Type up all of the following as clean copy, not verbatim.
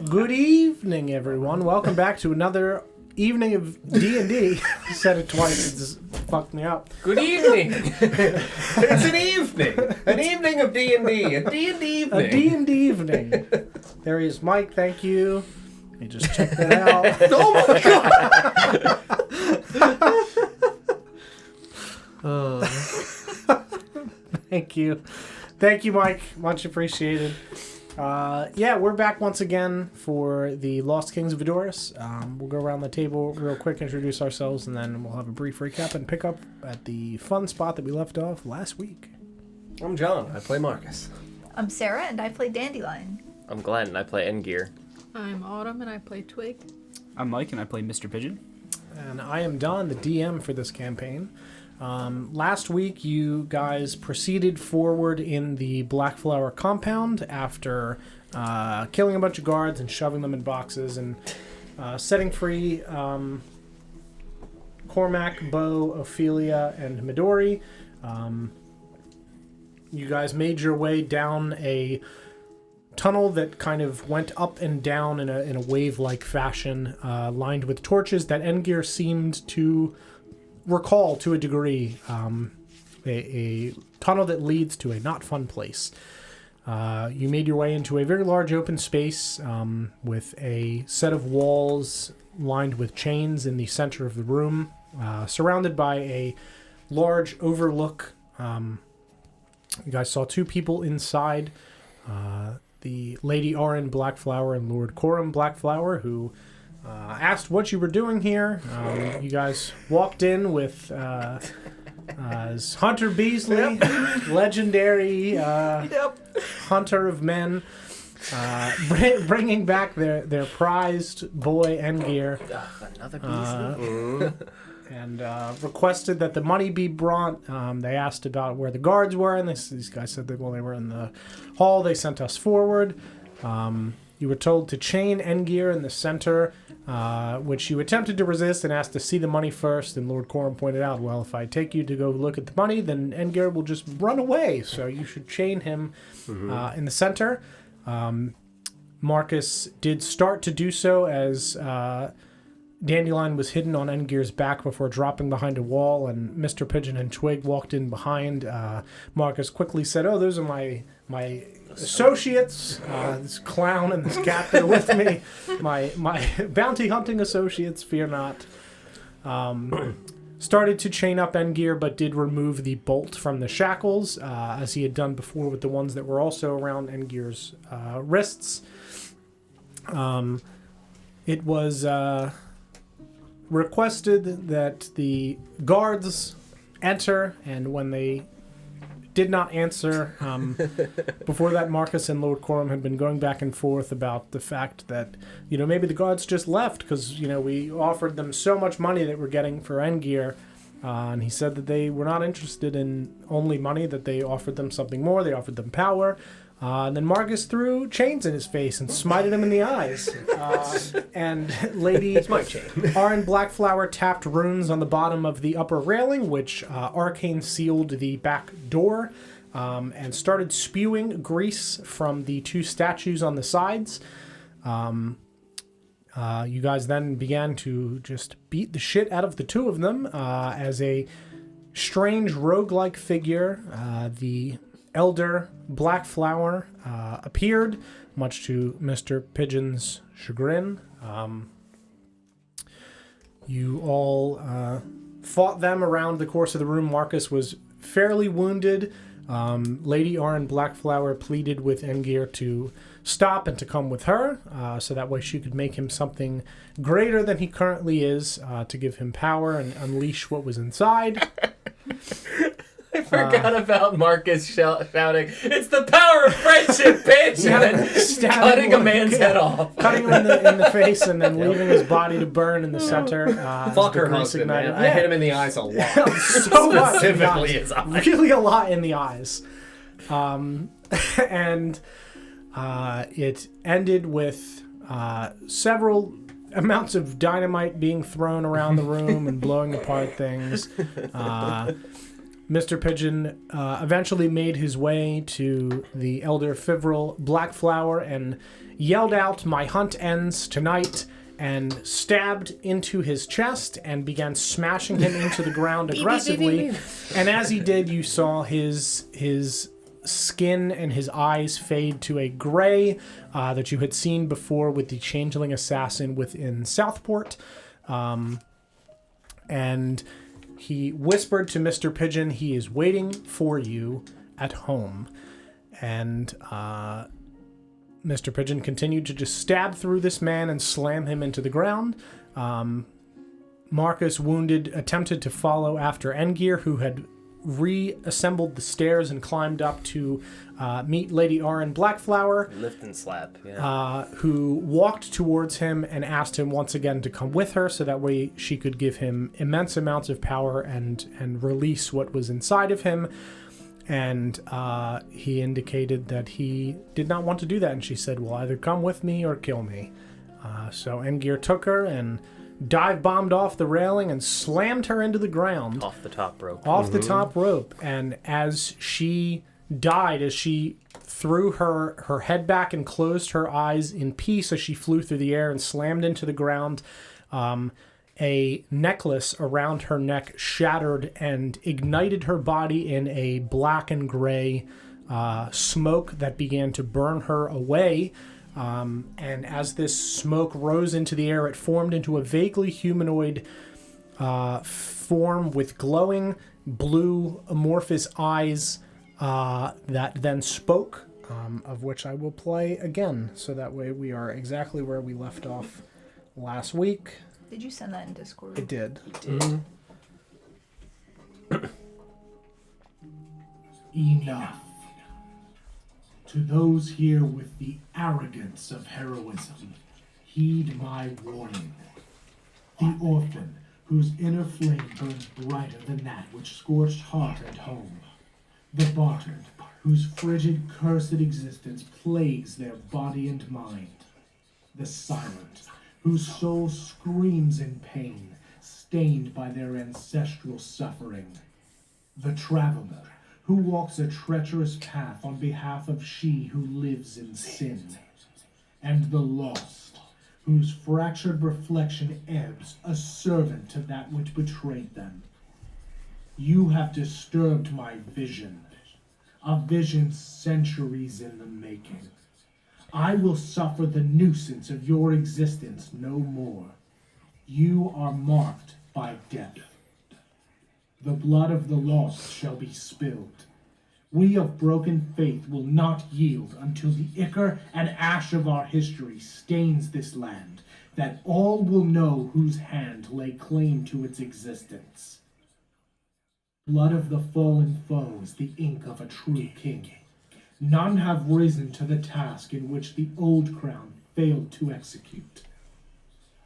Good evening, everyone. Welcome back to another evening of D&D. I said it twice. It just fucked me up. Good evening. It's an evening. An evening of D&D. A D&D evening. A D&D evening. There he is, Mike. Thank you. Let me just check that out. Oh, my God. Thank you. Thank you, Mike. Much appreciated. We're back once again for the Lost Kings of Adoris. We'll go around the table real quick, introduce ourselves, and then we'll have a brief recap and pick up at the fun spot that we left off last week. I'm John. I play Marcus. I'm Sarah, and I play Dandelion. I'm Glenn, and I play Endgear. I'm Autumn, and I play Twig. I'm Mike, and I play Mr. Pigeon. And I am Don, the DM for this campaign. Last week, you guys proceeded forward in the Blackflower compound after killing a bunch of guards and shoving them in boxes and setting free Cormac, Bo, Ophelia, and Midori. You guys made your way down a tunnel that kind of went up and down in a wave-like fashion, lined with torches that Endgear seemed to recall to a degree. A tunnel that leads to a not fun place. You made your way into a very large open space with a set of walls lined with chains in the center of the room, surrounded by a large overlook. You guys saw two people inside, the Lady Arynn Blackflower and Lord Corym Blackflower, who asked what you were doing here. You guys walked in with as Hunter Beasley, legendary hunter of men, bringing back their prized boy Endgear. Another Beasley? And requested that the money be brought. They asked about where the guards were, and these guys said that while they were in the hall, they sent us forward. You were told to chain Endgear in the center, which you attempted to resist and asked to see the money first. And Lord Corym pointed out, well, if I take you to go look at the money, then Endgear will just run away. So you should chain him in the center. Marcus did start to do so as Dandelion was hidden on Endgear's back before dropping behind a wall, and Mr. Pigeon and Twig walked in behind. Marcus quickly said, oh, those are my associates, this clown and this cat that are with me, my bounty hunting associates, fear not. Started to chain up Endgear, but did remove the bolt from the shackles, as he had done before with the ones that were also around Endgear's wrists. It was requested that the guards enter, and when they did not answer, before that Marcus and Lord Corym had been going back and forth about the fact that, maybe the guards just left because, we offered them so much money that we're getting for Endgear, and he said that they were not interested in only money, that they offered them something more, they offered them power. And then Marcus threw chains in his face and smited him in the eyes. And Lady Arynn Blackflower tapped runes on the bottom of the upper railing, which arcane sealed the back door, and started spewing grease from the two statues on the sides. You guys then began to just beat the shit out of the two of them as a strange roguelike figure, the Elder Blackflower, appeared, much to Mr. Pigeon's chagrin. You all fought them around the course of the room. Marcus was fairly wounded. Lady Arynn Blackflower pleaded with Endgear to stop and to come with her, so that way she could make him something greater than he currently is, to give him power and unleash what was inside. I forgot about Marcus shouting, "It's the power of friendship, bitch!" and then cutting a man's head off. Cutting him in the face and then leaving his body to burn in the center. Fuck her husband, man. I hit him in the eyes a lot. So much. Specifically his eyes. Really a lot in the eyes. And it ended with several amounts of dynamite being thrown around the room and blowing apart things. Mr. Pigeon eventually made his way to the Elder Fivrel Blackflower and yelled out, "My hunt ends tonight," and stabbed into his chest and began smashing him into the ground aggressively. And as he did, you saw his skin and his eyes fade to a gray that you had seen before with the changeling assassin within Southport. And he whispered to Mr. Pigeon, he is waiting for you at home. And Mr. Pigeon continued to just stab through this man and slam him into the ground. Marcus, wounded, attempted to follow after Engir, who had reassembled the stairs and climbed up to meet Lady Arynn Blackflower. Lift and slap, yeah. Who walked towards him and asked him once again to come with her so that way she could give him immense amounts of power and release what was inside of him. And he indicated that he did not want to do that. And she said, well, either come with me or kill me. So Engir took her and dive-bombed off the railing and slammed her into the ground. Off the top rope. Off the top rope. And as she died, as she threw her head back and closed her eyes in peace as she flew through the air and slammed into the ground, a necklace around her neck shattered and ignited her body in a black and gray smoke that began to burn her away. And as this smoke rose into the air, it formed into a vaguely humanoid form with glowing blue amorphous eyes that then spoke, of which I will play again. So that way we are exactly where we left off last week. Did you send that in Discord? It did. Enough. To those here with the arrogance of heroism, heed my warning. The orphan, whose inner flame burns brighter than that which scorched heart and home. The bartered, whose frigid, cursed existence plagues their body and mind. The silent, whose soul screams in pain, stained by their ancestral suffering. The traveler, who walks a treacherous path on behalf of she who lives in sin. And the lost, whose fractured reflection ebbs, a servant to that which betrayed them. You have disturbed my vision, a vision centuries in the making. I will suffer the nuisance of your existence no more. You are marked by death. The blood of the lost shall be spilled. We of broken faith will not yield until the ichor and ash of our history stains this land, that all will know whose hand lay claim to its existence. Blood of the fallen foe is the ink of a true king. None have risen to the task in which the old crown failed to execute.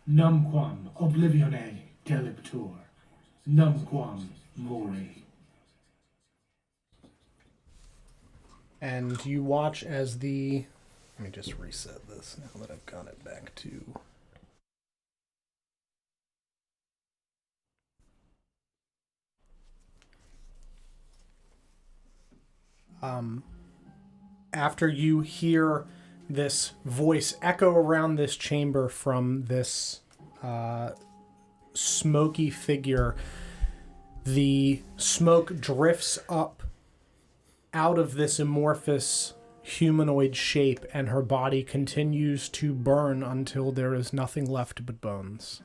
Numquam oblivione deliptur, numquam mori. And you watch as the... Let me just reset this now that I've got it back to... After you hear this voice echo around this chamber from this smoky figure, the smoke drifts up out of this amorphous humanoid shape, and her body continues to burn until there is nothing left but bones.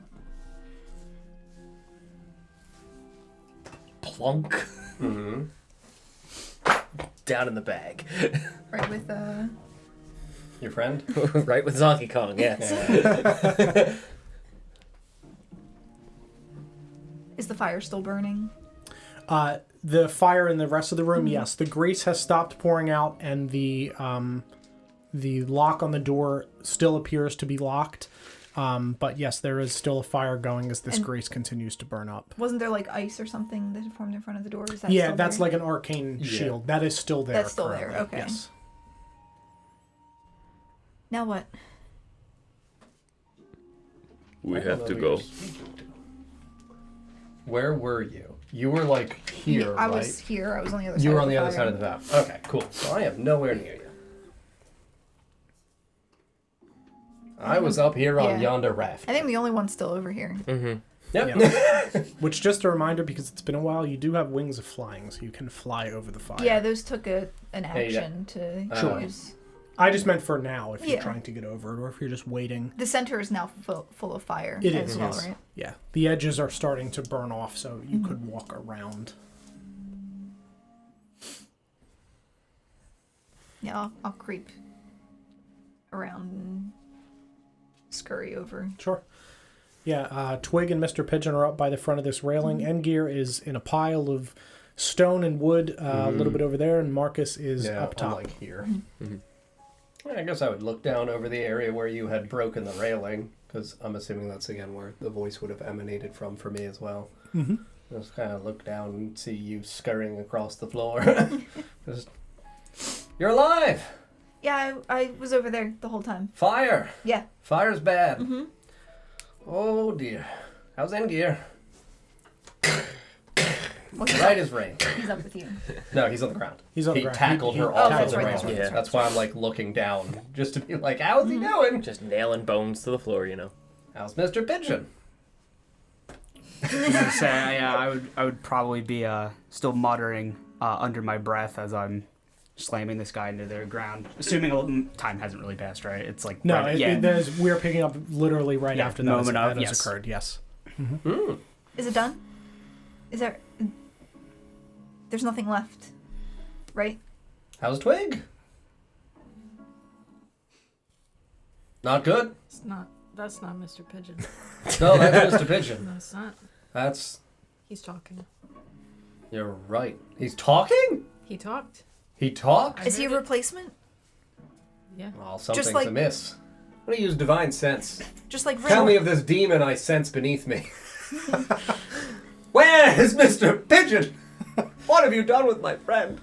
Plunk. Mm-hmm. Down in the bag. Right with Your friend? Right with Donkey Kong, yes. Is the fire still burning? The fire in the rest of the room, yes. The grease has stopped pouring out, and the lock on the door still appears to be locked. But yes, there is still a fire going as this grease continues to burn up. Wasn't there like ice or something that formed in front of the door? Is that Yeah, still that's there? like an arcane shield. That is still there. That's still currently. there, okay. Yes. Now what? We have to go. Where were you? You were like here, I right? was here. I was on the other side. You were of on the other fire. side of the map. Okay, cool. So I am nowhere near you. I was up here on Yeah. yonder raft. I think the only one's still over here. Mm-hmm. Yep. Which, just a reminder, because it's been a while, you do have wings of flying, so you can fly over the fire. Yeah, those took an Hey, yeah. action to Sure. use. I just meant for now, if you're Yeah. trying to get over it, or if you're just waiting. The center is now full of fire It as is, well, yes. right? Yeah, the edges are starting to burn off, so you could walk around. Yeah, I'll creep around and scurry over. Sure. Yeah, Twig and Mr. Pigeon are up by the front of this railing. Endgear is in a pile of stone and wood a little bit over there, and Marcus is Yeah, up I'm top. like here. I guess I would look down over the area where you had broken the railing, because I'm assuming that's again where the voice would have emanated from for me as well. Mm-hmm. Just kind of look down and see you scurrying across the floor. Just, you're alive! Yeah, I was over there the whole time. Fire! Yeah. Fire's bad. Mm-hmm. Oh dear. How's Endgear? Well, he's, Right as rain. he's up with you. No, he's on the ground. He's on the He ground. tackled her Oh, off that's of the right, that's railing. right, Yeah. that's That's why I'm like looking down, just to be like, how's he doing? Just nailing bones to the floor, you know. How's Mr. Pigeon? I was gonna say, yeah, I would probably be still muttering under my breath as I'm slamming this guy into the ground. Assuming a little time hasn't really passed, right? It's like No, right, we're picking up literally right Yeah, after the that moment has, of- that has yes. occurred. Yes. Is it done? Is there... There's nothing left, right? How's Twig? Not good? That's not Mr. Pigeon. No, that's Mr. Pigeon. No, it's not. That's... He's talking. You're right. He's talking? He talked. He talks? Is he a replacement? Yeah. Well, something's like- amiss. I'm gonna use divine sense. Just like Tell me of this demon I sense beneath me. Where is Mr. Pigeon? What have you done with my friend?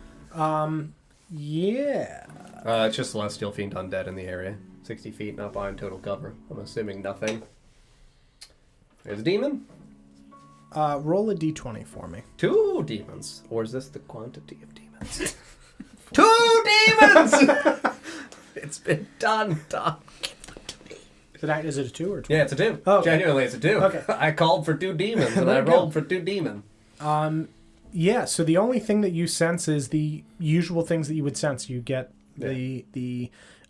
Yeah. It's just Celestial Fiend Undead in the area. 60 feet, not behind total cover. I'm assuming nothing. There's a demon? Roll a d20 for me. 2 demons. Or is this the quantity of demons? 2 demons! It's been done, Doc. Is it a 2 or 2? Yeah, it's a 2. Oh, okay. Genuinely, it's a 2. Okay. I called for 2 demons, and There I you go. rolled for 2 demon. Yeah, so the only thing that you sense is the usual things that you would sense. You get the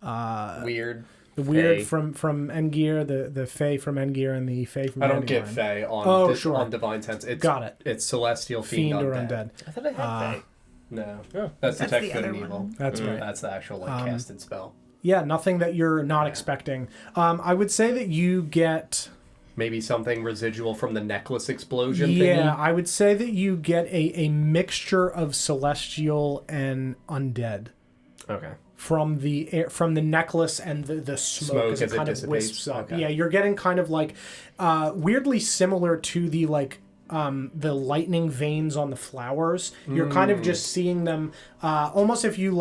Weird. weird Fae. from Endgear, the Fae from Endgear, and the Fae from I don't Dandelion. give Fae on, sure. on Divine Sense. It's, Got it. It's Celestial Fiend, Fiend or Undead. Undead. I thought I had Fae. No. Oh. That's That's Detect the Good other and Evil. one. That's right. That's the actual casted spell. Yeah, nothing that you're not expecting. I would say that you get... Maybe something residual from the necklace explosion Yeah, thingy. I would say that you get a mixture of celestial and undead Okay. from the necklace and the smoke as it as it kind of dissipates? wisps up. Okay. Yeah, you're getting kind of like weirdly similar to the the lightning veins on the flowers. You're kind of just seeing them almost if you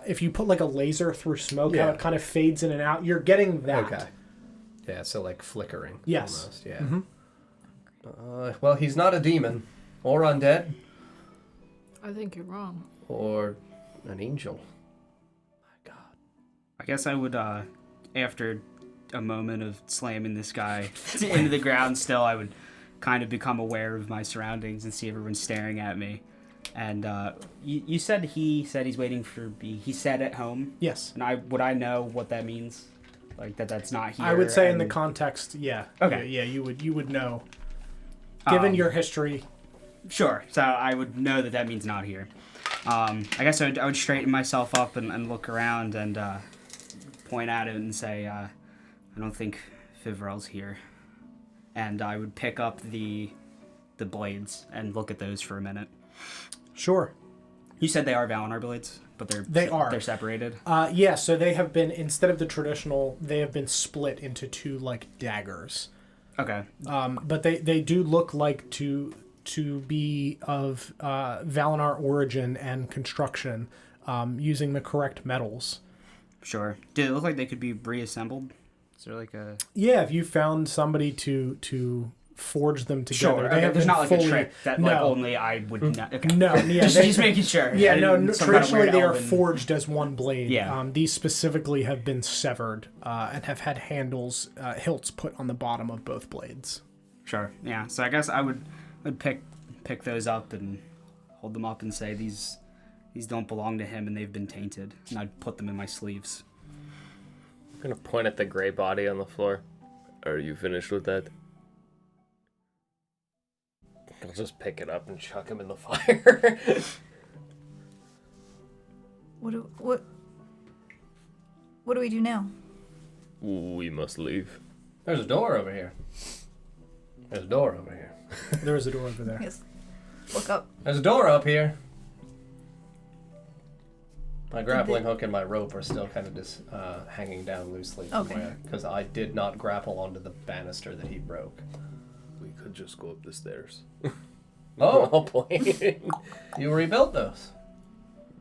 if you put like a laser through smoke, how Yeah. it kind of fades in and out. You're getting that. Okay. Yeah, so like flickering. Yes. Almost, yeah. Well, he's not a demon, or undead, I think you're wrong. or an angel. My God. I guess I would, after a moment of slamming this guy into the ground still, I would kind of become aware of my surroundings and see everyone staring at me. And you said he's waiting for me. He said at home. Yes. And would I know what that means? Like that's not here. I would say in the and- context, yeah. Okay. Yeah, you would know. Given your history. Sure. So I would know that means not here. I guess I would straighten myself up and look around and point at it and say, I don't think Fivrel's here. And I would pick up the blades and look at those for a minute. Sure. You said they are Valinor blades, but they're separated. Yeah, so they have been, instead of the traditional, they have been split into 2 like daggers. Okay. But they do look like to be of Valinor origin and construction, using the correct metals. Sure. Do they look like they could be reassembled? Is there like a... Yeah, if you found somebody to forged them together. Sure. They Okay, have there's been not like fully, a trick that like only I would not. Okay. No, yeah, just making sure. Yeah, no. Some kind of Traditionally, weird they are elven- forged as one blade. Yeah. These specifically have been severed and have had handles, hilts put on the bottom of both blades. Sure. Yeah. So I guess I would pick those up and hold them up and say these don't belong to him and they've been tainted, and I'd put them in my sleeves. I'm gonna point at the gray body on the floor. Are you finished with that? I'll just pick it up and chuck him in the fire. What do we do now? We must leave. There's a door over here. There's a door over here. There is a door over there. Yes. Look up. There's a door up here. My grappling hook and my rope are still kind of just hanging down loosely. Okay. Because I did not grapple onto the banister that he broke. We could just go up the stairs. Oh, All playing. you rebuilt those?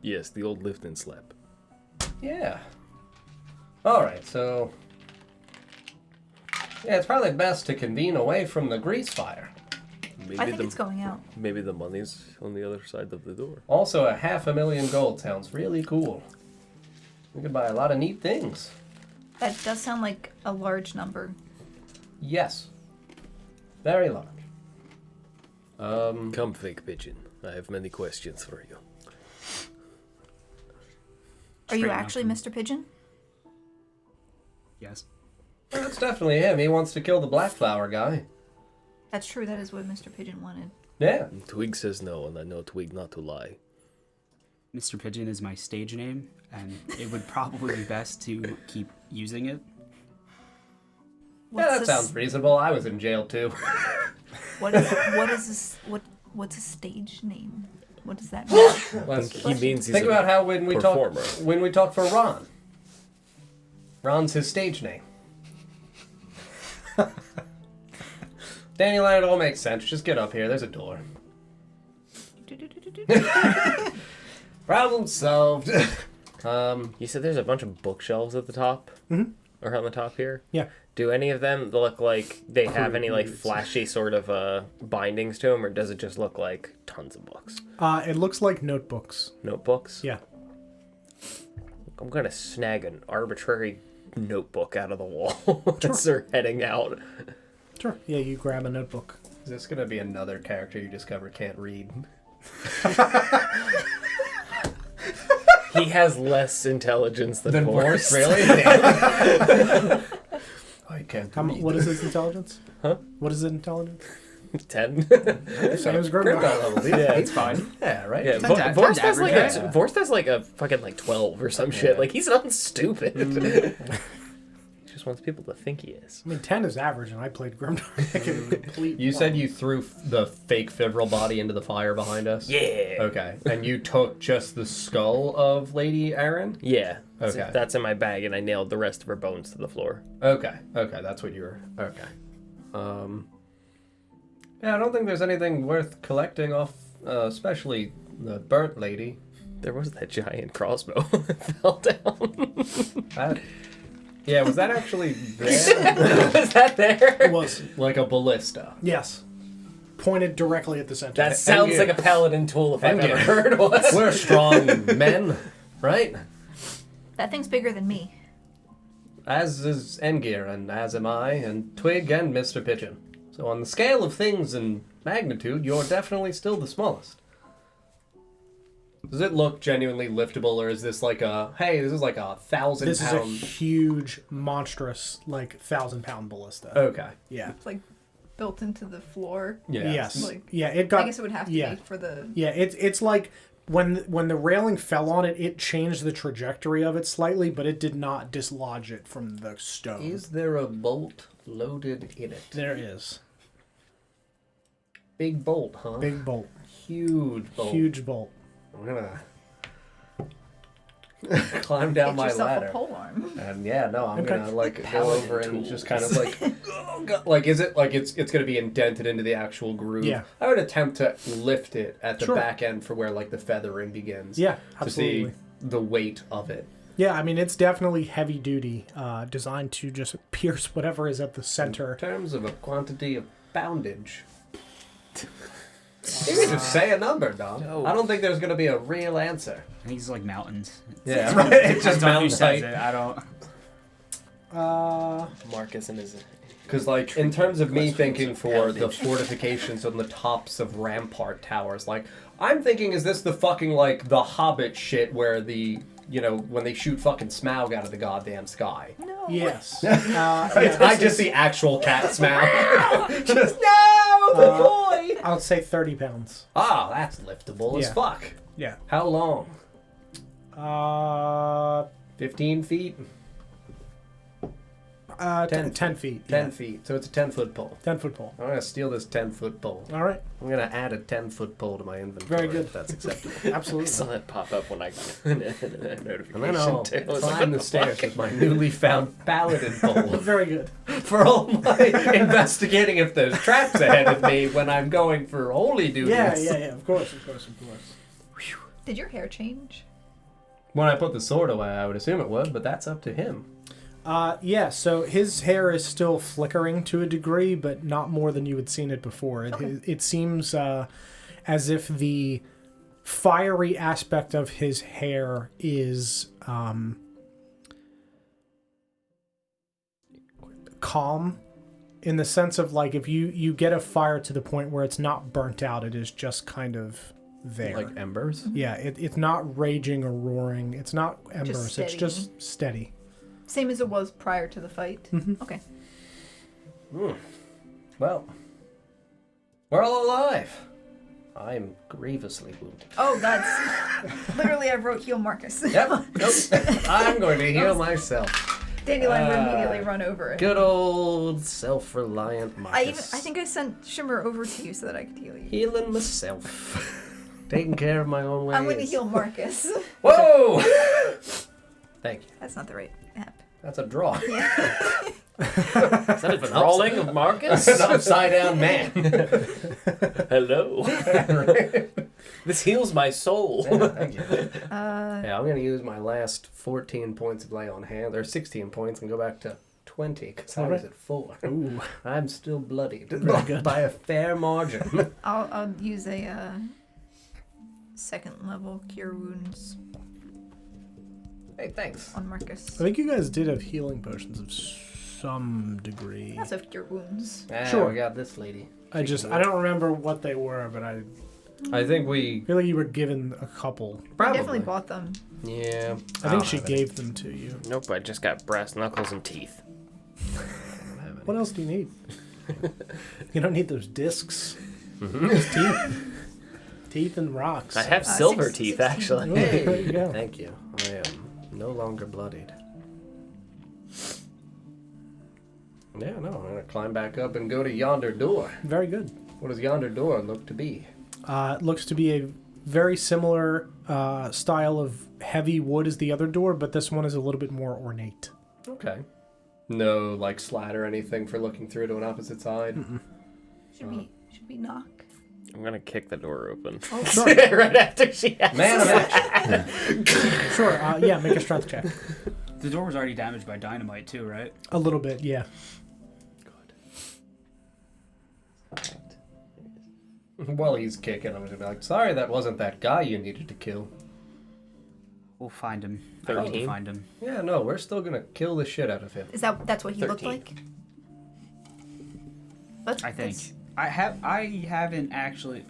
Yes, the old lift and slap. Yeah. Alright, so... Yeah, it's probably best to convene away from the grease fire. Maybe I think it's going out. Maybe the money's on the other side of the door. Also, 500,000 gold sounds really cool. We could buy a lot of neat things. That does sound like a large number. Yes. Very large. Come, fake pigeon. I have many questions for you. Are you Straighten up actually and- Mr. Pigeon? Yes. That's definitely him. He wants to kill the black flower guy. That's true. That is what Mr. Pigeon wanted. Yeah. Twig says no, and I know Twig not to lie. Mr. Pigeon is my stage name, and it would probably be best to keep using it. Yeah, that this- sounds reasonable. I was in jail too. What is this? What's a stage name? What does that mean? He means he's Think a about how when we performer. talk for Ron. Ron's his stage name. Dandelion, it all makes sense. Just get up here. There's a door. Problem solved. You said there's a bunch of bookshelves at the top? Mhm. Or on the top here? Yeah. Do any of them look like they have any like flashy sort of bindings to them, or does it just look like tons of books? It looks like notebooks. Notebooks? Yeah. I'm gonna snag an arbitrary notebook out of the wall as they're heading out. Sure. Yeah, you grab a notebook. Is this going to be another character you discover can't read? He has less intelligence than Boris. Really? I can't read. What is his intelligence? Huh? What is his intelligence? 10. Same as Grimdark. level. Yeah, it's fine. Yeah, right? Yeah, Ten Vorst to has like average, a yeah. Vorst has like a fucking like 12 or some shit. Like he's not stupid. He just wants people to think he is. I mean, 10 is average, and I played Grimdark. I can complete You one. said you threw the fake Fivrel body into the fire behind us? Yeah. Okay. And you took just the skull of Lady Arynn? Yeah. Okay. That's in my bag, and I nailed the rest of her bones to the floor. Okay. Okay, that's what you were... Okay. Yeah, I don't think there's anything worth collecting off, especially the burnt lady. There was that giant crossbow that fell down. That... Yeah, was that actually there? Was that there? It was. Like a ballista. Yes. Pointed directly at the center. That sounds you- like a paladin tool if I've and you- ever heard one. We're strong men, right? That thing's bigger than me. As is Engir, and as am I, and Twig, and Mr. Pigeon. So on the scale of things and magnitude, you're definitely still the smallest. Does it look genuinely liftable, or is this like a, hey, this is like 1,000 This is a pound... huge, monstrous, like 1,000-pound ballista. Okay. Yeah. It's like built into the floor. Yeah. Yes. Like- Yeah. It got. I guess it would have to yeah. be for the. Yeah. It's like when the railing fell on it, it changed the trajectory of it slightly, but it did not dislodge it from the stone. Is there a bolt loaded in it? There is. Big bolt, huh? Big bolt. Huge bolt. Huge bolt. I'm gonna climb down Get my yourself ladder. a polearm. And yeah, no, I'm Okay. gonna like go Paladin over and tools. just kind of like is it like it's gonna be indented into the actual groove? Yeah. I would attempt to lift it at the Sure. back end for where like the feathering begins. Yeah, To absolutely. see the weight of it. Yeah, I mean, it's definitely heavy duty, designed to just pierce whatever is at the center. In terms of a quantity of poundage? You can just say a number, Dom. No. I don't think there's going to be a real answer. I think it's like mountains. Yeah, right. It's just Depends on who mountain says height. it. I don't. Marcus and his. Because, like, in terms of me Questions thinking of for the poundage. fortifications on the tops of rampart towers, like, I'm thinking, is this the fucking, like, the Hobbit shit where the, you know, when they shoot fucking Smaug out of the goddamn sky? No. Yes. I just see actual cat Smaug. Just, no, the boy! I would say 30 pounds. Ah, that's liftable as Yeah. fuck. Yeah. How long? 15 feet? 10 feet. 10 feet. So it's a 10-foot pole. 10-foot pole. I'm going to steal this 10-foot pole. All right. I'm going to add a 10-foot pole to my inventory. Very good. If that's acceptable. I Absolutely. saw that pop up when I got a notification. And then I'll too. I was like, climb what the stairs fuck? with my newly found paladin pole Very good. for all my investigating if there's traps ahead of me when I'm going for holy duties. Yeah. Of course. Did your hair change? When I put the sword away, I would assume it would, but that's up to him. Yeah, so his hair is still flickering to a degree, but not more than you had seen it before. It seems as if the fiery aspect of his hair is calm, in the sense of, like, if you get a fire to the point where it's not burnt out, it is just kind of there. Like embers? Yeah, it's not raging or roaring. It's not embers. It's steady. just steady. Same as it was prior to the fight. Mhm. Okay. Well, we're all alive. I'm grievously wounded. Oh, that's literally I wrote heal Marcus. Yep. Nope. I'm going to heal myself. Dandelion would immediately run over it. Good old self-reliant Marcus. I think I sent Shimmer over to you so that I could heal you. Healing myself. Taking care of my own ways. I'm going to heal Marcus. Whoa! Thank you. That's not the right app. That's a draw. Yeah. Is that a drawing of Marcus? An upside-down man. Hello. This heals my soul. Yeah, thank you. Uh, Yeah, I'm going to use my last 14 points of lay on hand, or 16 points, and go back to 20, because I was Alright. at 4. Ooh. I'm still bloodied. Very good. By a fair margin. I'll use a second level cure wounds Hey, thanks. on Marcus. I think you guys did have healing potions of some degree. Lots of cure wounds. Sure. We got this lady. I don't remember what they were, but I I think we feel like you were given a couple. I probably. definitely bought them. Yeah. I think she gave them to you. Nope, I just got brass knuckles and teeth. What else do you need? You don't need those discs. Just teeth. Teeth and rocks. I have silver 16. teeth, actually. Ooh, there you go. Thank you. I am no longer bloodied. Yeah, no, I'm going to climb back up and go to yonder door. Very good. What does yonder door look to be? It looks to be a very similar style of heavy wood as the other door, but this one is a little bit more ornate. Okay. No, like, slat or anything for looking through to an opposite side? Should we knock? I'm gonna kick the door open. Oh, Sure. Right after she asks. Man of action. Sure. Yeah, make a strength check. The door was already damaged by dynamite too, right? A little bit, yeah. While he's kicking, I'm going to be like, sorry, that wasn't that guy you needed to kill. We'll find him. 13? We'll find him. Yeah, no, we're still going to kill the shit out of him. That's what he looked 13. like? That's, I think. that's- I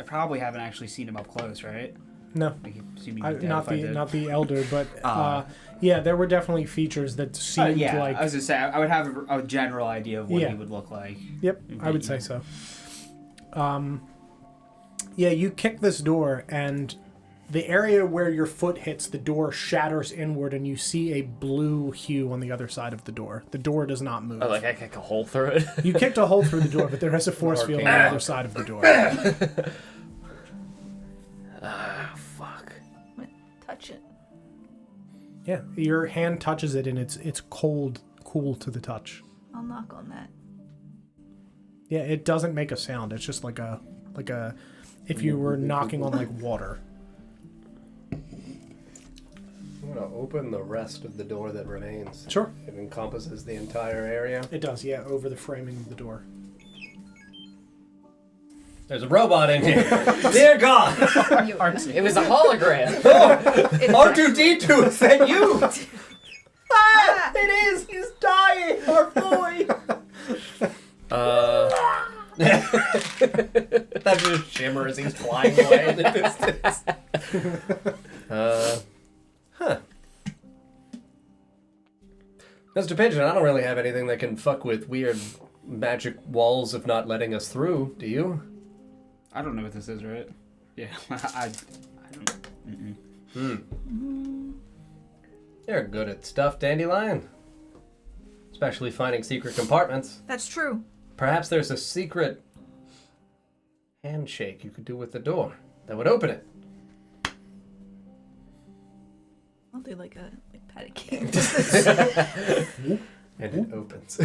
probably haven't actually seen him up close, right? No, Like, assuming he's dead not if I did. the elder, but yeah, there were definitely features that seemed yeah, like. I was gonna say I would have a general idea of what Yeah. he would look like. Yep, I would say so. Yeah, you kick this door, and the area where your foot hits the door shatters inward, and you see a blue hue on the other side of the door. The door does not move. Oh, like I kick a hole through it? You kicked a hole through the door, but there is a force field on the other side of the door. Ah, fuck. touch it. Yeah, your hand touches it, and it's cool to the touch. I'll knock on that. Yeah, it doesn't make a sound. It's just like a if you were knocking on like water. I'm going to open the rest of the door that remains. Sure. It encompasses the entire area. It does, yeah, over the framing of the door. There's a robot in here. Dear God. It was a hologram. R2D2, is that you? Ah, it is. He's dying. Our boy. That just shimmer as he's flying away in the distance. Mr. Pigeon, I don't really have anything that can fuck with weird magic walls of not letting us through, do you? I don't know what this is, right? Yeah, I don't. You're good at stuff, Dandelion. Especially finding secret compartments. That's true. Perhaps there's a secret handshake you could do with the door that would open it. I'll do like patty cake. And it opens.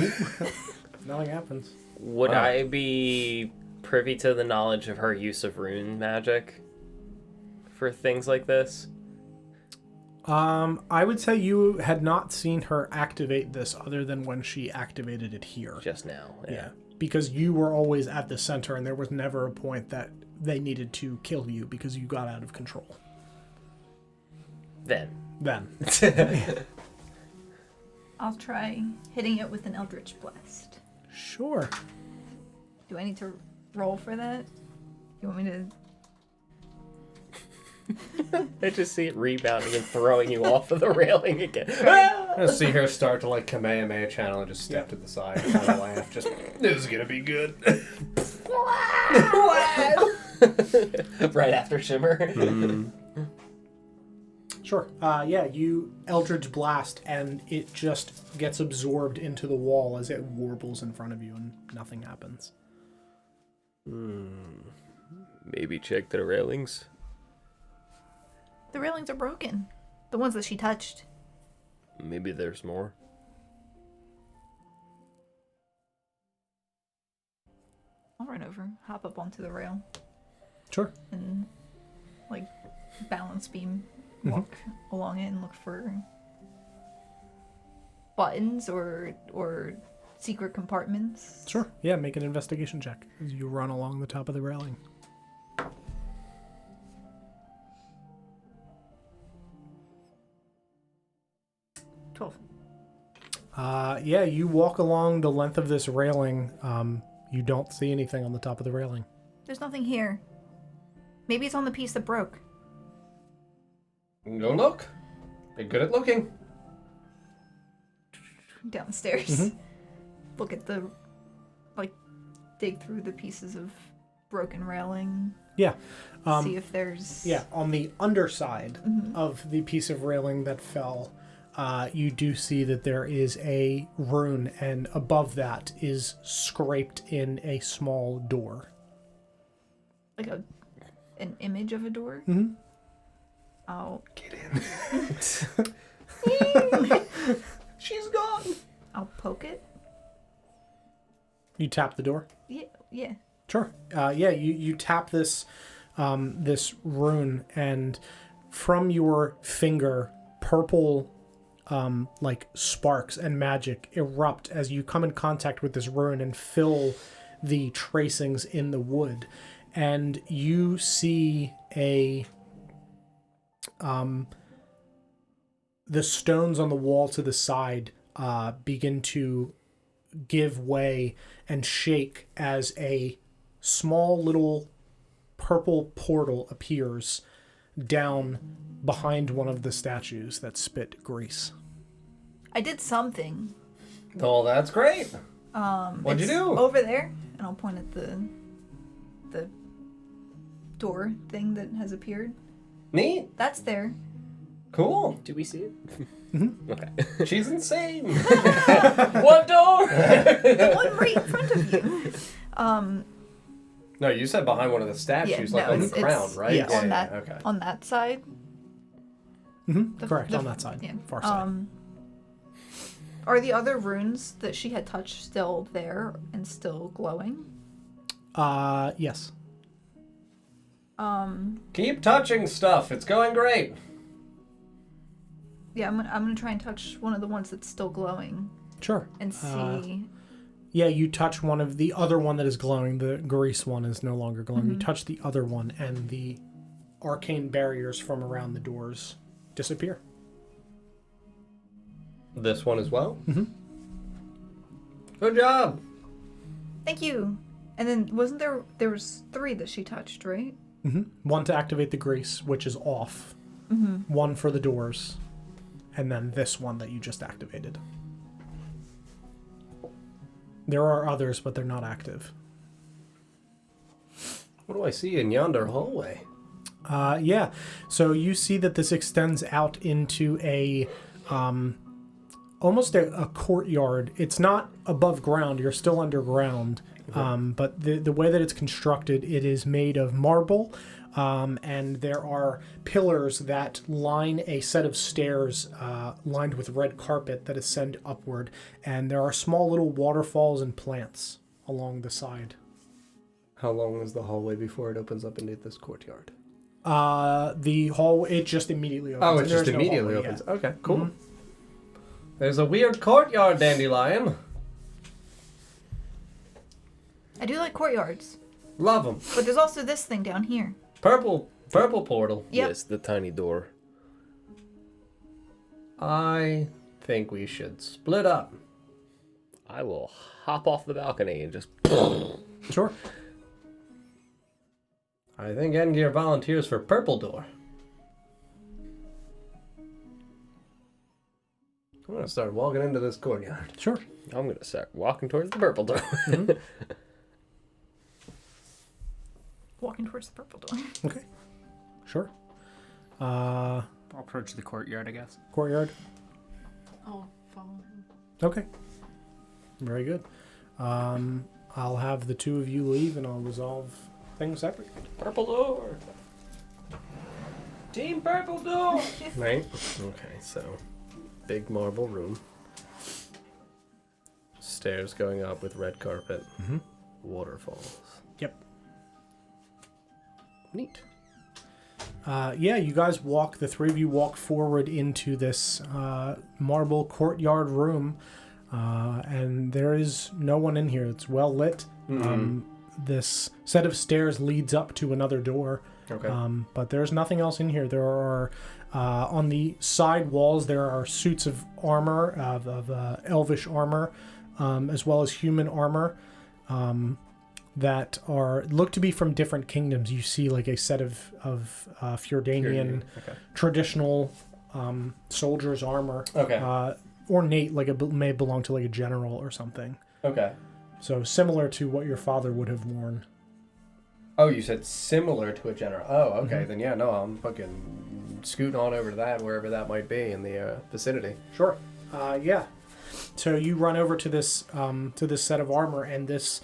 Nothing happens. Would Wow. I be privy to the knowledge of her use of rune magic for things like this? I would say you had not seen her activate this other than when she activated it here. Just now. Yeah. Because you were always at the center and there was never a point that they needed to kill you because you got out of control. Then. I'll try hitting it with an Eldritch Blast. Sure. Do I need to roll for that? You want me to... I just see it rebounding and throwing you off of the railing again. I see her start to like Kamehameha channel and just step to the side and kind of laugh. Just, this is gonna be good. Right after Shimmer. Sure. Yeah, you Eldritch Blast and it just gets absorbed into the wall as it warbles in front of you and nothing happens. Maybe check the railings. The railings are broken. The ones that she touched. Maybe there's more. I'll run over, hop up onto the rail, Sure. and like balance beam walk along it and look for buttons or secret compartments. Sure. Yeah, make an investigation check as you run along the top of the railing. 12. Yeah, you walk along the length of this railing. You don't see anything on the top of the railing. There's nothing here. Maybe it's on the piece that broke. Go look. Be good at looking. Downstairs. Look at the, dig through the pieces of broken railing. Yeah. See if there's... Yeah, on the underside of the piece of railing that fell, you do see that there is a rune, and above that is scraped in a small door. Like an image of a door? Mm-hmm. I'll She's gone. I'll poke it. You tap the door? Yeah. Sure. Yeah, you tap this this rune, and from your finger, purple sparks and magic erupt as you come in contact with this rune and fill the tracings in the wood. And you see the stones on the wall to the side begin to give way and shake as a small little purple portal appears down behind one of the statues that spit grease. I did something. Oh, that's great. What'd you It's do? over there, and I'll point at the door thing that has appeared. Neat. That's there. Cool. Do we see it? Okay. She's insane. What door? The one right in front of you. No, you said behind one of the statues, Yeah, no, on the it's- crown, right? yes. on that Okay. on that side. Correct, on that side. Yeah. Far side. Are the other runes that she had touched still there and still glowing? Yes. Keep touching stuff. It's going great. Yeah, I'm gonna try and touch one of the ones that's still glowing Sure. and see. Yeah, you touch one of the other one that is glowing. The grease one is no longer glowing. You touch the other one, and the arcane barriers from around the doors disappear. This one as well? Mm-hmm. Good job! Thank you. And then wasn't there was 3 that she touched, right? One to activate the grease, which is off. One for the doors. And then this one that you just activated. There are others, but they're not active. What do I see in yonder hallway? Yeah. So you see that this extends out into a almost a courtyard. It's not above ground. You're still underground. But the way that it's constructed, it is made of marble. And there are pillars that line a set of stairs lined with red carpet that ascend upward. And there are small little waterfalls and plants along the side. How long is the hallway before it opens up into this courtyard? The hall, it just immediately opens. Oh, it just There's no immediately hallway opens. yet. Okay, cool. There's a weird courtyard, Dandelion. I do like courtyards. Love them. But there's also this thing down here. Purple portal. Yep. Yes, the tiny door. I think we should split up. I will hop off the balcony and just... Sure. I think Endgear volunteers for purple door. I'm gonna start walking into this courtyard. Sure. I'm going to start walking towards the purple door. Walking towards the purple door. Okay. Sure. I'll approach the courtyard, I guess. Courtyard. I'll follow him. Okay. Very good. I'll have the two of you leave, and I'll resolve things separately. Purple door. Team purple door! Right? Okay, so big marble room. Stairs going up with red carpet. Waterfalls. Yep. Neat. Yeah, you guys walk, the three of you walk forward into this marble courtyard room, and there is no one in here. It's well lit. This set of stairs leads up to another door, Okay. but there's nothing else in here. There are, on the side walls, there are suits of armor, of elvish armor, as well as human armor, that look to be from different kingdoms. You see like a set of Fjordanian Okay. traditional soldier's armor. Okay. Ornate, like it may belong to like a general or something. Okay. So similar to what your father would have worn. Oh, you said similar to a general. Oh, okay. Then yeah, no, I'm fucking scooting on over to that, wherever that might be in the vicinity. Sure. Yeah. So you run over to this set of armor, and this,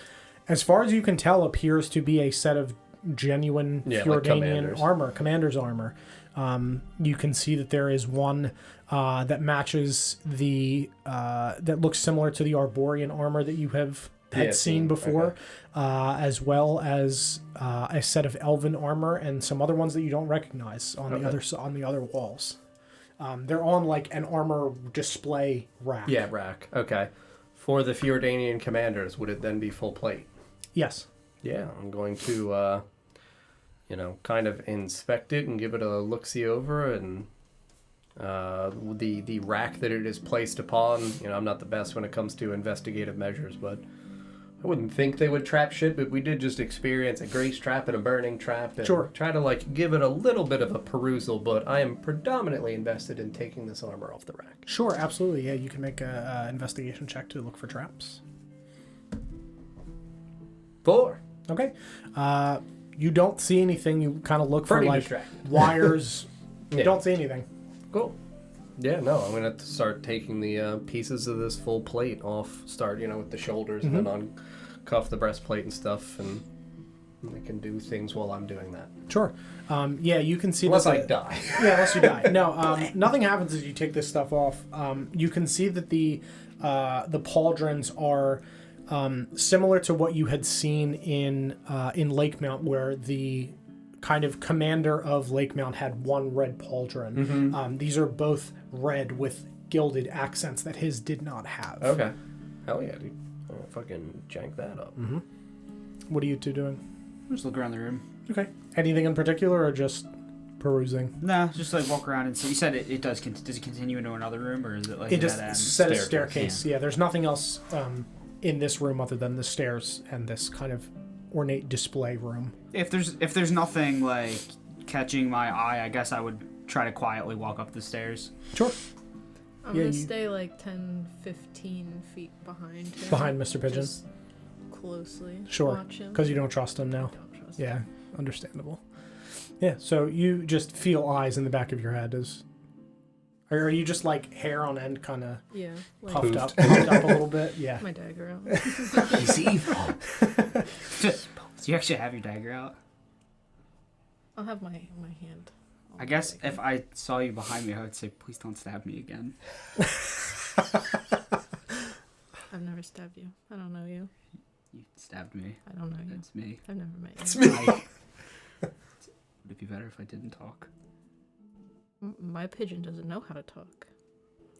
as far as you can tell, appears to be a set of genuine Yeah, like Fjordanian commander's armor. You can see that there is one that matches that looks similar to the Arborian armor that you had seen before, as well as a set of elven armor and some other ones that you don't recognize on the other walls. They're on like an armor display rack. Yeah, rack. Okay. For the Fjordanian commanders, would it then be full plate? Yes. Yeah, I'm going to, kind of inspect it and give it a look-see over, and the rack that it is placed upon. I'm not the best when it comes to investigative measures, but I wouldn't think they would trap shit, but we did just experience a grease trap and a burning trap, and Sure. try to give it a little bit of a perusal, but I am predominantly invested in taking this armor off the rack. Sure, absolutely. Yeah, you can make a investigation check to look for traps. 4. Okay. You don't see anything. You kind of look Pretty for like distracted. wires. Yeah. You don't see anything. Cool. Yeah, no, I'm going to start taking the pieces of this full plate off, start, with the shoulders, and then uncuff the breastplate and stuff, and we can do things while I'm doing that. Sure. Yeah, you can see Unless that I die. Yeah, unless you die. No, nothing happens as you take this stuff off. You can see that the pauldrons are similar to what you had seen in Lake Mount, where the kind of commander of Lake Mount had one red pauldron. These are both red with gilded accents that his did not have. Okay. Hell yeah, dude. I'll fucking jank that up. Mm-hmm. What are you two doing? Just look around the room. Okay. Anything in particular, or just perusing? Nah, just like walk around and see. You said it does. Does it continue into another room, or is it like It just set a Staircase. staircase. Yeah, there's nothing else in this room other than the stairs and this kind of ornate display room. If there's nothing like catching my eye, I guess I would try to quietly walk up the stairs. Sure. I'm Yeah, gonna you- stay like 10, 15 feet behind him. Behind Mr. Pigeon? Just closely Sure. watch him. Because you don't trust him now. Don't trust him. Yeah, understandable. Yeah, so you just feel eyes in the back of your head. Or are you just like hair on end, kind of Yeah. Like puffed up a little bit? Yeah. my dagger out. He's evil. Do you actually have your dagger out? I'll have my hand. on I my guess dagger. if I saw you behind me, I would say, please don't stab me again. I've never stabbed you. I don't know you. You stabbed me. I don't know you. It's me. I've never met you. It's me. Would it be better if I didn't talk? My pigeon doesn't know how to talk.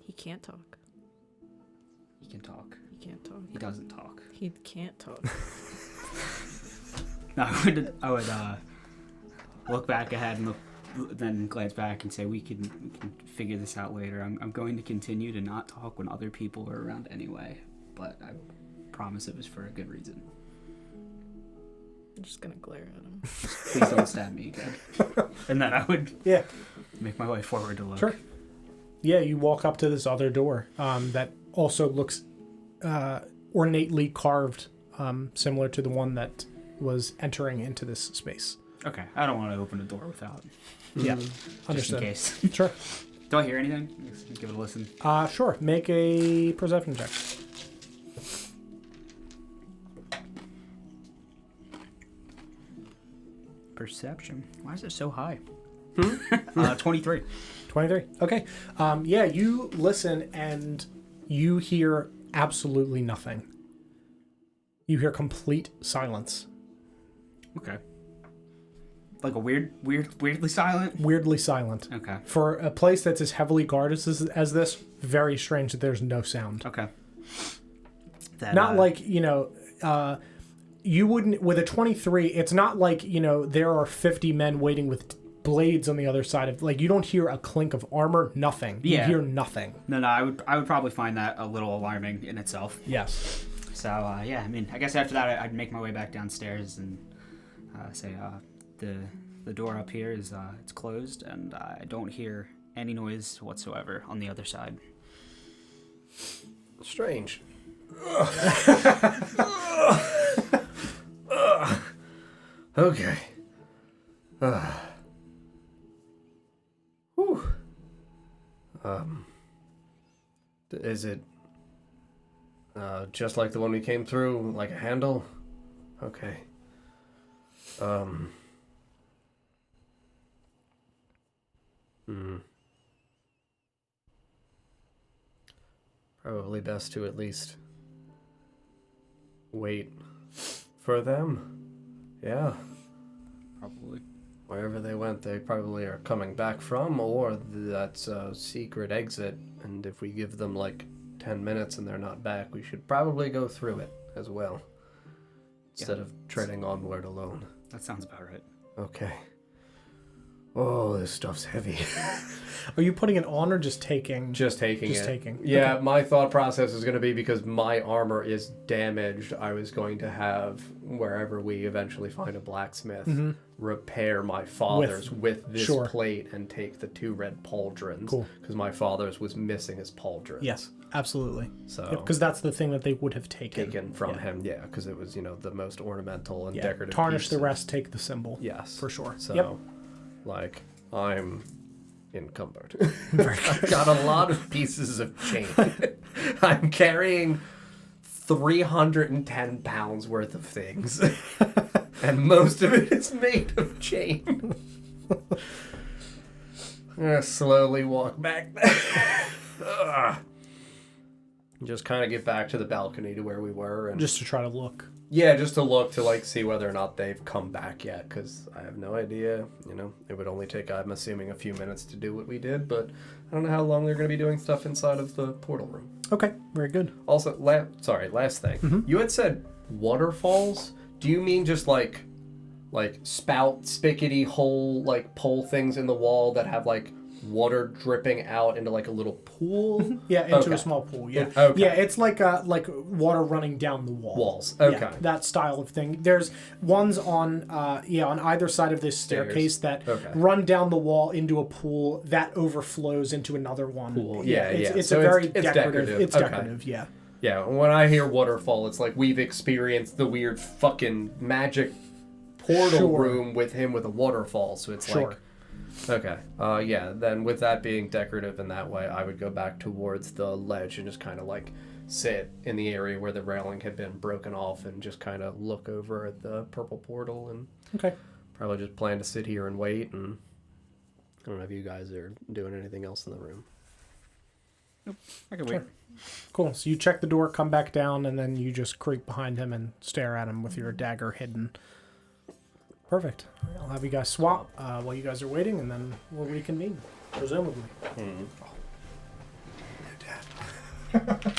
He can't talk. He can talk. He can't talk. He doesn't talk. He can't talk. No, I would look back ahead and then glance back and say, we can figure this out later. I'm going to continue to not talk when other people are around anyway, but I promise it was for a good reason. I'm just gonna glare at him. Please don't stab me again. And then I would Yeah. make my way forward to look. Sure. Yeah, you walk up to this other door that also looks ornately carved, similar to the one that was entering into this space. Okay, I don't want to open a door without. Yeah, Just understood. in case. Sure. Do I hear anything? Give it a listen. Sure. Make a perception check. Perception. Why is it so high? 23. 23. Okay. Yeah, you listen and you hear absolutely nothing. You hear complete silence. Okay. Like a weirdly silent? Weirdly silent. Okay. For a place that's as heavily guarded as this, very strange that there's no sound. Okay. That, Not like, you wouldn't, with a 23, it's not like, there are 50 men waiting with blades on the other side of, like, you don't hear a clink of armor, nothing. Yeah. You hear nothing. No, I would probably find that a little alarming in itself. Yes. So, yeah, I mean, I guess after that, I'd make my way back downstairs and say, the door up here is, it's closed, and I don't hear any noise whatsoever on the other side. Strange. Okay. Whew. Is it just like the one we came through, like a handle? Okay. Probably best to at least wait for them. Yeah. Probably. Wherever they went, they probably are coming back from, or that's a secret exit. And if we give them like 10 minutes and they're not back, we should probably go through it as well, instead of treading onward alone. That sounds about right. Okay. Oh, this stuff's heavy. Are you putting it on or just taking? Just taking Just it. taking. Yeah, Okay. my thought process is going to be, because my armor is damaged, I was going to have, wherever we eventually find a blacksmith, repair my father's with this Sure. plate and take the 2 red pauldrons. Cool. Because my father's was missing his pauldrons. Yes, absolutely. So Because that's the thing that they would have taken. from him, yeah, because it was, the most ornamental and Yeah. decorative Tarnish piece the of- rest, take the symbol. Yes. For sure. So, Yep. like, I'm encumbered. I've got a lot of pieces of chain. I'm carrying 310 pounds worth of things. And most of it is made of chain. I'm gonna slowly walk back. Just kind of get back to the balcony to where we were. And Just to try to look. Yeah, just to look to like see whether or not they've come back yet, because I have no idea. You know, it would only take, I'm assuming, a few minutes to do what we did, but I don't know how long they're going to be doing stuff inside of the portal room. Okay, very good. Also, last thing. You had said waterfalls. Do you mean just like spout, spiggity hole, like pole things in the wall that have like water dripping out into like a little pool? Yeah, into a small pool. Yeah, Okay. Yeah, it's like water running down the Walls. Okay. Yeah, that style of thing. There's ones on on either side of this staircase that run down the wall into a pool that overflows into another one. Pool. It's So a very it's decorative. It's Okay. decorative. Yeah. Yeah, when I hear waterfall, it's like we've experienced the weird fucking magic portal room with him with a waterfall. So it's like, okay, then with that being decorative in that way, I would go back towards the ledge and just kind of like sit in the area where the railing had been broken off and just kind of look over at the purple portal and probably just plan to sit here and wait. And I don't know if you guys are doing anything else in the room. Nope, I can wait. Cool. So you check the door, come back down, and then you just creep behind him and stare at him with your dagger hidden. Perfect. I'll have you guys swap while you guys are waiting, and then we'll reconvene, presumably. Dad.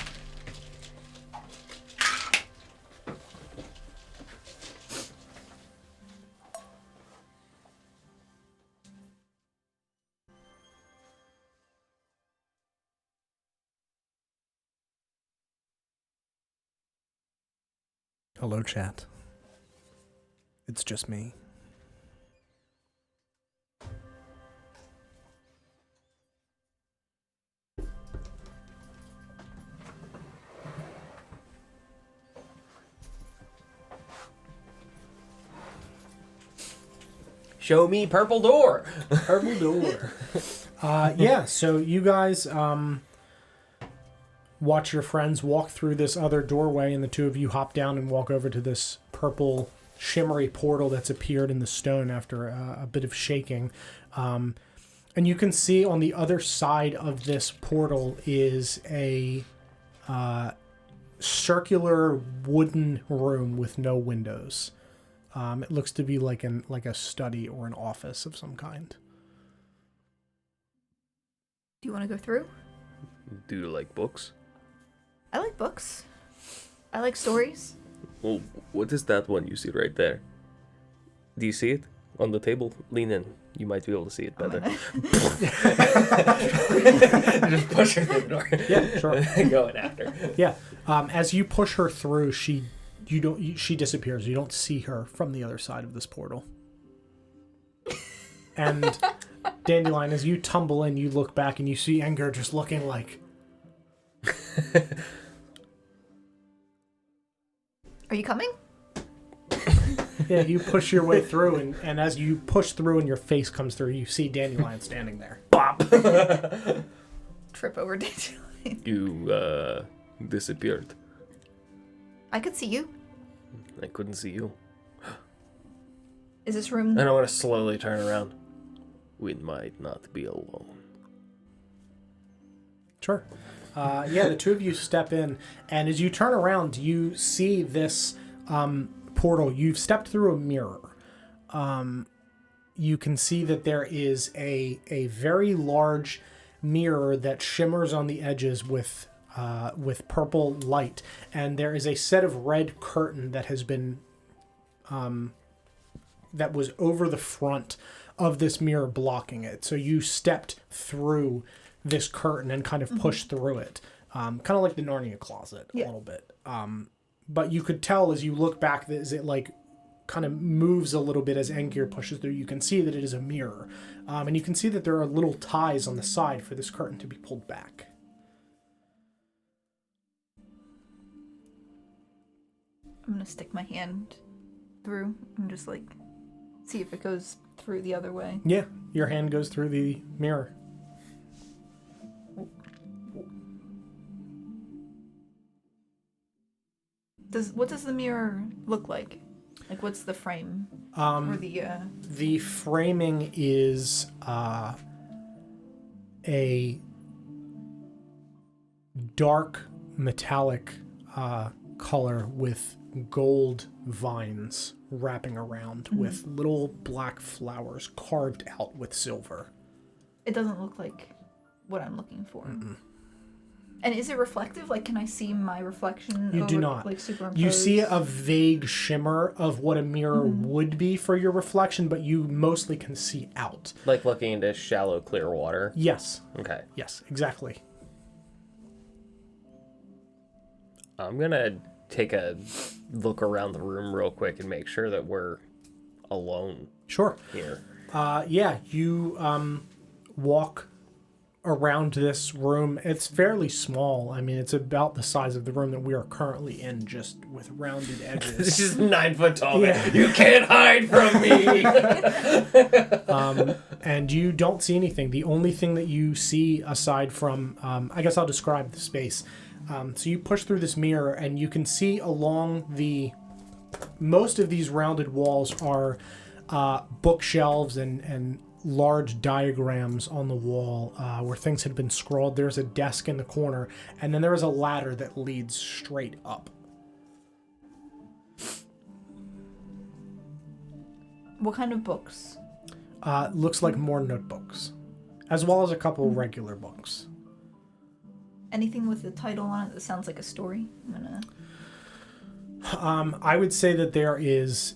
Hello, chat. It's just me. Show me purple door. Purple door. So you guys watch your friends walk through this other doorway, and the two of you hop down and walk over to this purple shimmery portal that's appeared in the stone after a bit of shaking. And you can see on the other side of this portal is a circular wooden room with no windows. It looks to be like a study or an office of some kind. Do you want to go through? Do you like books? I like books. I like stories. Well, what is that one you see right there? Do you see it? On the table? Lean in. You might be able to see it better. Just push her through the door. Yeah, sure. Going after. Yeah. As you push her through, she disappears. You don't see her from the other side of this portal. And Dandelion, as you tumble in, you look back and you see Enger just looking like... Are you coming? Yeah, you push your way through, and as you push through and your face comes through, you see Dandelion standing there. Bop! Trip over Dandelion. You, disappeared. I could see you. I couldn't see you. Is this room... And I want to slowly turn around. We might not be alone. Sure. The two of you step in, and as you turn around, you see this portal. You've stepped through a mirror. You can see that there is a very large mirror that shimmers on the edges with purple light, and there is a set of red curtain that has been that was over the front of this mirror, blocking it. So you stepped through this curtain and kind of pushed through it, kind of like the Narnia closet a little bit. But you could tell as you look back that as it like kind of moves a little bit as Engir pushes through, you can see that it is a mirror, and you can see that there are little ties on the side for this curtain to be pulled back. I'm gonna stick my hand through and just like see if it goes through the other way. Yeah, your hand goes through the mirror. What does the mirror look like? Like, what's the frame? Or The framing is a dark metallic color with gold vines wrapping around with little black flowers carved out with silver. It doesn't look like what I'm looking for. And is it reflective? Like, can I see my reflection? You do not. Like, superimposed? You see a vague shimmer of what a mirror would be for your reflection, but you mostly can see out. Like looking into shallow, clear water. Yes. Okay. Yes, exactly. I'm gonna take a look around the room real quick and make sure that we're alone Sure. here. Yeah, you walk around this room. It's fairly small. I mean, it's about the size of the room that we are currently in, just with rounded edges. This is 9 foot tall. Yeah. Man. You can't hide from me. And you don't see anything. The only thing that you see aside from, I guess I'll describe the space. So you push through this mirror and you can see along most of these rounded walls are bookshelves and large diagrams on the wall where things had been scrawled. There's a desk in the corner, and then there is a ladder that leads straight up. What kind of books? Looks like more notebooks, as well as a couple regular books. Anything with a title on it that sounds like a story? I would say that there is,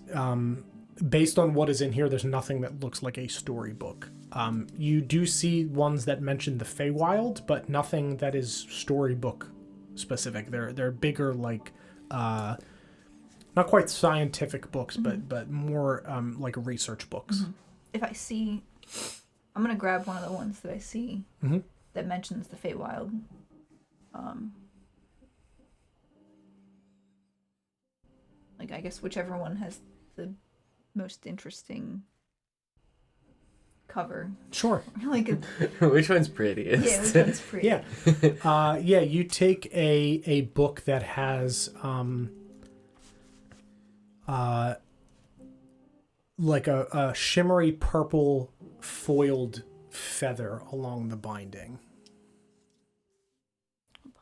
based on what is in here, there's nothing that looks like a storybook. You do see ones that mention the Feywild, but nothing that is storybook specific. They're bigger, like not quite scientific books, but more like research books. If I see, I'm gonna grab one of the ones that I see that mentions the Feywild. Like, I guess whichever one has the most interesting cover. Sure. Like, Which one's prettiest? yeah, which one's pretty? Yeah. Yeah, you take a book that has like a shimmery purple foiled feather along the binding.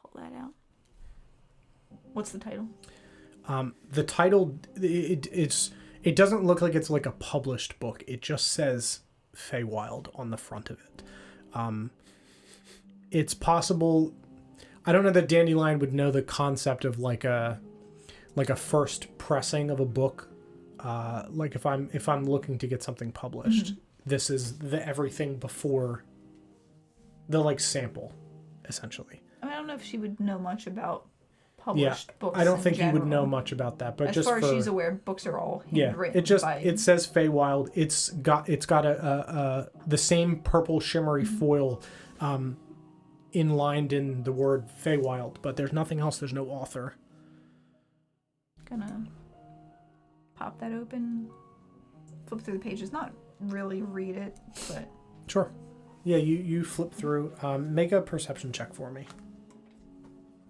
Pull that out. What's the title? The title, it doesn't look like it's like a published book. It just says Feywild on the front of it. It's possible. I don't know that Dandelion would know the concept of like a first pressing of a book. Like if I'm looking to get something published, this is the everything before the like sample, essentially. I mean, I don't know if she would know much about published books. I don't in think you would know general. much about that, but As just far as for, she's aware, books are all yeah, handwritten. it says Feywild. It's got a the same purple shimmery foil, inlined in the word Feywild, but there's nothing else. There's no author. Gonna pop that open, flip through the pages, not really read it, but Sure. Yeah, you flip through. Make a perception check for me.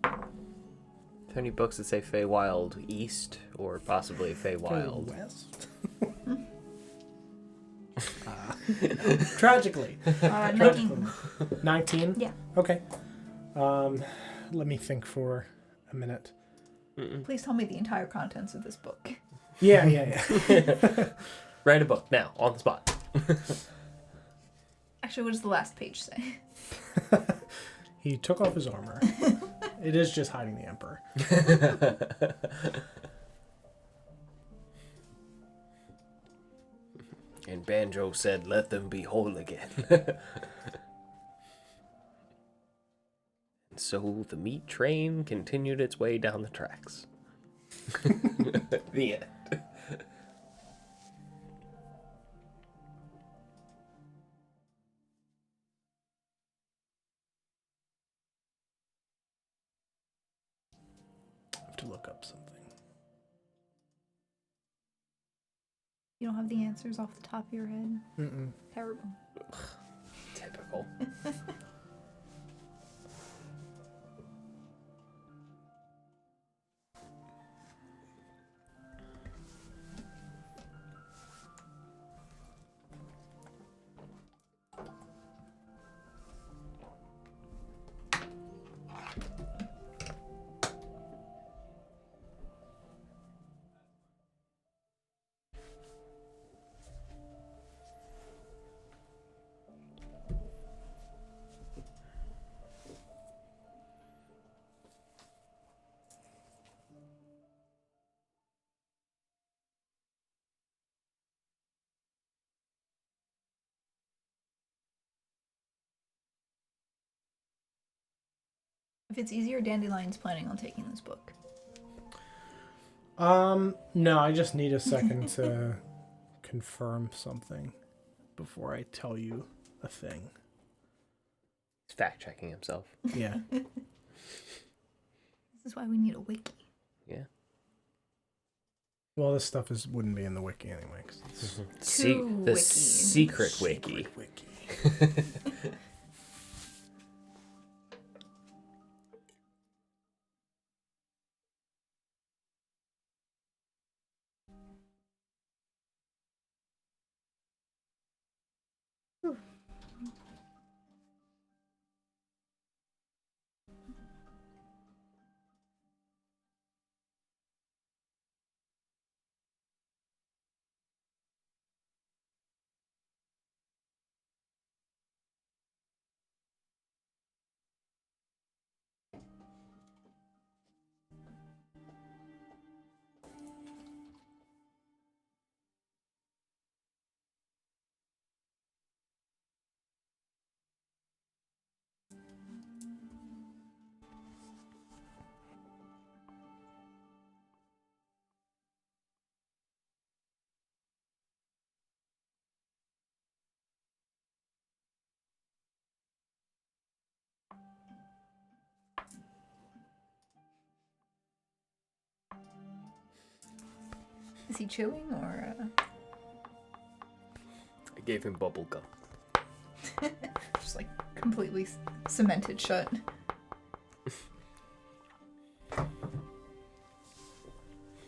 Are there any books that say Feywild East or possibly Feywild? West. Tragically. 19. 19? Yeah. Okay. Let me think for a minute. Please tell me the entire contents of this book. Yeah. Write a book now, on the spot. Actually, what does the last page say? He took off his armor. It is just hiding the Emperor. And Banjo said, "Let them be whole again." And so the meat train continued its way down the tracks. The end. I have to look up something. You don't have the answers off the top of your head? Mm-mm. Terrible. Typical. If it's easier, Dandelion's planning on taking this book. No, I just need a second to confirm something before I tell you a thing. He's fact-checking himself. Yeah. This is why we need a wiki. Yeah. Well, this stuff wouldn't be in the wiki anyway. 'Cause it's The secret wiki. Is he chewing or? I gave him bubble gum. Just like completely cemented shut.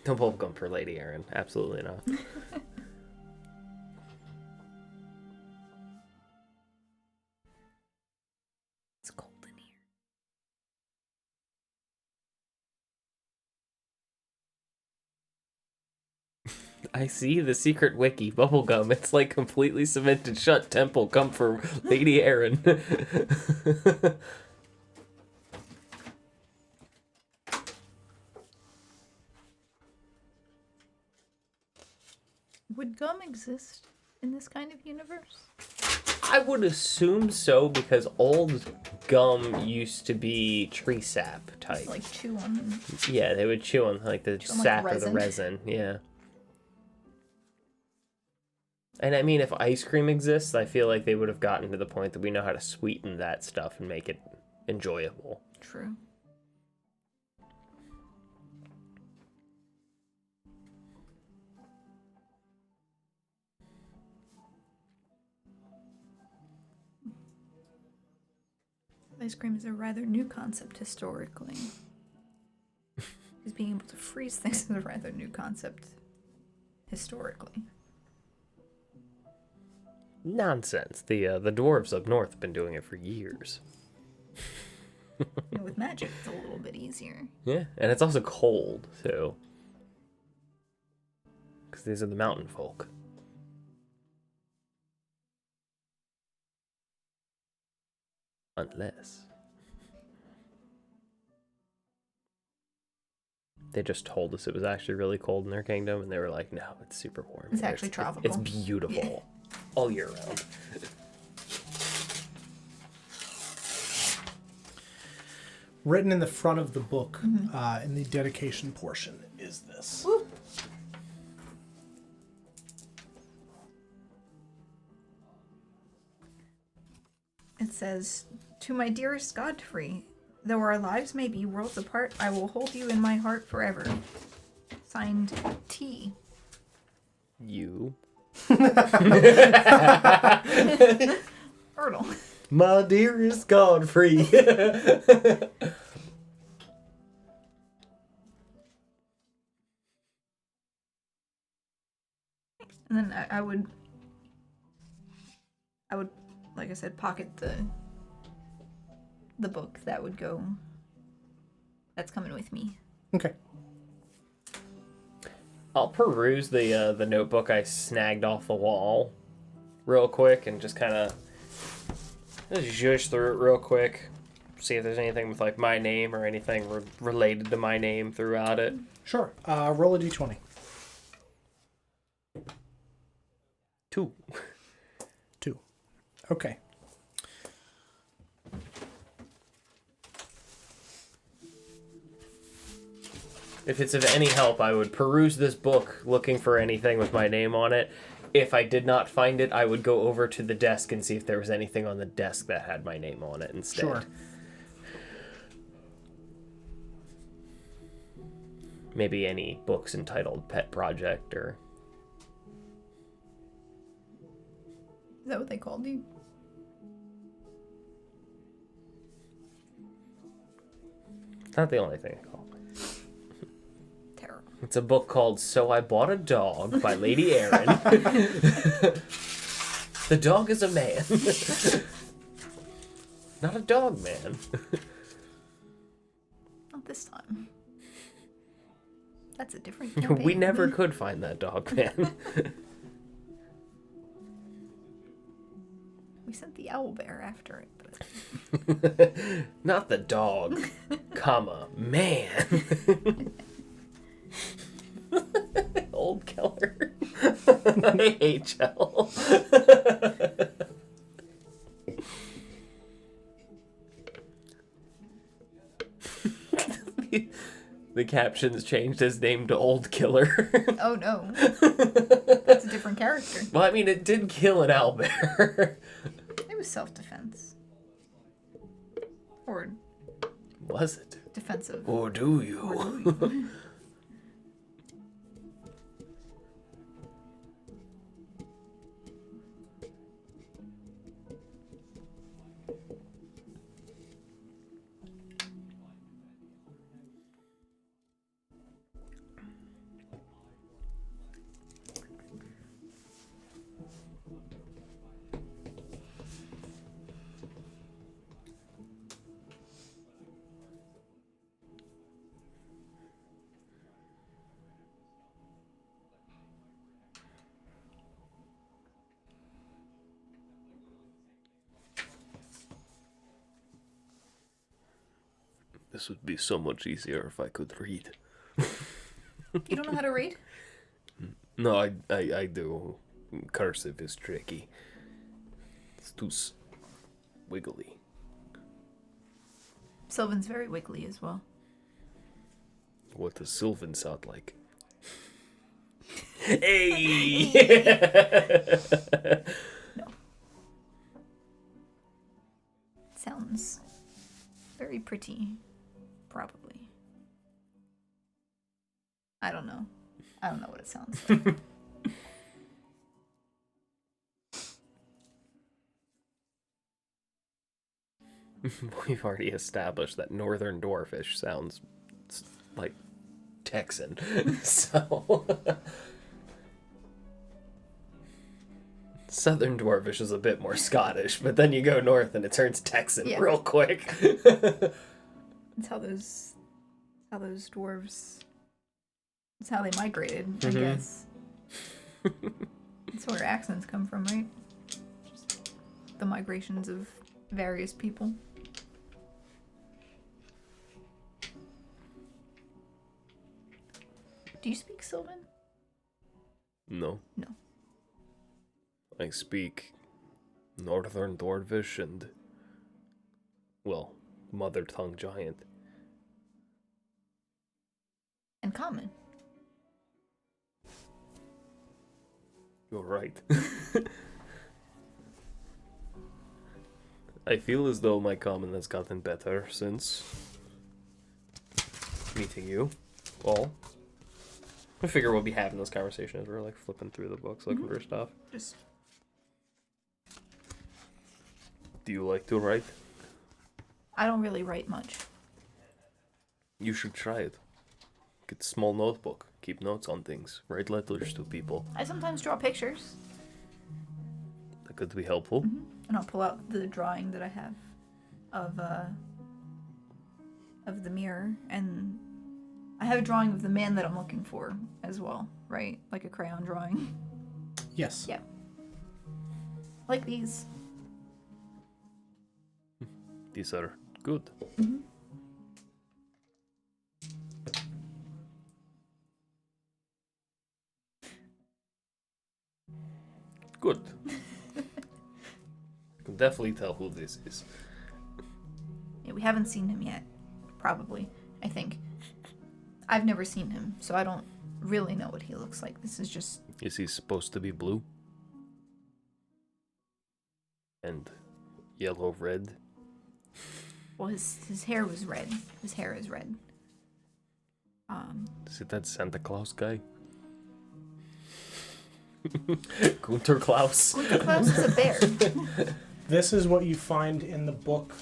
No bubble gum for Lady Arynn. Absolutely not. It's cold in here. I see the secret wiki. Bubblegum. It's like completely cemented shut. Temple come for Lady Arynn. Would gum exist in this kind of universe? I would assume so because old gum used to be tree sap type. Just like chew on. Yeah, they would chew on like the Chew on, like, sap or the resin. resin. Yeah. And I mean, if ice cream exists, I feel like they would have gotten to the point that we know how to sweeten that stuff and make it enjoyable. True. Ice cream is a rather new concept historically. Because being able to freeze things is a rather new concept historically. Nonsense. The dwarves up north have been doing it for years. You know, with magic, it's a little bit easier. Yeah, and it's also cold too. Because these are the mountain folk. Unless they just told us it was actually really cold in their kingdom, and they were like, "No, it's super warm. It's here. actually tropical. It's beautiful all year round." Written in the front of the book, in the dedication portion, is this. Woo. It says, "To my dearest Godfrey, though our lives may be worlds apart, I will hold you in my heart forever." Signed, T. You, Erdle. my dearest Godfrey. And then I would, like I said, pocket the book that would go. That's coming with me. Okay. I'll peruse the notebook I snagged off the wall real quick and just kind of zhuzh through it real quick. See if there's anything with like my name or anything related to my name throughout it. Sure. Roll a d20. 2. 2. Okay. If it's of any help, I would peruse this book looking for anything with my name on it. If I did not find it, I would go over to the desk and see if there was anything on the desk that had my name on it instead. Sure. Maybe any books entitled Pet Project or... Is that what they called you? It's not the only thing I call it. Terrible. It's a book called So I Bought a Dog by Lady Arynn. The dog is a man. Not a dog man. Not this time. That's a different campaign. We never could find that dog man. We sent the owlbear after it, but... Not the dog, comma, man. Old killer. I hate Chell. The captions changed his name to Old Killer. Oh no. That's a different character. Well, I mean, it did kill an owlbear. It was self-defense. Or Was it? defensive. Or do you? This would be so much easier if I could read. You don't know how to read? No, I do. Cursive is tricky. It's too wiggly. Sylvan's very wiggly as well. What does Sylvan sound like? Hey! No. Sounds very pretty, probably. I don't know. I don't know what it sounds like. We've already established that Northern Dwarfish sounds like Texan, so... Southern Dwarvish is a bit more Scottish, but then you go north and it turns Texan real quick. It's how those dwarves... It's how they migrated, I guess. That's where accents come from, right? Just the migrations of various people. Do you speak Sylvan? No. No. I speak Northern Dwarvish and, well, Mother Tongue Giant. And Common. You're right. I feel as though my Common has gotten better since meeting you all. I figure we'll be having this conversation as we're like flipping through the books looking for stuff. Just... Do you like to write? I don't really write much. You should try it. Get a small notebook. Keep notes on things. Write letters to people. I sometimes draw pictures. That could be helpful. And I'll pull out the drawing that I have of the mirror, and I have a drawing of the man that I'm looking for as well, right? Like a crayon drawing. Yes. Yeah. Like these. These are good. Good. I can definitely tell who this is. Yeah, we haven't seen him yet. Probably. I think. I've never seen him, so I don't really know what he looks like. This is just... Is he supposed to be blue? And yellow red? Well, his hair was red. His hair is red. Is it that Santa Claus guy? Gunter Klaus. Gunter Klaus is a bear. This is what you find in the book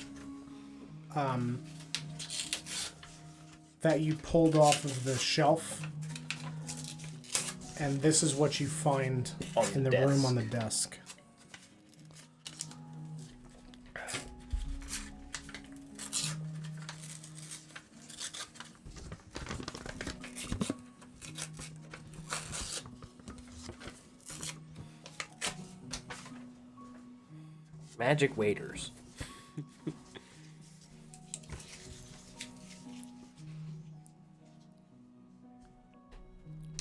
that you pulled off of the shelf. And this is what you find in the room on the desk. Magic waiters.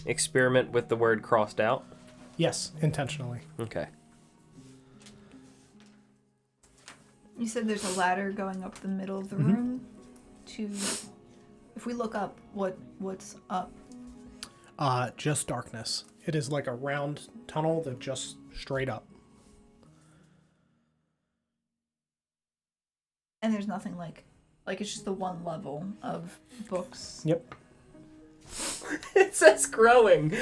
Experiment with the word crossed out. Yes, intentionally. Okay. You said there's a ladder going up the middle of the room to... If we look up, what's up? Just darkness. It is like a round tunnel that just straight up. And there's nothing like it's just the one level of books. Yep. It says growing.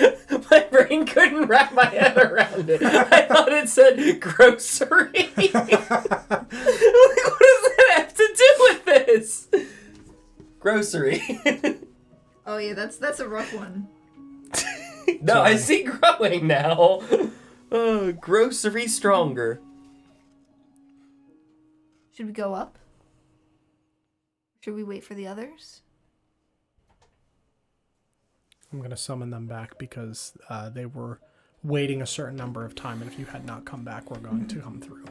My brain couldn't wrap my head around it. I thought it said grocery. Like, what does that have to do with this? Grocery. Oh yeah, that's a rough one. No, I see growing now. Grocery stronger. Should we go up? Should we wait for the others? I'm going to summon them back because they were waiting a certain number of time, and if you had not come back, we're going to come through.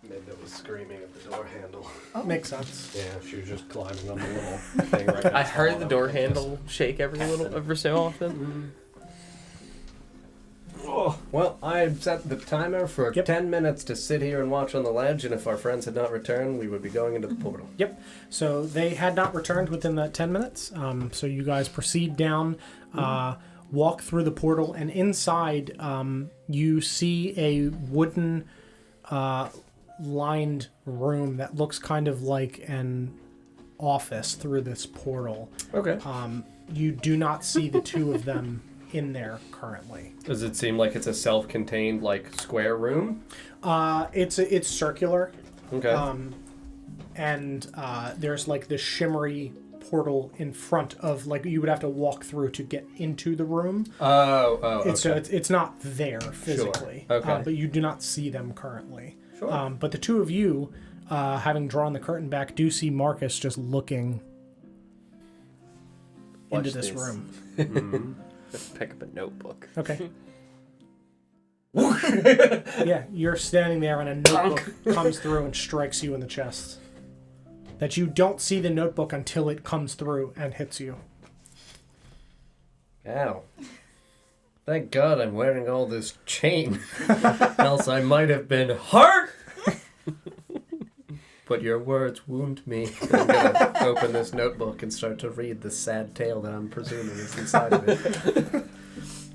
Maybe it was screaming at the door handle. Oh. Makes sense. Yeah, she was just climbing on the little thing right I next heard to the it. door handle shake every so often. Oh, well, I set the timer for 10 minutes to sit here and watch on the ledge, and if our friends had not returned, we would be going into the portal. Yep. So they had not returned within that 10 minutes. So you guys proceed down, walk through the portal, and inside you see a wooden lined room that looks kind of like an office through this portal. Okay. You do not see the two of them in there currently. Does it seem like it's a self-contained, like, square room? It's circular. Okay. And there's like this shimmery portal in front of, like, you would have to walk through to get into the room. Okay. So it's not there physically. Sure. Okay. But you do not see them currently. Sure. But the two of you, having drawn the curtain back, do see Marcus just looking into this room. Mm-hmm. Pick up a notebook. Okay. Yeah, you're standing there and a notebook comes through and strikes you in the chest. That you don't see the notebook until it comes through and hits you. Ow. Thank God I'm wearing all this chain. Else I might have been hurt! But your words wound me. I'm gonna open this notebook and start to read the sad tale that I'm presuming is inside of it.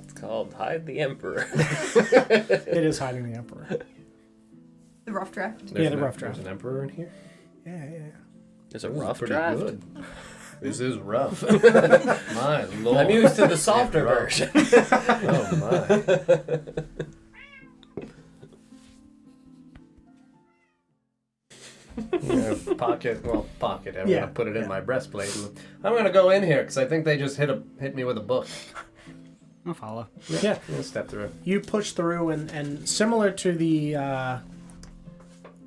It's called Hide the Emperor. It is hiding the Emperor. The rough draft. The rough draft. There's an emperor in here? Yeah. There's a This is rough pretty draft. good. This is rough. My lord. I'm used to the softer Rough. version. Oh my. Pocket. I'm Yeah, gonna put it in yeah. my breastplate. And I'm gonna go in here because I think they just hit me with a book. I'll follow. Yeah. I'll step through. You push through and similar to the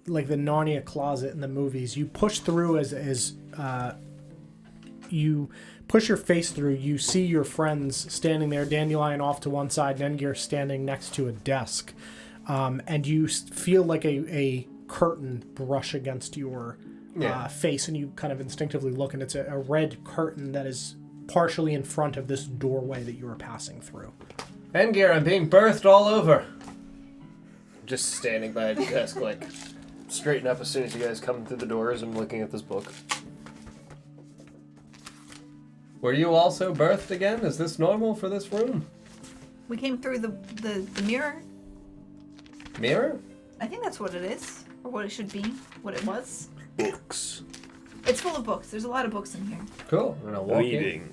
like the Narnia closet in the movies, you push through as you push your face through, you see your friends standing there, Dandelion off to one side, and Engir standing next to a desk. And you feel like a curtain brush against your face, and you kind of instinctively look, and it's a red curtain that is partially in front of this doorway that you are passing through. Engir, I'm being birthed all over. Just standing by a desk, like, straighten up as soon as you guys come through the doors. I'm looking at this book. Were you also birthed again? Is this normal for this room? We came through the mirror. Mirror? I think that's what it is, or what it should be, what it was. Books. It's full of books. There's a lot of books in here. Cool. And I'll walk in. Reading.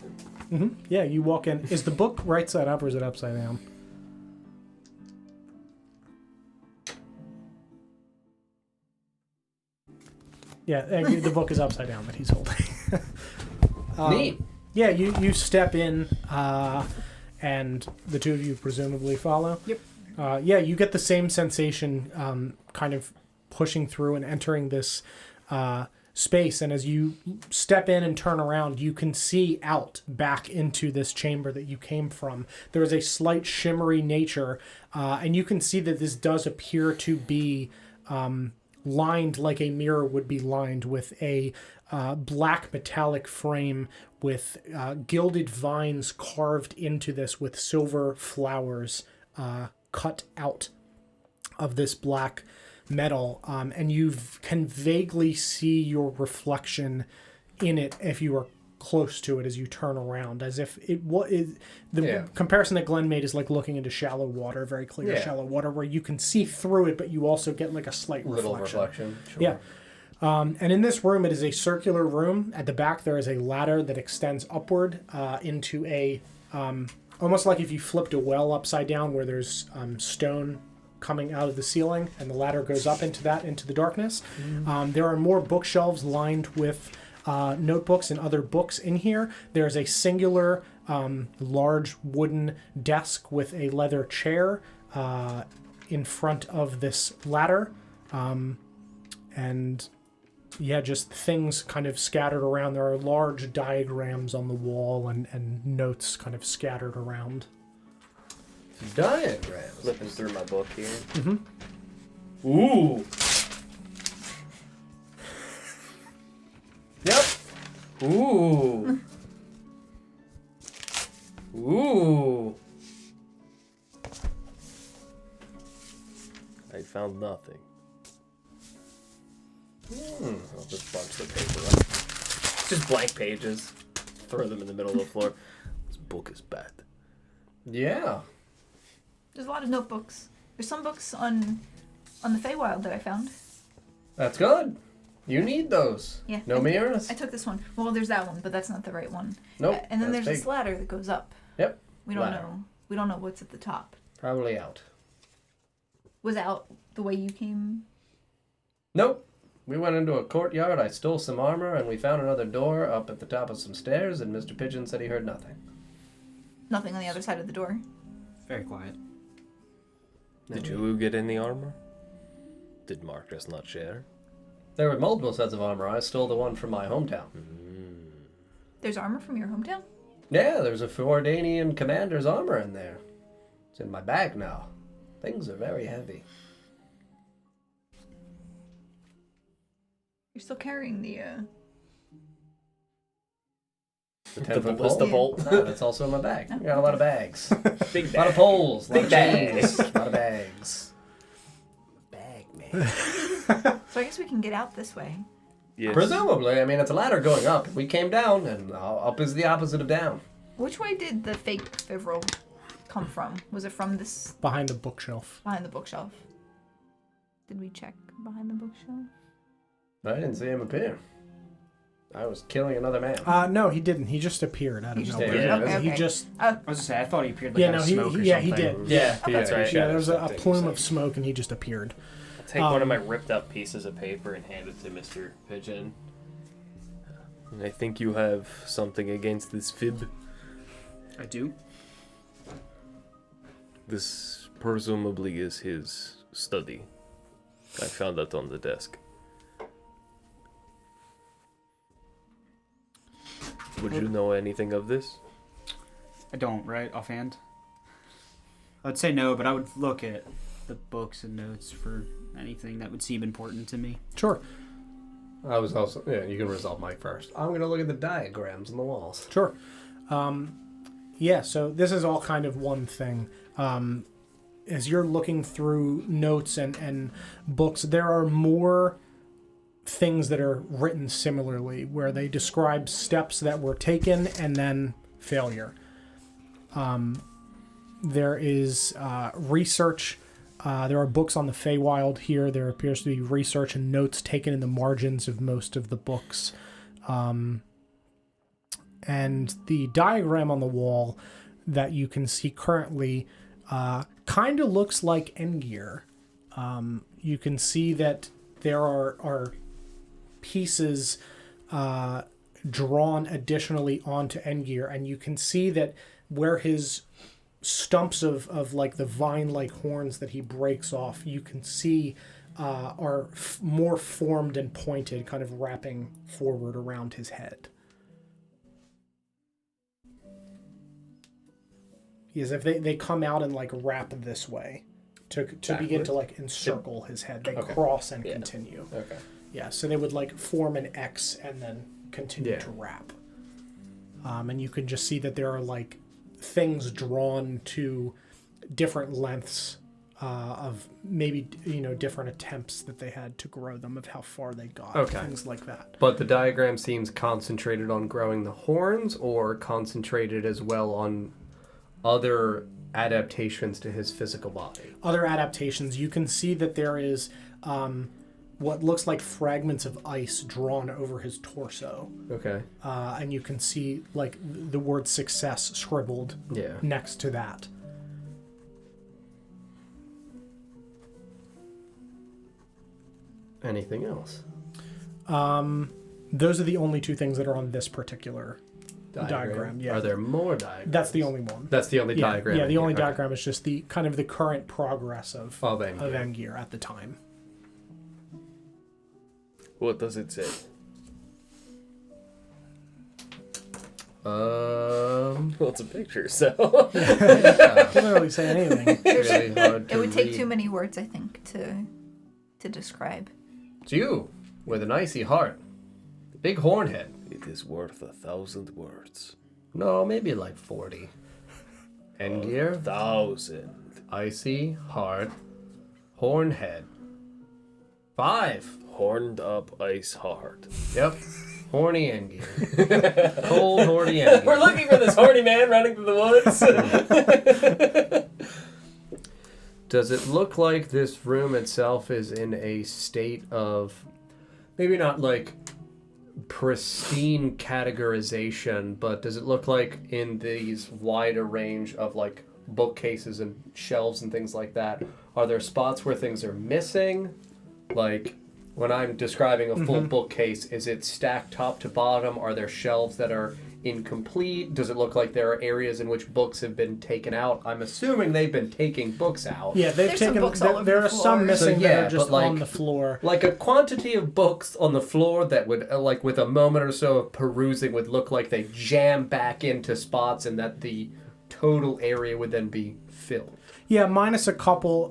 Mm-hmm. Yeah, you walk in. Is the book right side up or is it upside down? Yeah, the book is upside down that he's holding. Neat. Yeah, you step in, and the two of you presumably follow. Yep. Yeah, you get the same sensation, kind of pushing through and entering this space. And as you step in and turn around, you can see out back into this chamber that you came from. There is a slight shimmery nature, and you can see that this does appear to be lined like a mirror would be lined, with a black metallic frame with gilded vines carved into this with silver flowers cut out of this black metal, and you can vaguely see your reflection in it if you are close to it as you turn around, as if it was the comparison that Glenn made is like looking into shallow water, very clear shallow water, where you can see through it, but you also get like a slight reflection. Sure. Yeah. And in this room, it is a circular room. At the back, there is a ladder that extends upward into a, almost like if you flipped a well upside down, where there's stone coming out of the ceiling, and the ladder goes up into the darkness. There are more bookshelves lined with notebooks and other books in here. There's a singular large wooden desk with a leather chair in front of this ladder. And yeah, just things kind of scattered around. There are large diagrams on the wall and notes kind of scattered around. Diagrams. Flipping through my book here. Mm-hmm. Ooh. Yep. Ooh. Ooh. I found nothing. I'll just bunch the paper up. It's just blank pages. Throw them in the middle of the floor. This book is bad. Yeah. There's a lot of notebooks. There's some books on the Feywild that I found. That's good. You need those. Yeah. No mirrors? I took this one. Well, there's that one, but that's not the right one. Nope. And then that's there's big. this ladder that goes up. Yep. We don't ladder. know. We don't know what's at the top. Probably out. Was out the way you came? Nope. We went into a courtyard, I stole some armor, and we found another door up at the top of some stairs, and Mr. Pigeon said he heard nothing. Nothing on the other side of the door. Very quiet. Did you get any armor? Did Marcus not share? There were multiple sets of armor. I stole the one from my hometown. There's armor from your hometown? Yeah, there's a Fordanian commander's armor in there. It's in my bag now. Things are very heavy. You're still carrying the, The 10-foot ballista pole? bolt. No, that's also in my bag. I got a lot of bags. Big A lot of poles. A lot Big of bag. chains. A lot of bags. Bag, man. So I guess we can get out this way. Yes. Presumably. I mean, it's a ladder going up. We came down, and up is the opposite of down. Which way did the fake Fivrel come from? Was it from this Behind the bookshelf. behind the bookshelf? Did we check behind the bookshelf? I didn't see him appear. I was killing another man. No, he didn't. He just appeared out He of just nowhere. appeared. Yeah, Okay, He okay. just I was gonna say, I thought he appeared like Yeah, out no, of he- smoke or yeah, he something. did. Yeah, Okay. that's right. yeah, there was a Something, plume so- of smoke and he just appeared. I'll take one of my ripped up pieces of paper and hand it to Mr. Pigeon. I think you have something against this fib. I do. This presumably is his study. I found that on the desk. Would you know anything of this? I don't, right? Offhand? I'd say no, but I would look at the books and notes for anything that would seem important to me. Sure. I was also... Yeah, you can resolve Mike first. I'm going to look at the diagrams on the walls. Sure. Yeah, so this is all kind of one thing. As you're looking through notes and books, there are more things that are written similarly, where they describe steps that were taken and then failure. There is research. There are books on the Feywild here. There appears to be research and notes taken in the margins of most of the books. And the diagram on the wall that you can see currently kind of looks like Endgear. You can see that there are pieces drawn additionally onto Endgear, and you can see that where his stumps of like the vine-like horns that he breaks off, you can see are more formed and pointed, kind of wrapping forward around his head. As if they come out and like wrap this way to begin to like encircle his head. They cross and continue. Okay. Yeah, so they would like form an X and then continue to wrap. And you can just see that there are like things drawn to different lengths of maybe, different attempts that they had to grow them, of how far they got. Okay. Things like that. But the diagram seems concentrated on growing the horns, or concentrated as well on other adaptations to his physical body? Other adaptations. You can see that there is what looks like fragments of ice drawn over his torso. Okay. And you can see like the word success scribbled next to that. Anything else? Those are the only two things that are on this particular diagram. Yeah. Are there more diagrams? That's the only one. That's the only diagram. Yeah, the only diagram is just the kind of the current progress of Endgear. Endgear at the time. What does it say? Well, it's a picture, so Doesn't really say anything. really hard to It would take read. too many words, I think, to describe. It's you, with an icy heart. The big horn head. it is worth 1,000 words. No, maybe like 40. Endgear, 1,000. icy heart, horn head. 5. Horned up ice heart. Yep. Horny Endgear. Cold, horny Endgear. We're looking for this horny man running through the woods. Does it look like this room itself is in a state of, maybe not like pristine categorization, but does it look like in these wider range of like bookcases and shelves and things like that, are there spots where things are missing? Like when I'm describing a full bookcase, is it stacked top to bottom? Are there shelves that are incomplete? Does it look like there are areas in which books have been taken out? I'm assuming they've been taking books out. Yeah, they've There's some taken. books all over There the are some floor. missing So, yeah, that are just but, like- on the floor. Like a quantity of books on the floor that would, like with a moment or so of perusing, would look like they jam back into spots and that the total area would then be filled. Yeah, minus a couple,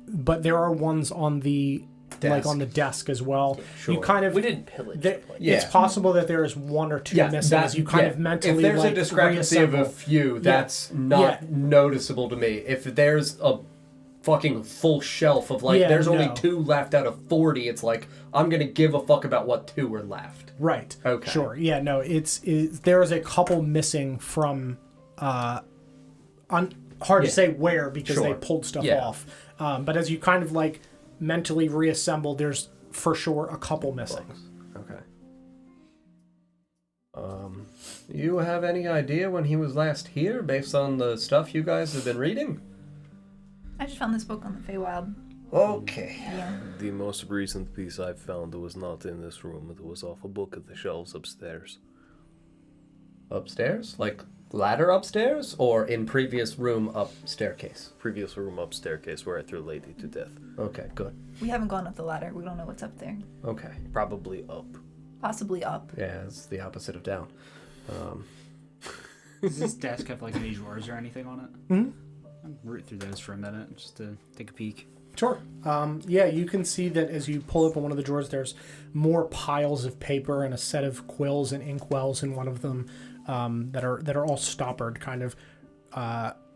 but there are ones on the like Desk. on the desk as well. Sure. You kind of We didn't pillage there- the place. It's possible that there is one or two missing. As you kind of mentally if there's like a discrepancy of a reassemble. few, that's not noticeable to me. If there's a fucking full shelf of like, Yeah, there's only no. 2 left out of 40, it's like, I'm gonna give a fuck about what 2 are left. Right. Okay. Sure. Yeah. No. There is a couple missing from. Hard to say where because they Sure. pulled stuff Yeah. off. But as you kind of like mentally reassemble, there's for sure a couple missing. Okay. You have any idea when he was last here, based on the stuff you guys have been reading? I just found this book on the Feywild. Okay. Yeah. The most recent piece I found was not in this room. It was off a book at the shelves upstairs. Upstairs? Like ladder upstairs? Or in previous room up staircase? Previous room up staircase where I threw Lady to death. Okay, good. We haven't gone up the ladder. We don't know what's up there. Okay. Probably up. Possibly up. Yeah, it's the opposite of down. Does this desk have like any drawers or anything on it? Mhm. I'll root through those for a minute just to take a peek. Sure. Yeah, you can see that as you pull open one of the drawers, there's more piles of paper and a set of quills and inkwells in one of them that are all stoppered, kind of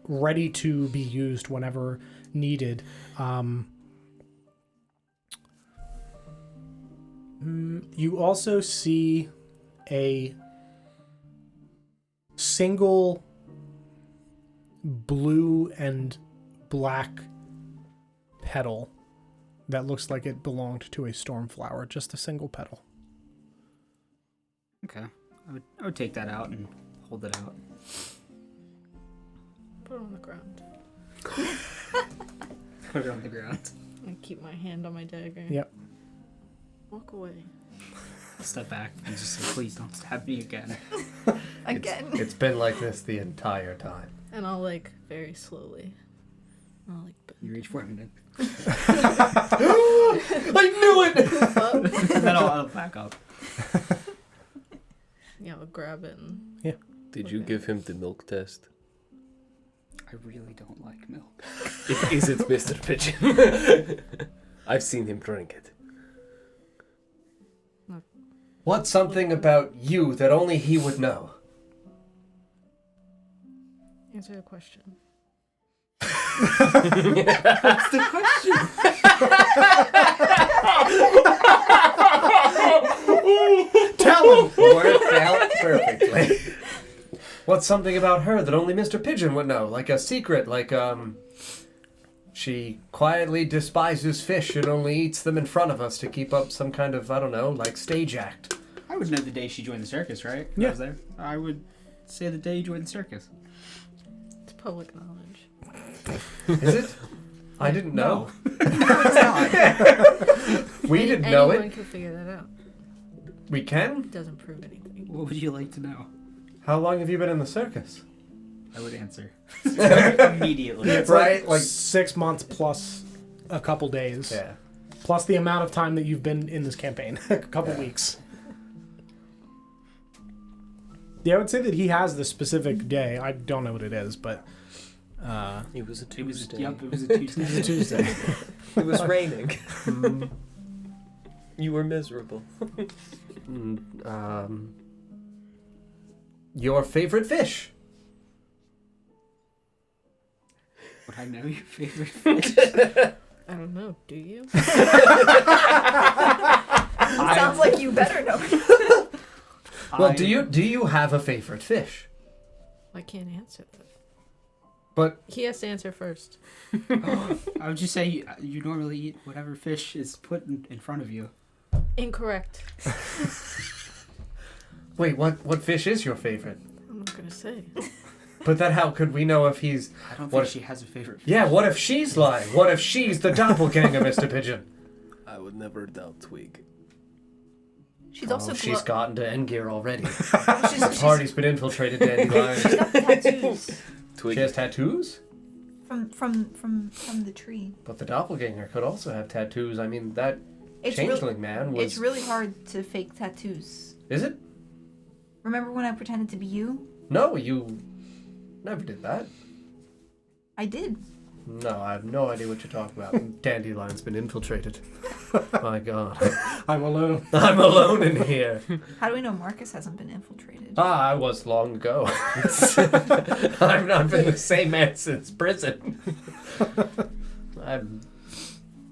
ready to be used whenever needed. You also see a single blue and black petal that looks like it belonged to a stormflower. Just a single petal. Okay. I would take that out and hold it out. Put it on the ground. Put it on the ground. And keep my hand on my dagger. Yep. Walk away. I'll step back and just say, please don't stab me again. Again. It's been like this the entire time. And I'll like very slowly. I'll like bend You reach for it and then, I knew it! up. and then I'll back up. Yeah, I'll grab it and Did you Okay. give him the milk test? I really don't like milk. Is it Mr. Pigeon? I've seen him drink it. What's something about you that only he would know? answer the question. What's the question? Tell him! Worked out perfectly. What's something about her that only Mr. Pigeon would know? Like a secret, like, she quietly despises fish and only eats them in front of us to keep up some kind of, I don't know, like stage act. I would know the day she joined the circus, right? When Yeah. I was there. I would say the day you joined the circus. It's public knowledge. Is it? I didn't know. It's We didn't know Anyone it. can figure that out. We can? It doesn't prove anything. What would you like to know? How long have you been in the circus? I would answer. Immediately. It's Right, like like- 6 months plus a couple days. Yeah. Plus the amount of time that you've been in this campaign. A couple Yeah. weeks. Yeah, I would say that he has the specific day. I don't know what it is, but It was a It was, Tuesday. yep, it was a Tuesday. it's a Tuesday. It was raining. You were miserable. Your favorite fish? Would I know your favorite fish? I don't know. Do you? Sounds like you better know. Well, do you have a favorite fish? I can't answer that. But He has to answer first. I would just say you normally eat whatever fish is put in front of you. Incorrect. wait, what fish is your favorite? I'm not gonna say. But then how could we know if he's... I don't What think she has a favorite fish. Yeah, what if she's lying? What if she's the doppelganger, Mr. Pigeon? I would never doubt Twig. She's also she's gotten to Endgear already. she's, The she's, party's been infiltrated, Dandelion. she's got the tattoos Twig. She has tattoos? from the tree. But the doppelganger could also have tattoos. I mean, that It's changeling man was... It's really hard to fake tattoos. Is it? Remember when I pretended to be you? No, you never did that. I did. No, I have no idea what you're talking about. Dandelion's been infiltrated. My God. I'm alone. I'm alone in here. How do we know Marcus hasn't been infiltrated? I was long ago. I've not been the same man since prison. I'm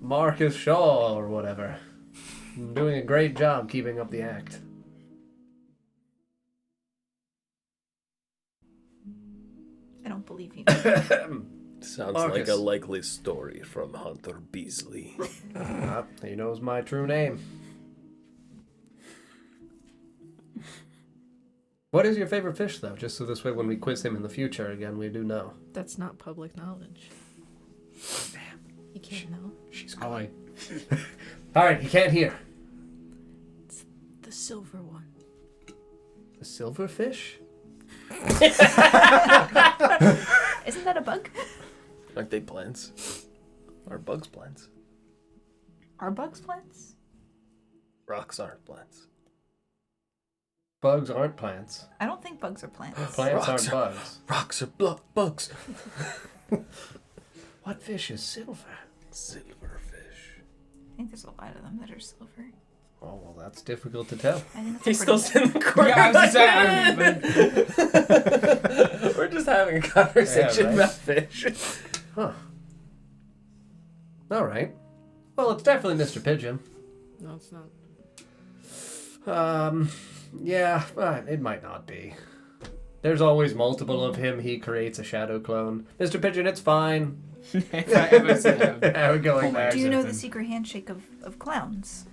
Marcus Shaw or whatever. I'm doing a great job keeping up the act. I don't believe you. Sounds Marcus. like a likely story from Hunter Beasley. He knows my true name. What is your favorite fish, though? Just so this way, when we quiz him in the future again, we do know. That's not public knowledge. Damn. You can't know. She's Oh, calling. All right, he can't hear. The silver one. The silverfish? Isn't that a bug? Aren't they plants? Are bugs plants? Are bugs plants? Rocks aren't plants. Bugs aren't plants. I don't think bugs are plants. Plants Rocks aren't bugs. Rocks are bugs. What fish is silver? Silverfish. I think there's a lot of them that are silver. Oh, well, that's difficult to tell. I think that's He's a still pretty sitting in the corner. Yeah, I was like saying, We're just having a conversation Yeah, right. about fish. Huh. All right. Well, it's definitely Mr. Pigeon. No, it's not. Yeah, it might not be. There's always multiple of him. He creates a shadow clone. Mr. Pigeon, it's fine. If I ever see him. How we going Pull my there? Do you know the Something. secret handshake of clowns?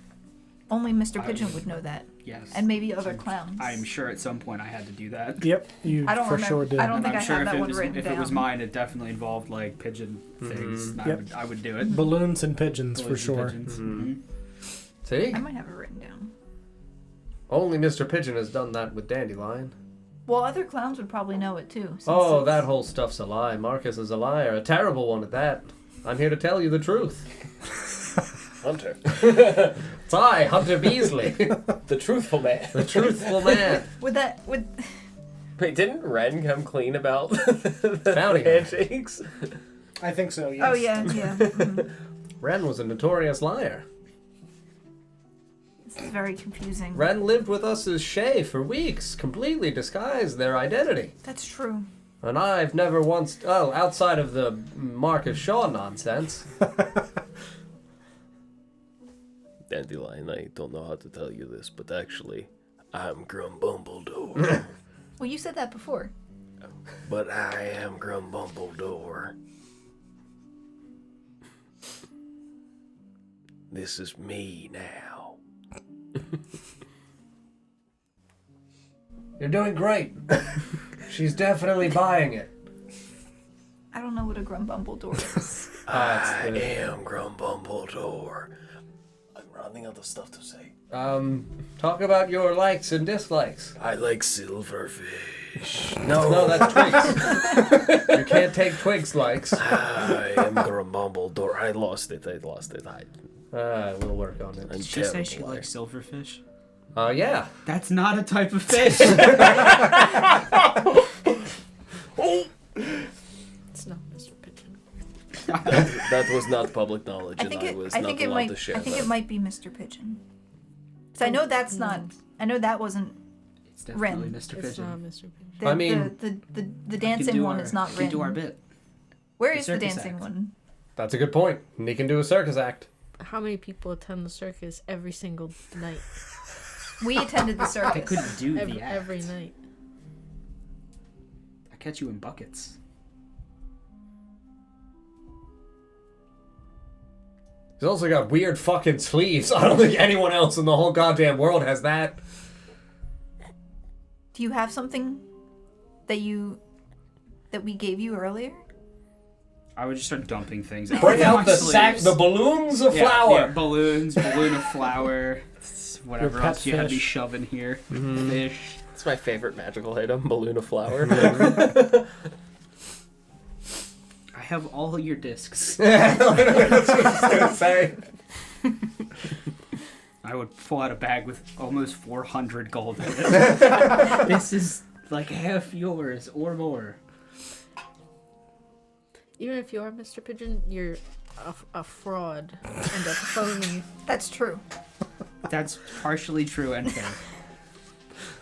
Only Mr. Pigeon would know that. Yes. And maybe other clowns. I'm sure at some point I had to do that. Yep, you I don't for remember. sure did. I don't And think I'm I sure have if that it one was written if down. it was mine, it definitely involved like pigeon things. and Yep. I would do it. Balloons and pigeons for Balloons and sure. pigeons. Mhm. Mhm. See? I might have it written down. Only Mr. Pigeon has done that with Dandelion. Well, other clowns would probably know it too. since Oh, it's- that whole stuff's a lie. Marcus is a liar. A terrible one at that. I'm here to tell you the truth. Hunter. It's I, Hunter Beasley. The truthful man. The truthful man. Would Wait, didn't Ren come clean about the Bounty handshakes? I think so, yes. Oh yeah, yeah. Mhm. Ren was a notorious liar. This is very confusing. Ren lived with us as Shay for weeks, completely disguised their identity. That's true. And I've never once... Oh, outside of the Marcus Shaw nonsense. Dandelion, I don't know how to tell you this, but actually, I'm Grumbumbledore. Well, you said that before. But I am Grumbumbledore. This is me now. You're doing great. She's definitely buying it. I don't know what a grumbumbledore is. I am Grumbumbledore. I'm running out of stuff to say. Talk about your likes and dislikes. I like silverfish. No, that's twigs. You can't take twigs likes. I am Grumbumbledore. I lost it. We'll work on it. I'm Did she say terrible she liar. likes silverfish? Yeah. That's not a type of fish. It's not Mr. Pigeon. That was not public knowledge, I and think I it. was I not think it allowed might. to share I think that. it might be Mr. Pigeon. So I know that's not. I know that wasn't. It's definitely Ren. Mr. It's not Pigeon. Mr. Pigeon. The, I mean- the dancing one is not We can do our Ren. bit. Where the is the circus dancing act. one? That's a good point. And he can do a circus act. How many people attend the circus every single night? We attended the I circus. couldn't do Every, the act. every night. I catch you in buckets. He's also got weird fucking sleeves. I don't think anyone else in the whole goddamn world has that. Do you have something that we gave you earlier? I would just start dumping things out. Bring of out my the sleeves. the balloons of Yeah, flour. yeah, balloons, balloon of flour, whatever Your pet else you had me fish. shoving here. Mm-hmm. Fish. It's my favorite magical item, balloon of flour. I have all your discs. That's what I was gonna say. I would pull out a bag with almost 400 gold in it. This is like half yours or more. Even if you are Mr. Pigeon, you're a fraud and a phony. That's true. That's partially true and fair.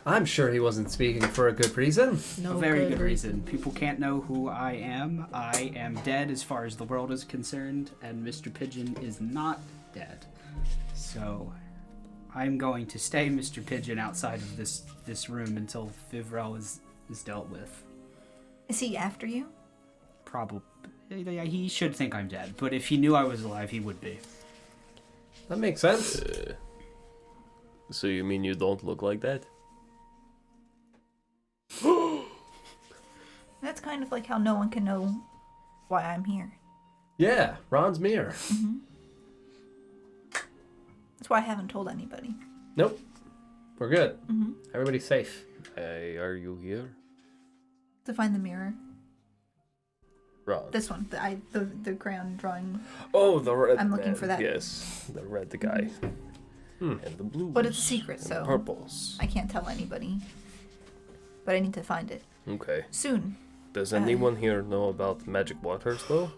I'm sure he wasn't speaking for a good reason. No A very good reason. People can't know who I am. I am dead as far as the world is concerned, and Mr. Pigeon is not dead. So, I'm going to stay Mr. Pigeon outside of this room until Fivrel is dealt with. Is he after you? Probably. Yeah, he should think I'm dead, but if he knew I was alive, he would be. That makes sense. So you mean you don't look like that? That's kind of like how no one can know why I'm here. Yeah, Ron's mirror. That's why I haven't told anybody. Nope. We're good. Mhm. Everybody's safe. Hey, are you here? To find the mirror. Ron. This one. The crayon drawing. Oh, the red I'm looking man. for that. Yes, the red guy. And the blue. But it's a secret, and so the purples. I can't tell anybody. But I need to find it. Okay. Soon. Does anyone here know about magic waters, though?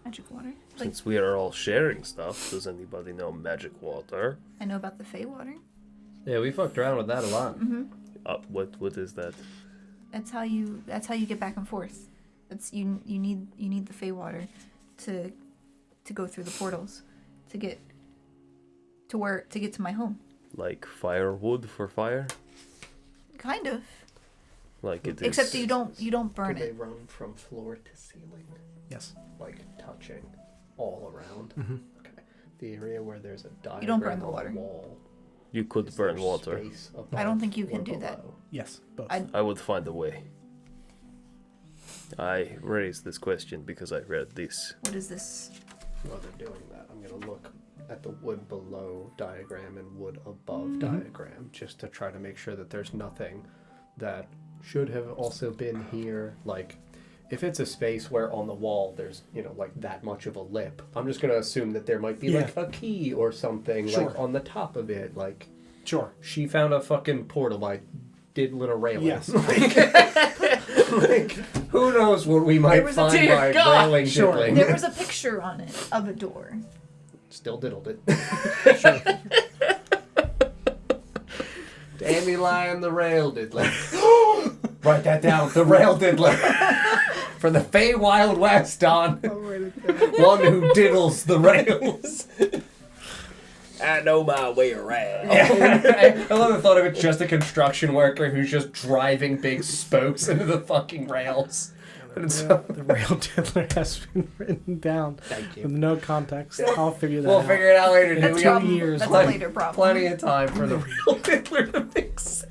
Magic water? Like, Since we are all sharing stuff, does anybody know magic water? I know about the Fey water. Yeah, we fucked around with that a lot. Mm-hmm. What is that? That's how you get back and forth. That's you need the Fey water to go through the portals to get to my home. Like firewood for fire? Kind of. Like it is. Except that you don't burn Do they it. run from floor to ceiling? Yes. Like touching all around? Mm-hmm. Okay. The area where there's a diagram You don't burn the on water. wall. You could Is burn there water. space above I don't think you or can do that. below? Yes, both. I would find a way. I raised this question because I read this. What is this? While they're doing that, I'm gonna look at the wood below diagram and wood above Mm-hmm. diagram just to try to make sure that there's nothing that should have also been here. Like, if it's a space where on the wall there's, like that much of a lip, I'm just gonna assume that there might be like a key or something Sure. like on the top of it. Like, Sure. she found a fucking portal by diddling a railing. Yes. Like, who knows what we might There was a- find Dear by God. railing Sure. diddling. There was a picture on it of a door. Still diddled it. Dandelion the rail diddler. Write that down. The rail diddler. From the Fey Wild West, Don. One who diddles the rails. I know my way around. I love the thought of it just a construction worker who's just driving big spokes into the fucking rails. And it's The rail diddler has been written down Thank with no context. I'll figure that We'll out. figure it out later, dude. That's, We got got 2 years. that's Like, a later problem. plenty of time for the real diddler to make sense.